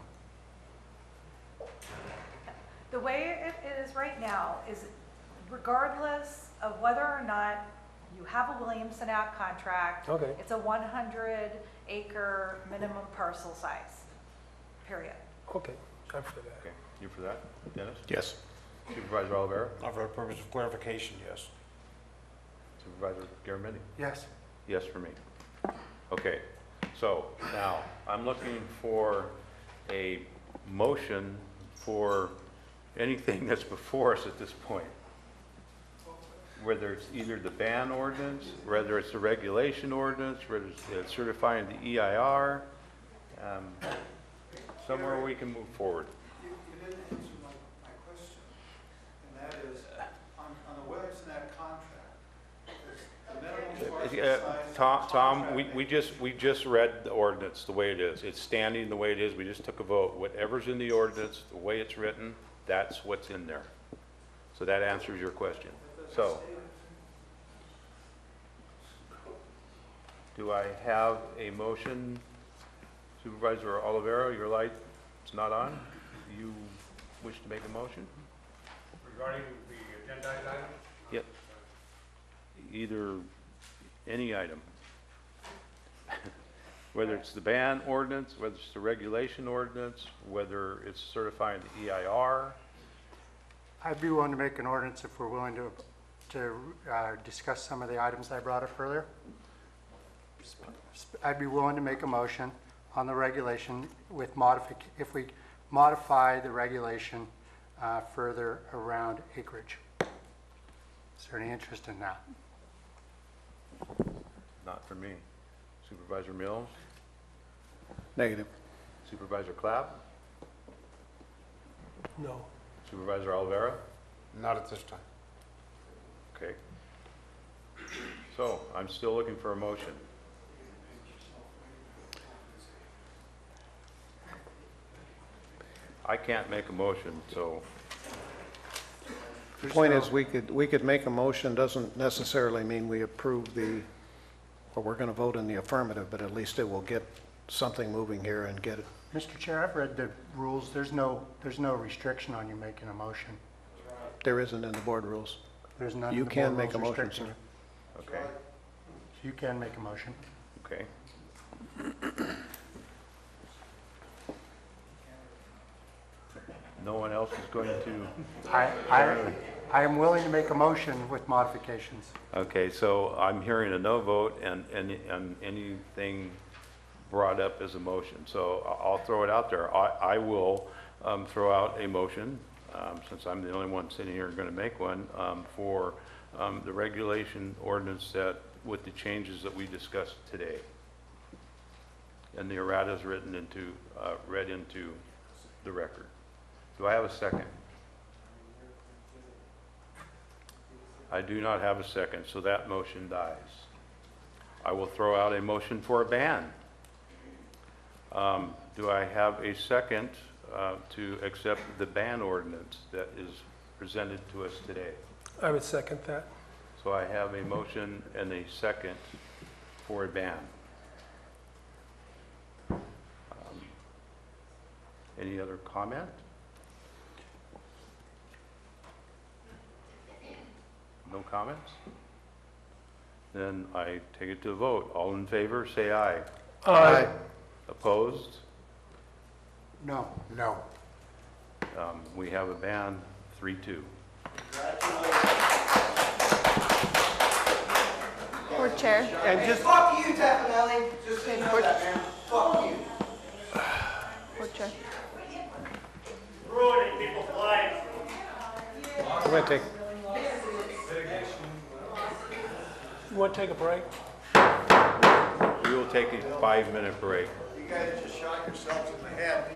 The way it is right now is regardless of whether or not you have a Williamson Act contract, Okay. it's a 100-acre minimum parcel size, period. Okay, I'm for that. Okay. You for that? Dennis? Yes. Supervisor Olivera? For the purpose of clarification, yes. Supervisor Garamendi? Yes. Yes for me. Okay, so now I'm looking for a motion for anything that's before us at this point. Whether it's either the ban ordinance, whether it's the regulation ordinance, whether it's certifying the EIR, somewhere we can move forward. You didn't answer my question, and that is, on the Williamson Act contract, is the minimum parcel size... Tom, we just read the ordinance the way it is. It's standing the way it is. We just took a vote. Whatever's in the ordinance, the way it's written, that's what's in there. So that answers your question. So, do I have a motion? Supervisor Olivera, your light is not on. You wish to make a motion? Regarding the agenda item? Yep. Either, any item. Whether it's the ban ordinance, whether it's the regulation ordinance, whether it's certifying the EIR. I'd be willing to make an ordinance if we're willing to discuss some of the items I brought up earlier. I'd be willing to make a motion on the regulation with if we modify the regulation further around acreage. Is there any interest in that? Not for me. Supervisor Mills? Negative. Supervisor Clapp? No. Supervisor Olivera? Not at this time. Okay. So, I'm still looking for a motion. I can't make a motion, so. The point is, we could make a motion, doesn't necessarily mean we approve or we're going to vote in the affirmative, but at least it will get something moving here and get it. Mr. Chair, I've read the rules. There's no restriction on you making a motion. There isn't in the board rules. There's none. You in the can board make a rules motion, restricting sir. you. Okay. You can make a motion. Okay. No one else is going to. I am willing to make a motion with modifications. Okay, so I'm hearing a no vote and anything brought up as a motion. So I'll throw it out there. I will throw out a motion, since I'm the only one sitting here going to make one, for the regulation ordinance that with the changes that we discussed today. And the errata is read into the record. Do I have a second? I do not have a second, so that motion dies. I will throw out a motion for a ban. Do I have a second to accept the ban ordinance that is presented to us today? I would second that. So I have a motion and a second for a ban. Any other comment? No comments? Then I take it to a vote. All in favor, say aye. Aye. Opposed? No. No. We have a ban, 3-2. Board Chair. And just, Fuck you, Tapanelli. Just so you know that, man. Fuck you. Board Chair. Ruining people's lives. We're going to take, You want to take a break? We will take a 5-minute break. You guys just shot yourselves in the head.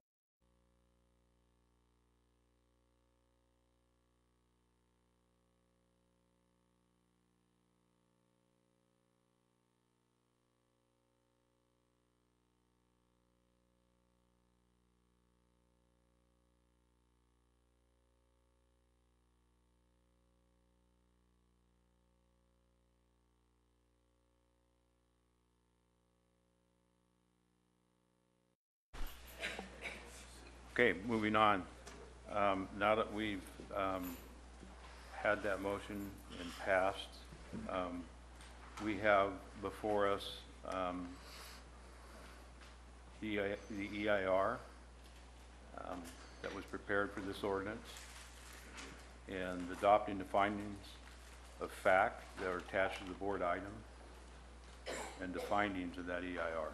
Okay, moving on. Now that we've had that motion and passed, we have before us the EIR that was prepared for this ordinance and adopting the findings of fact that are attached to the board item and the findings of that EIR.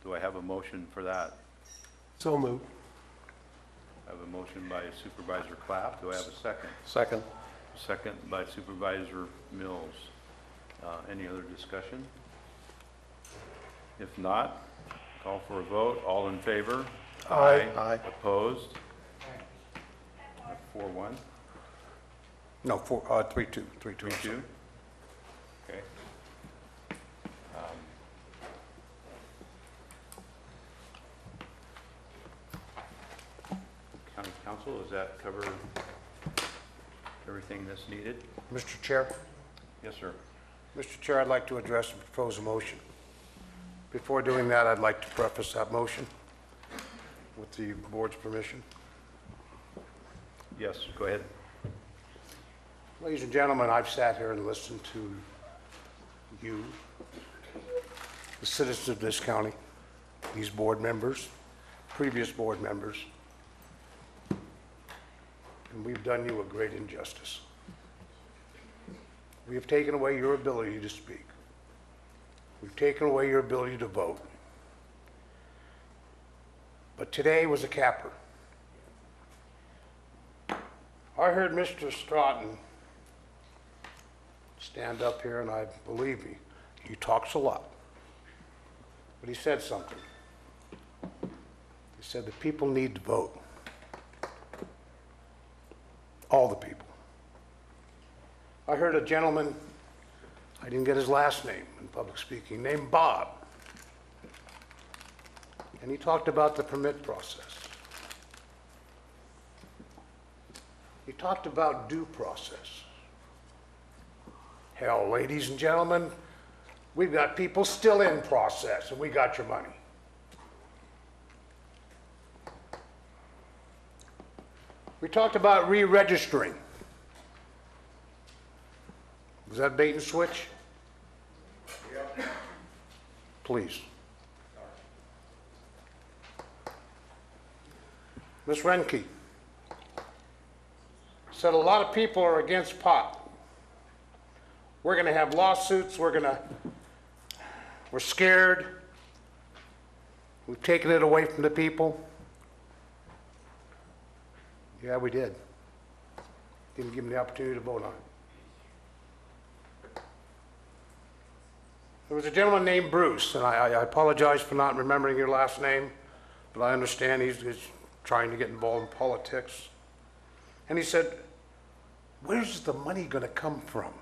Do I have a motion for that? So moved. I have a motion by Supervisor Clapp. Do I have a second? second. Second by Supervisor Mills. Any other discussion? If not, call for a vote. All in favor? Aye. Aye. Opposed? 4-1. No, 3-2. 3-2. Okay. County Council, does that cover everything that's needed? Mr. Chair? Yes, sir. Mr. Chair, I'd like to address and propose a motion. Before doing that, I'd like to preface that motion with the board's permission. Yes, go ahead. Ladies and gentlemen, I've sat here and listened to you, the citizens of this county, these board members, previous board members, and we've done you a great injustice. We have taken away your ability to speak. We've taken away your ability to vote. But today was a capper. I heard Mr. Stratton stand up here, and I believe me, he talks a lot. But he said something. He said the people need to vote. All the people. I heard a gentleman, I didn't get his last name in public speaking, named Bob. And he talked about the permit process. He talked about due process. Hell, ladies and gentlemen, we've got people still in process, and we got your money. We talked about re-registering. Was that bait and switch? Please. Ms. Renke said a lot of people are against pot. We're going to have lawsuits. We're scared. We've taken it away from the people. Yeah, we did. Didn't give them the opportunity to vote on it. There was a gentleman named Bruce, and I apologize for not remembering your last name, but I understand he's trying to get involved in politics. And he said, where's the money going to come from?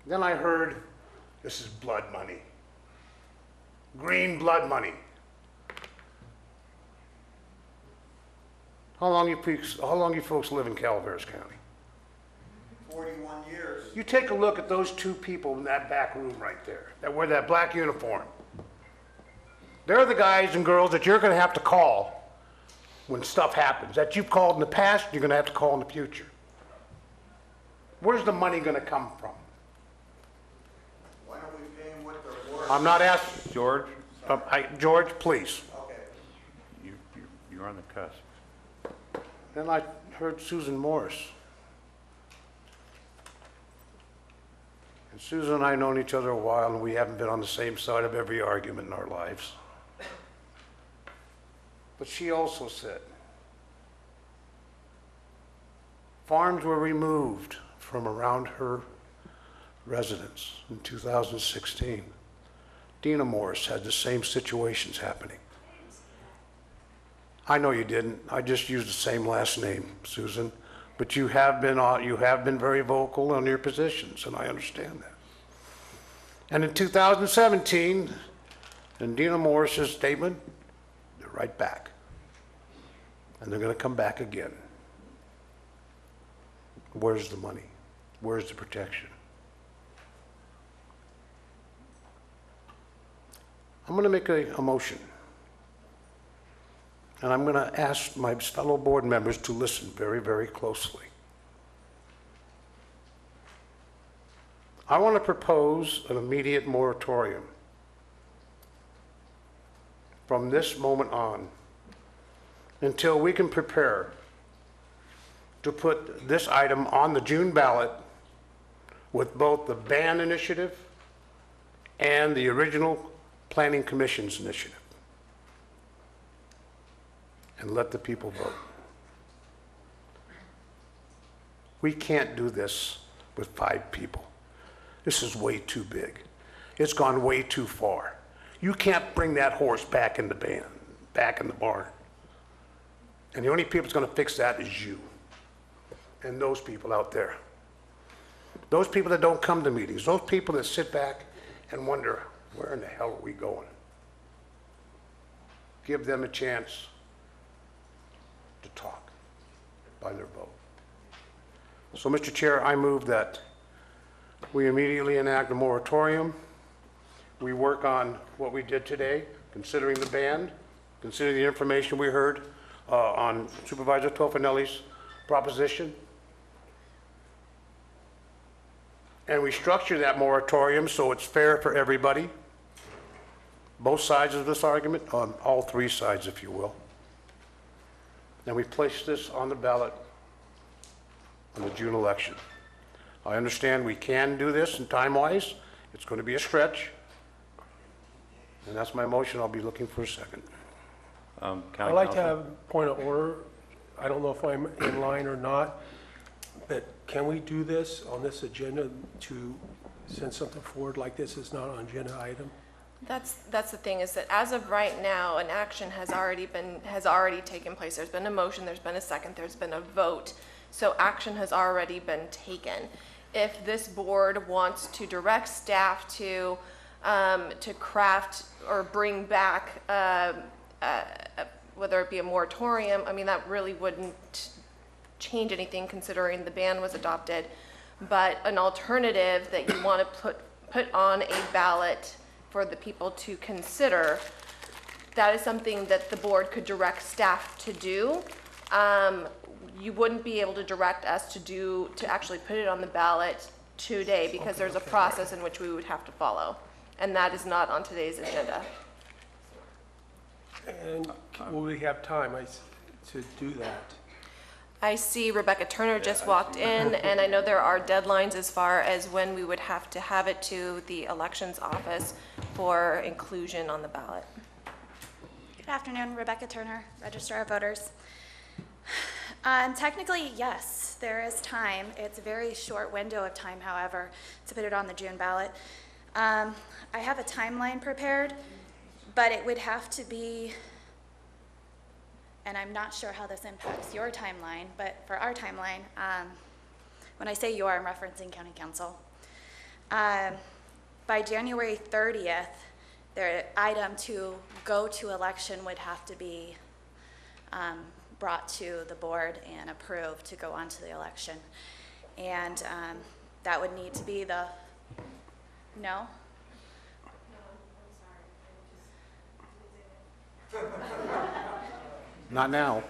Then I heard, this is blood money. Green blood money. How long you folks live in Calaveras County? 41 years. You take a look at those two people in that back room right there that wear that black uniform. They're the guys and girls that you're going to have to call when stuff happens. That you've called in the past, you're going to have to call in the future. Where's the money going to come from? Why don't we pay them what they're worth? I'm not asking. George, George, please. Okay. you're on the cusp. Then I heard Susan Morris. And Susan and I have known each other a while, and we haven't been on the same side of every argument in our lives. But she also said, farms were removed from around her residence in 2016. Dina Morris had the same situations happening. I know you didn't. I just used the same last name, Susan. But you have been very vocal on your positions, and I understand that. And in 2017, in Dina Morris's statement, they're right back. And they're going to come back again. Where's the money? Where's the protection? I'm going to make a motion. And I'm going to ask my fellow board members to listen very, very closely. I want to propose an immediate moratorium from this moment on until we can prepare to put this item on the June ballot with both the ban initiative and the original Planning Commission's initiative. And let the people vote. We can't do this with 5 people. This is way too big. It's gone way too far. You can't bring that horse back in the barn. And the only people that's going to fix that is you and those people out there. Those people that don't come to meetings, those people that sit back and wonder, where in the hell are we going? Give them a chance to talk by their vote. So, Mr. Chair, I move that we immediately enact a moratorium. We work on what we did today, considering the ban, considering the information we heard on Supervisor Tofinelli's proposition. And we structure that moratorium so it's fair for everybody, both sides of this argument, on all 3 sides, if you will. And we place this on the ballot on the June election. I understand we can do this in time-wise. It's going to be a stretch. And that's my motion. I'll be looking for a second. I'd like to have a point of order. I don't know if I'm in line or not, but can we do this on this agenda to send something forward like this is not an agenda item? That's the thing, is that as of right now, an action has already taken place. There's been a motion, there's been a second, there's been a vote. So action has already been taken. If this board wants to direct staff to craft or bring back, whether it be a moratorium, I mean, that really wouldn't change anything considering the ban was adopted. But an alternative that you want to put on a ballot for the people to consider, that is something that the board could direct staff to do. You wouldn't be able to direct us to actually put it on the ballot today because there's a process in which we would have to follow. And that is not on today's agenda. And will we have time to do that? I see Rebecca Turner just walked in, and I know there are deadlines as far as when we would have to have it to the elections office for inclusion on the ballot. Good afternoon, Rebecca Turner, Registrar of Voters. Technically, yes, there is time. It's a very short window of time, however, to put it on the June ballot. I have a timeline prepared, but it would have to be, and I'm not sure how this impacts your timeline, but for our timeline, when I say your, I'm referencing County Council. By January 30th, the item to go to election would have to be brought to the board and approved to go on to the election. And that would need to be the, no? Not now.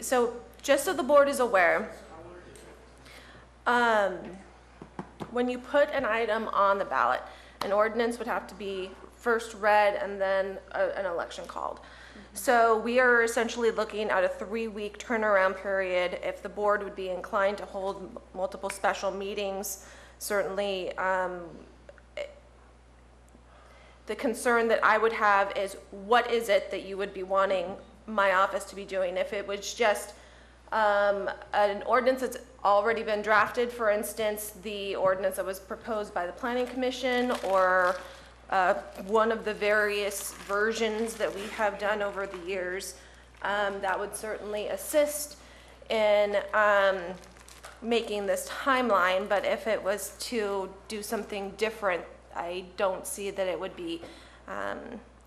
So just so the board is aware, when you put an item on the ballot, an ordinance would have to be first read and then an election called. So we are essentially looking at a 3-week turnaround period. If the board would be inclined to hold multiple special meetings, certainly the concern that I would have is what is it that you would be wanting my office to be doing? If it was just an ordinance that's already been drafted, for instance, the ordinance that was proposed by the Planning Commission, or one of the various versions that we have done over the years, that would certainly assist in making this timeline. But if it was to do something different, I don't see that it would be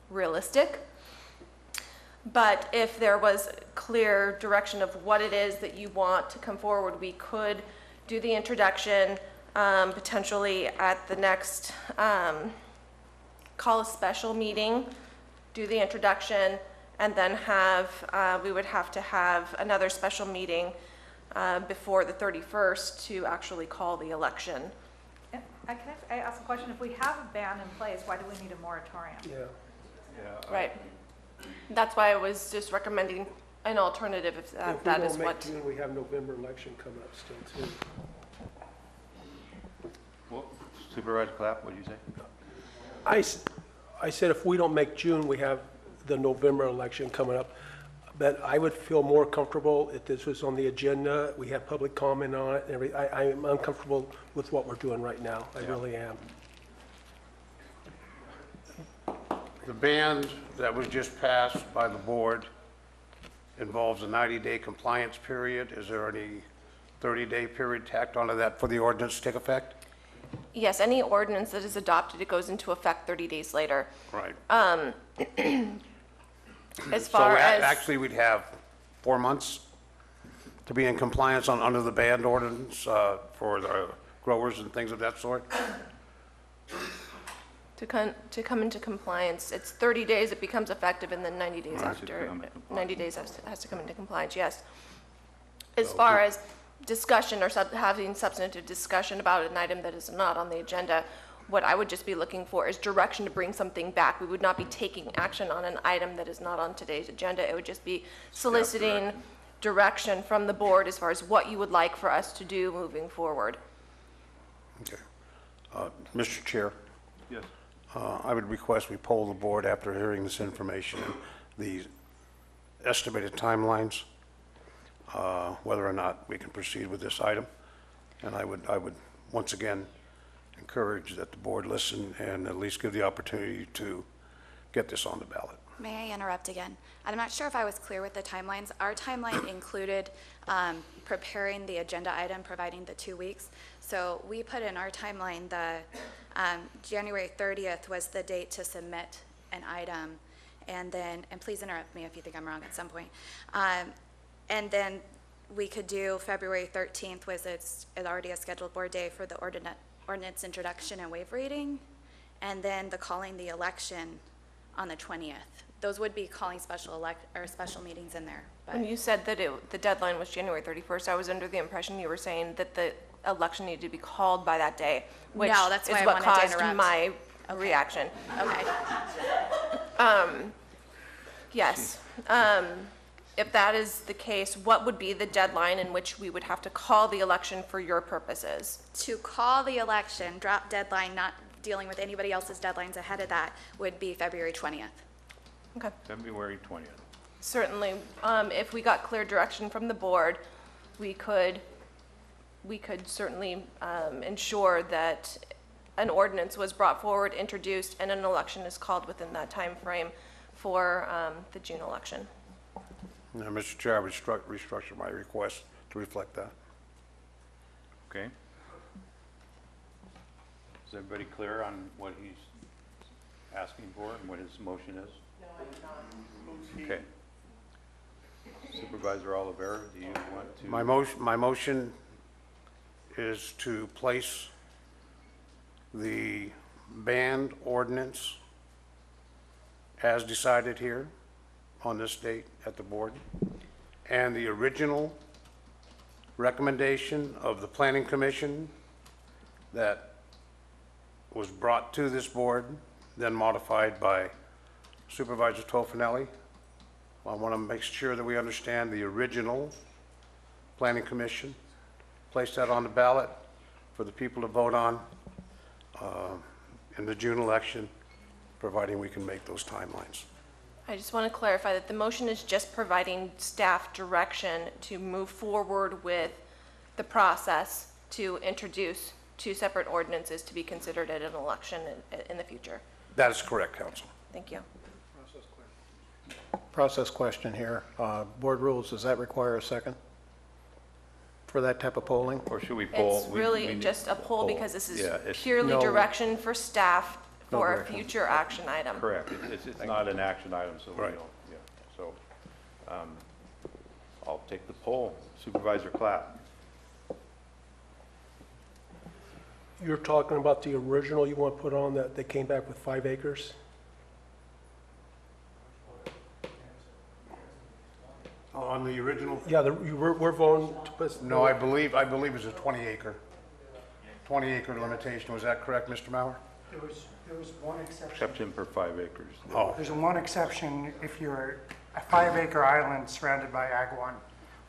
realistic. But if there was clear direction of what it is that you want to come forward, we could do the introduction, potentially at the next, call a special meeting, do the introduction, and then have, we would have to have another special meeting before the 31st to actually call the election. Can I ask a question? If we have a ban in place, why do we need a moratorium? Right. That's why I was just recommending an alternative if that is what. If we don't make June, we have November election coming up still too. Well, Supervisor Clapp, what did you say? I said if we don't make June, we have the November election coming up. But I would feel more comfortable if this was on the agenda, we had public comment on it, and everything. I am uncomfortable with what we're doing right now. I really am. The ban that was just passed by the board involves a 90-day compliance period. Is there any 30-day period tacked onto that for the ordinance to take effect? Yes, any ordinance that is adopted, it goes into effect 30 days later. Right. As far as actually, we'd have 4 months to be in compliance under the ban ordinance for the growers and things of that sort? to come into compliance, it's 30 days, it becomes effective, and then 90 days after, 90 days has to come into compliance, yes. As far as discussion or having substantive discussion about an item that is not on the agenda, what I would just be looking for is direction to bring something back. We would not be taking action on an item that is not on today's agenda. It would just be soliciting direction from the board as far as what you would like for us to do moving forward. Okay. Mr. Chair? Yes. I would request we poll the board after hearing this information and the estimated timelines, whether or not we can proceed with this item. And I would once again encourage that the board listen and at least give the opportunity to get this on the ballot. May I interrupt again? I'm not sure if I was clear with the timelines. Our timeline included preparing the agenda item, providing the 2 weeks. So we put in our timeline the January 30th was the date to submit an item, and then, and please interrupt me if you think I'm wrong at some point. And then we could do February 13th was it's already a scheduled board day for the ordinance introduction and waive reading, and then the calling the election on the 20th. Those would be calling special meetings in there. But When you said that the deadline was January 31st, I was under the impression you were saying that the election needed to be called by that day, which No, that's why is I what wanted to caused interrupt. my reaction. Okay. Yes. If that is the case, what would be the deadline in which we would have to call the election for your purposes? To call the election, drop deadline, not dealing with anybody else's deadlines ahead of that, would be February 20th. Okay. February 20th. Certainly, if we got clear direction from the board, we could certainly ensure that an ordinance was brought forward, introduced, and an election is called within that time frame for the June election. Now, Mr. Chair, I would restructure my request to reflect that. Okay. Is everybody clear on what he's asking for and what his motion is? No, I'm not. Okay. Supervisor Oliveira, do you want to? My motion is to place the banned ordinance as decided here on this date at the board, and the original recommendation of the Planning Commission that was brought to this board, then modified by Supervisor Tofinelli. I want to make sure that we understand the original Planning Commission, place that on the ballot for the people to vote on in the June election, providing we can make those timelines. I just want to clarify that the motion is just providing staff direction to move forward with the process to introduce two separate ordinances to be considered at an election in the future. That is correct, Council. Thank you. Process question here. Board rules, does that require a second for that type of polling? Or should we poll? It's really just a poll because this is it's purely No. direction for staff No for a direction. future action item. Correct. It's not an action item, so we Right. don't, yeah. So, I'll take the poll. Supervisor Clapp. You're talking about the original you want to put on that they came back with 5 acres? On the original? Yeah, we're voting to put. No, I believe it's a 20-acre limitation. Was that correct, Mr. Mauer? There was one exception. Exception for 5 acres. Oh, There's one exception if you're a 5-acre island surrounded by Ag 1,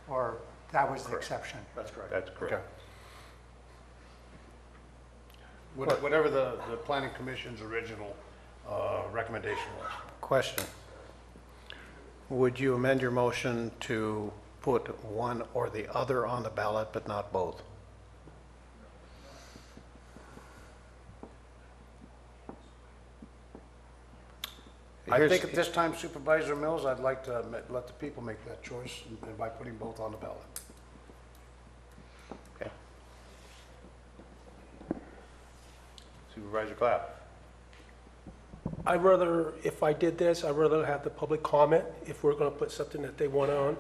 or that was the exception. That's correct. That's correct. okay. Whatever the Planning Commission's original recommendation was. Question. Would you amend your motion to put one or the other on the ballot, but not both? I think at this time, Supervisor Mills, I'd like to let the people make that choice and by putting both on the ballot. Okay. Supervisor Clapp. I'd rather, if I did this, I'd rather have the public comment. If we're going to put something that they want on,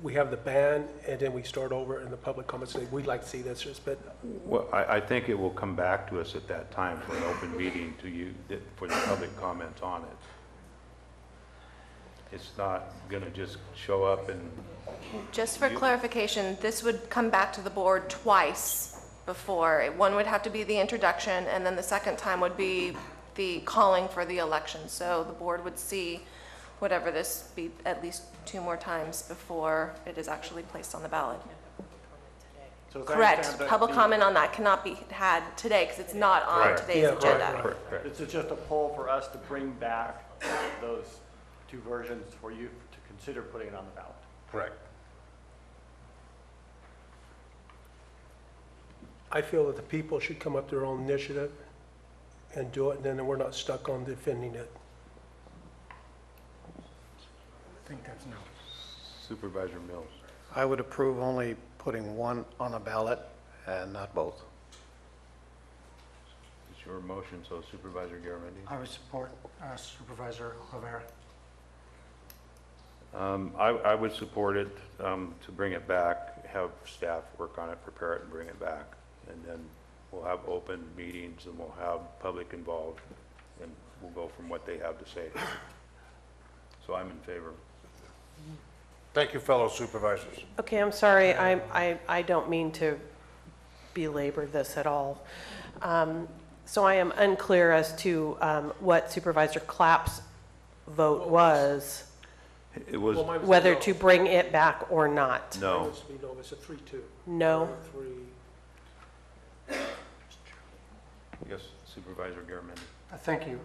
we have the ban, and then we start over, and the public comments say, we'd like to see this, but Well, I think it will come back to us at that time for an open meeting to you, for the public comment on it. It's not going to just show up and, Just for clarification, this would come back to the board twice before. One would have to be the introduction, and then the second time would be the calling for the election. So the board would see whatever this be at least 2 more times before it is actually placed on the ballot. So as I Correct. understand that Public the- comment on that cannot be had today because it's not on Right. today's Yeah, agenda. correct. This is just a poll for us to bring back those 2 versions for you to consider putting it on the ballot. Correct. I feel that the people should come up their own initiative and do it, and then we're not stuck on defending it. I think that's no. Supervisor Mills. I would approve only putting one on a ballot and not both. It's your motion, so Supervisor Garamendi. I would support Supervisor Rivera. I would support it to bring it back, have staff work on it, prepare it, and bring it back. And then we'll have open meetings and we'll have public involved, and we'll go from what they have to say. So I'm in favor. Thank you, fellow supervisors. Okay, I'm sorry, I don't mean to belabor this at all. So I am unclear as to what Supervisor Clapp's vote was, It was, Well, mine was a whether no. to bring it back or not. no. Mine was to be no, it's a 3-2. No? 3. Yes, Supervisor Garamendi. Thank you.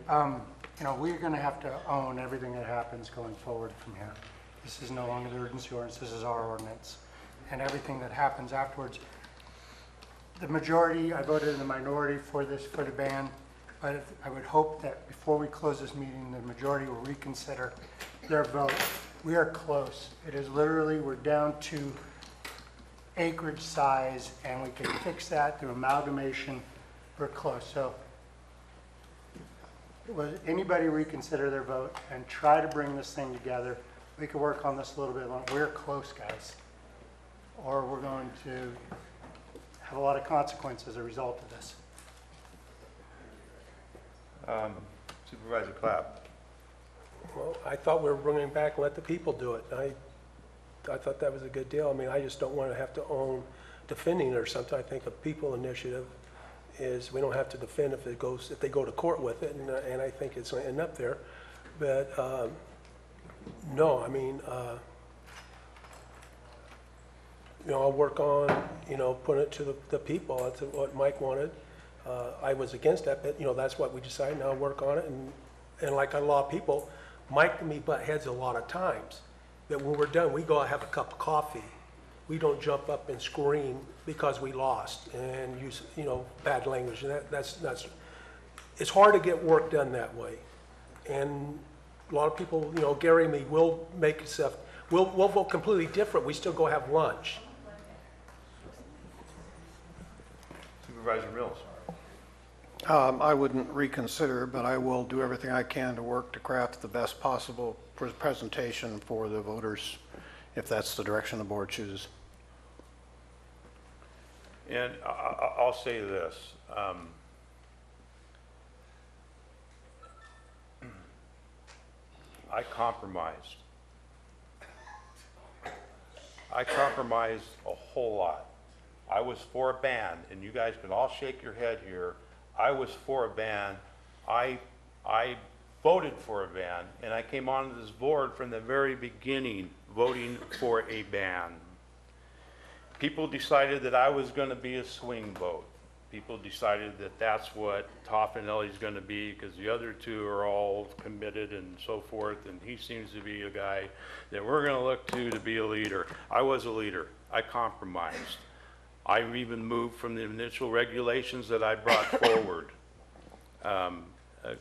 You know, we're going to have to own everything that happens going forward from here. This is no longer the urgency ordinance, this is our ordinance. And everything that happens afterwards, the majority, I voted in the minority for this, for the ban, but I would hope that before we close this meeting, the majority will reconsider their vote. We are close. It is literally, we're down to acreage size, and we can fix that through amalgamation. We're close. So was anybody reconsider their vote and try to bring this thing together? We could work on this a little bit longer. We're close, guys. Or we're going to have a lot of consequences as a result of this. Supervisor Clapp. Well, I thought we were bringing it back and let the people do it. I thought that was a good deal. I mean, I just don't want to have to own defending it or something. I think a people initiative is, we don't have to defend if they go to court with it, and I think it's going to end up there. But no, I mean, you know, I'll work on, you know, putting it to the people. That's what Mike wanted. I was against that, but you know, that's what we decided. Now I'll work on it, and like a lot of people, Mike and me butt heads a lot of times. That when we're done, we go out and have a cup of coffee. We don't jump up and scream because we lost and use, you know, bad language. And that's it's hard to get work done that way. And a lot of people, you know, Gary and me will make stuff. We'll vote completely different. We still go have lunch. Supervisor Mills. I wouldn't reconsider, but I will do everything I can to work to craft the best possible presentation for the voters, if that's the direction the board chooses. And I'll say this. I compromised. I compromised a whole lot. I was for a ban, and you guys can all shake your head here. I was for a ban. I voted for a ban, and I came onto this board from the very beginning voting for a ban. People decided that I was going to be a swing vote. People decided that that's what Toffanelli's going to be because the other two are all committed and so forth, and he seems to be a guy that we're going to look to be a leader. I was a leader. I compromised. I even moved from the initial regulations that I brought forward, a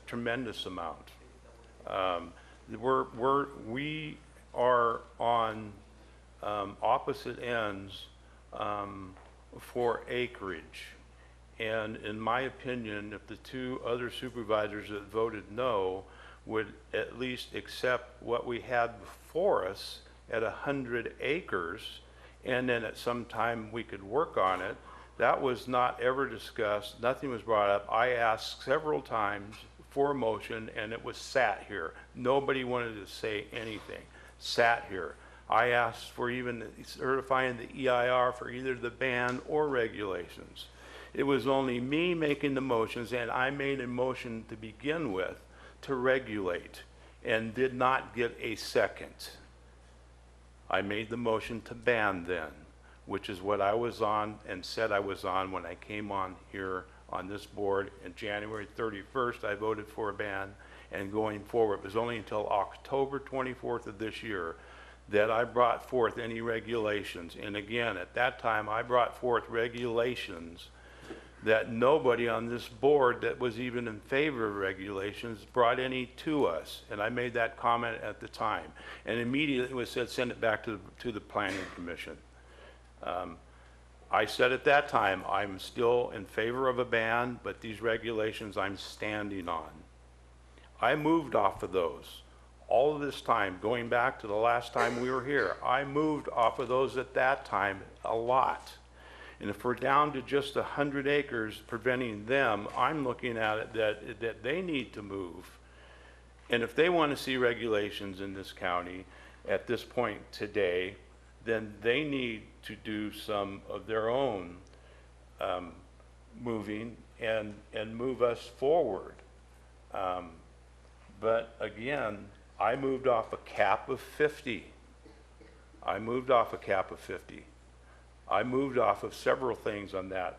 tremendous amount. We are on opposite ends for acreage. And in my opinion, if the two other supervisors that voted no would at least accept what we had before us at 100 acres, and then at some time we could work on it, that was not ever discussed. Nothing was brought up. I asked several times for a motion, and it was sat here. Nobody wanted to say anything. Sat here. I asked for even certifying the EIR for either the ban or regulations. It was only me making the motions, and I made a motion to begin with to regulate and did not get a second. I made the motion to ban then, which is what I was on and said I was on when I came on here on this board. And January 31st, I voted for a ban, and going forward, it was only until October 24th of this year that I brought forth any regulations. And again, at that time, I brought forth regulations that nobody on this board that was even in favor of regulations brought any to us. And I made that comment at the time. And immediately it was said, send it back to the Planning Commission. I said at that time, I'm still in favor of a ban, but these regulations I'm standing on. I moved off of those. All of this time, going back to the last time we were here, I moved off of those at that time a lot. And if we're down to just 100 acres preventing them, I'm looking at it that they need to move. And if they want to see regulations in this county at this point today, then they need to do some of their own moving and move us forward. But again, I moved off a cap of 50. I moved off a cap of 50. I moved off of several things on that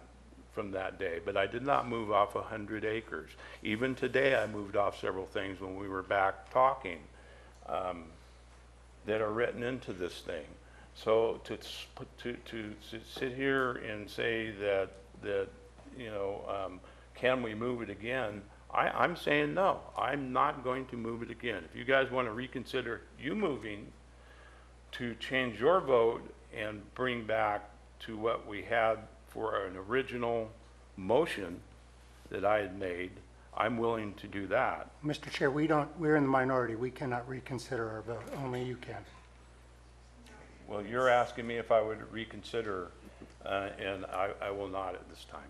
from that day, but I did not move off 100 acres. Even today, I moved off several things when we were back talking that are written into this thing. So to sit here and say that you know, can we move it again? I'm saying no. I'm not going to move it again. If you guys want to reconsider you moving to change your vote and bring back to what we had for an original motion that I had made, I'm willing to do that. Mr. Chair, we're in the minority. We cannot reconsider our vote. Only you can. Well, you're asking me if I would reconsider, and I will not at this time,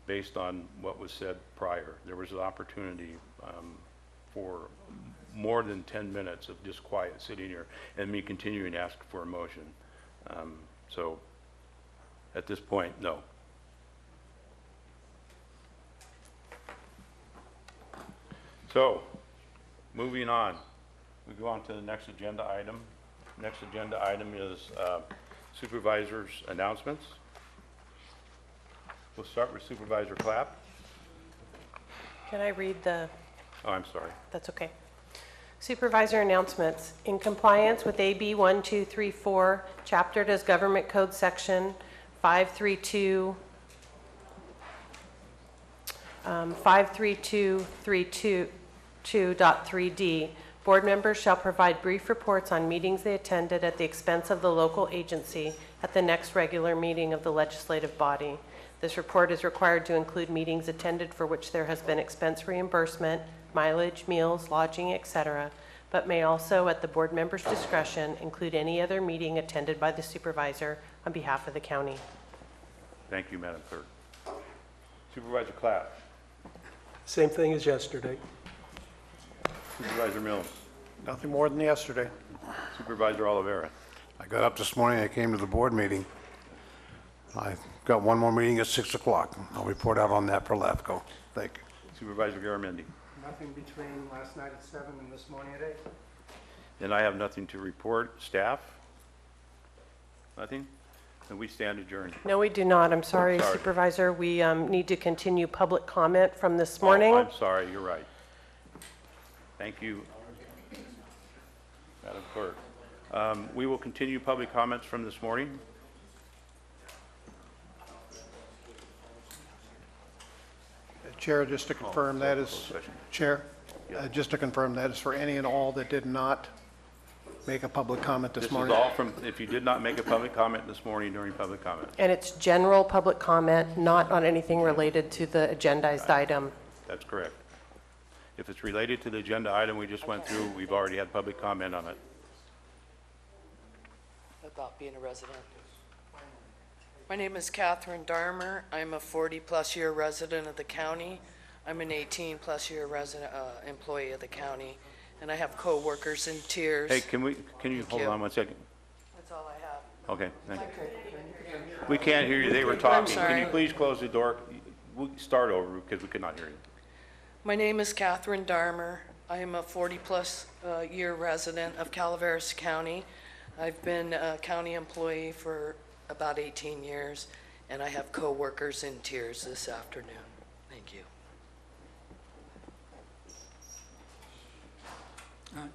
based on what was said prior. There was an opportunity for more than 10 minutes of just quiet sitting here and me continuing to ask for a motion. So at this point, no. So moving on, we go on to the next agenda item. Next agenda item is supervisors' announcements. We'll start with Supervisor Clapp. Can I read the? Oh, I'm sorry. That's okay. Supervisor announcements. In compliance with AB 1234, chaptered as Government Code Section 532.3D, board members shall provide brief reports on meetings they attended at the expense of the local agency at the next regular meeting of the legislative body. This report is required to include meetings attended for which there has been expense reimbursement, mileage, meals, lodging, etc., but may also, at the board member's discretion, include any other meeting attended by the supervisor on behalf of the county. Thank you, Madam Clerk. Supervisor Clapp. Same thing as yesterday. Supervisor Mills. Nothing more than yesterday. Supervisor Oliveira. I got up this morning, I came to the board meeting. I got one more meeting at 6 o'clock. I'll report out on that for LAFCO. Thank you. Supervisor Garamendi. Nothing between last night at 7 and this morning at 8. And I have nothing to report. Staff? Nothing? And we stand adjourned. No, we do not. I'm sorry, Sorry. Supervisor. We need to continue public comment from this morning. Oh, I'm sorry, you're right. Thank you, Madam Clerk. We will continue public comments from this morning. Chair, just to confirm that is, Chair, just to confirm that is for any and all that did not make a public comment this morning. This is all from, if you did not make a public comment this morning during public comment. And it's general public comment, not on anything related to the agendized item. That's correct. If it's related to the agenda item we just went through, we've already had public comment on it. About being a resident. My name is Catherine Darmer. I'm a 40-plus year resident of the county. I'm an 18-plus year resident, employee of the county, and I have co-workers in tears. Hey, can you hold on 1 second? That's all I have. Okay, thank you. We can't hear you. They were talking. sorry. Can you please close the door? We'll start over because we could not hear you. My name is Catherine Darmer. I am a 40-plus year resident of Calaveras County. I've been a county employee for about 18 years, and I have co-workers in tears this afternoon. Thank you.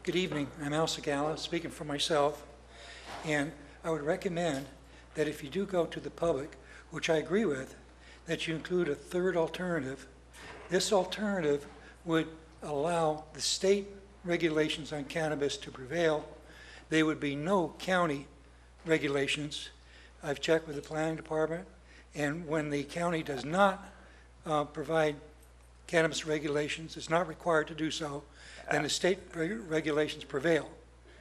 Good evening. I'm Al Segala, speaking for myself, and I would recommend that if you do go to the public, which I agree with, that you include a third alternative. This alternative would allow the state regulations on cannabis to prevail. There would be no county regulations. I've checked with the planning department, and when the county does not provide cannabis regulations, it's not required to do so, then the state regulations prevail.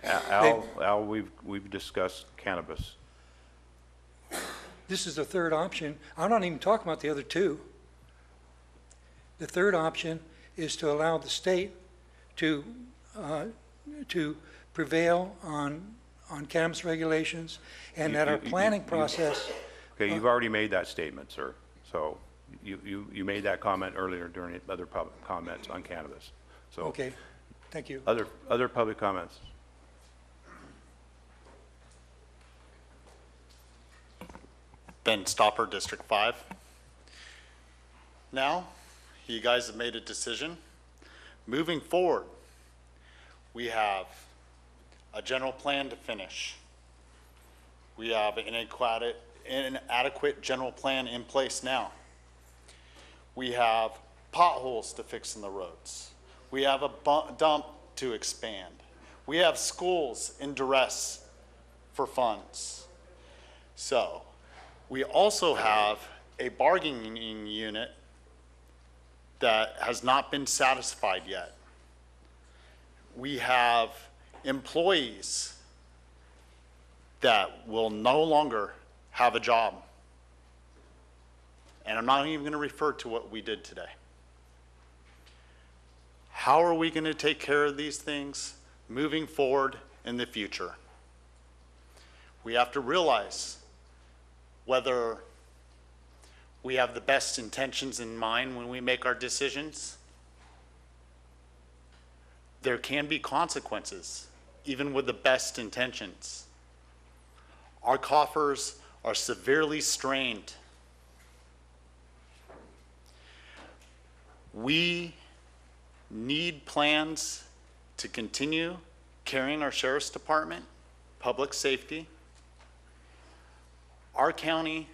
Al, we've discussed cannabis. This is the third option. I'm not even talking about the other two. The third option is to allow the state to prevail on cannabis regulations, and that our planning process. Okay, you've already made that statement, sir. So you made that comment earlier during other public comments on cannabis. So Okay, thank you. other public comments? Ben Stopper, District 5. Now, you guys have made a decision. Moving forward, we have a general plan to finish. We have an inadequate general plan in place now. We have potholes to fix in the roads. We have a dump to expand. We have schools in duress for funds. So, we also have a bargaining unit that has not been satisfied yet. We have employees that will no longer have a job. And I'm not even going to refer to what we did today. How are we going to take care of these things moving forward in the future? We have to realize whether we have the best intentions in mind when we make our decisions. There can be consequences, even with the best intentions. Our coffers are severely strained. We need plans to continue carrying our sheriff's department, public safety. Our county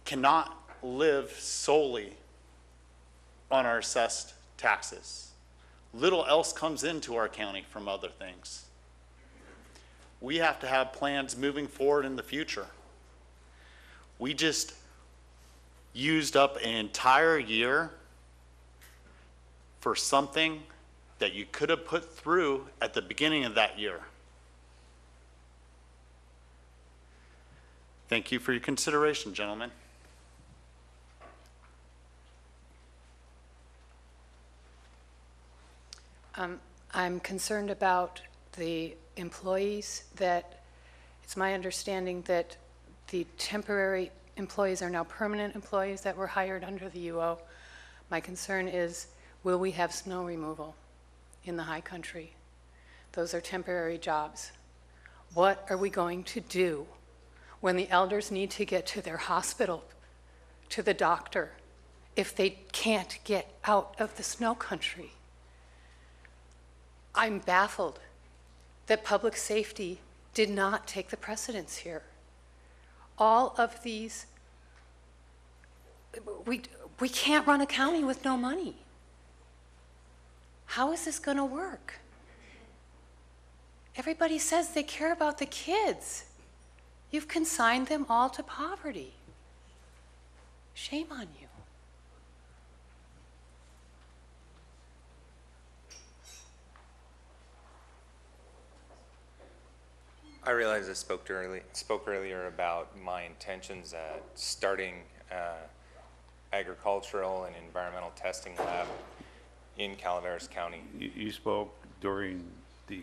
cannot live solely on our assessed taxes. Little else comes into our county from other things. We have to have plans moving forward in the future. We just used up an entire year for something that you could have put through at the beginning of that year. Thank you for your consideration, gentlemen. I'm concerned about the employees that, it's my understanding that the temporary employees are now permanent employees that were hired under the UO. My concern is, will we have snow removal in the high country? Those are temporary jobs. What are we going to do when the elders need to get to their hospital, to the doctor, if they can't get out of the snow country? I'm baffled that public safety did not take the precedence here. All of these, we can't run a county with no money. How is this going to work? Everybody says they care about the kids. You've consigned them all to poverty. Shame on you. I realize I spoke earlier about my intentions at starting agricultural and environmental testing lab in Calaveras County. You spoke during the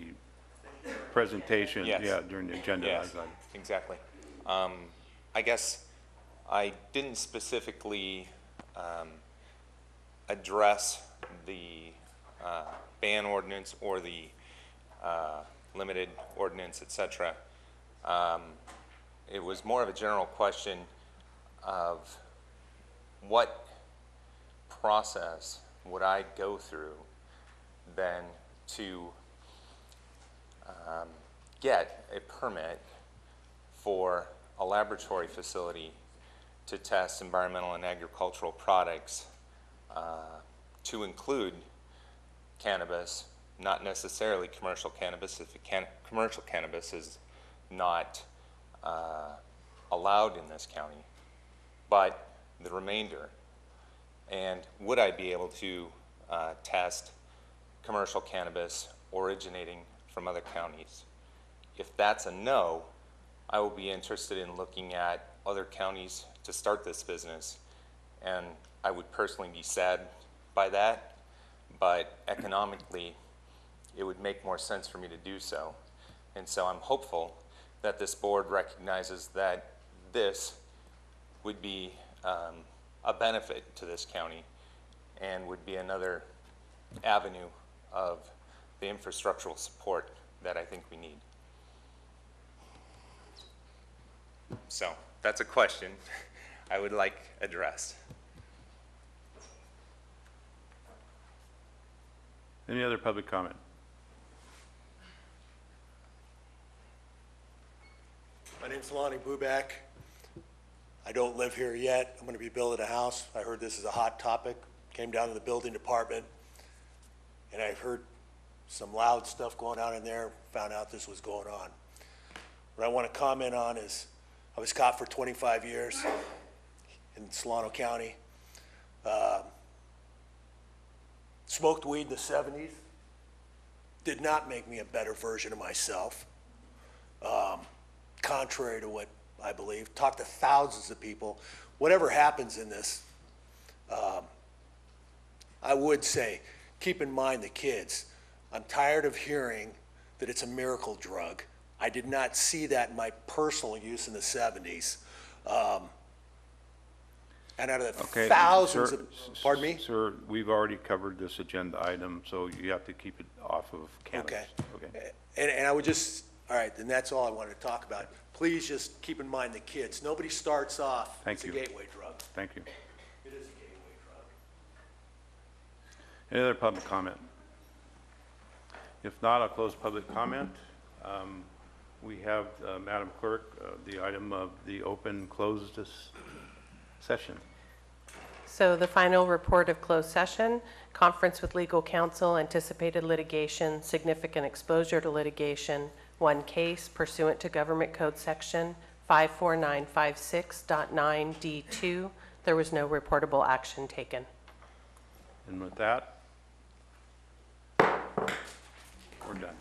presentation, Yes. yeah, during the agenda. Yes, exactly. I guess I didn't specifically address the ban ordinance or the limited ordinance, etc. It was more of a general question of what process would I go through then to get a permit for a laboratory facility to test environmental and agricultural products to include cannabis, not necessarily commercial cannabis, if commercial cannabis is not allowed in this county, but the remainder. And would I be able to test commercial cannabis originating from other counties? If that's a no, I will be interested in looking at other counties to start this business. And I would personally be sad by that, but economically, it would make more sense for me to do so. And so I'm hopeful that this board recognizes that this would be a benefit to this county and would be another avenue of the infrastructural support that I think we need. So that's a question I would like addressed. Any other public comment? My name's Lonnie Buback. I don't live here yet. I'm going to be building a house. I heard this is a hot topic. Came down to the building department, and I heard some loud stuff going on in there, found out this was going on. What I want to comment on is I was caught for 25 years in Solano County. Smoked weed in the 70s. Did not make me a better version of myself. Contrary to what I believe. Talked to thousands of people. Whatever happens in this, I would say, keep in mind the kids. I'm tired of hearing that it's a miracle drug. I did not see that in my personal use in the 70s. And out of the thousands of, pardon me? Sir, we've already covered this agenda item, so you have to keep it off of cannabis. Okay. And I would just, all right, then that's all I wanted to talk about. Please just keep in mind the kids. Nobody starts off as a gateway drug. Thank you. It is a gateway drug. Any other public comment? If not, I'll close public comment. We have, Madam Clerk, the item of the open closed session. So the final report of closed session, conference with legal counsel, anticipated litigation, significant exposure to litigation, one case pursuant to Government Code Section 54956.9D2. There was no reportable action taken. And with that, we're done.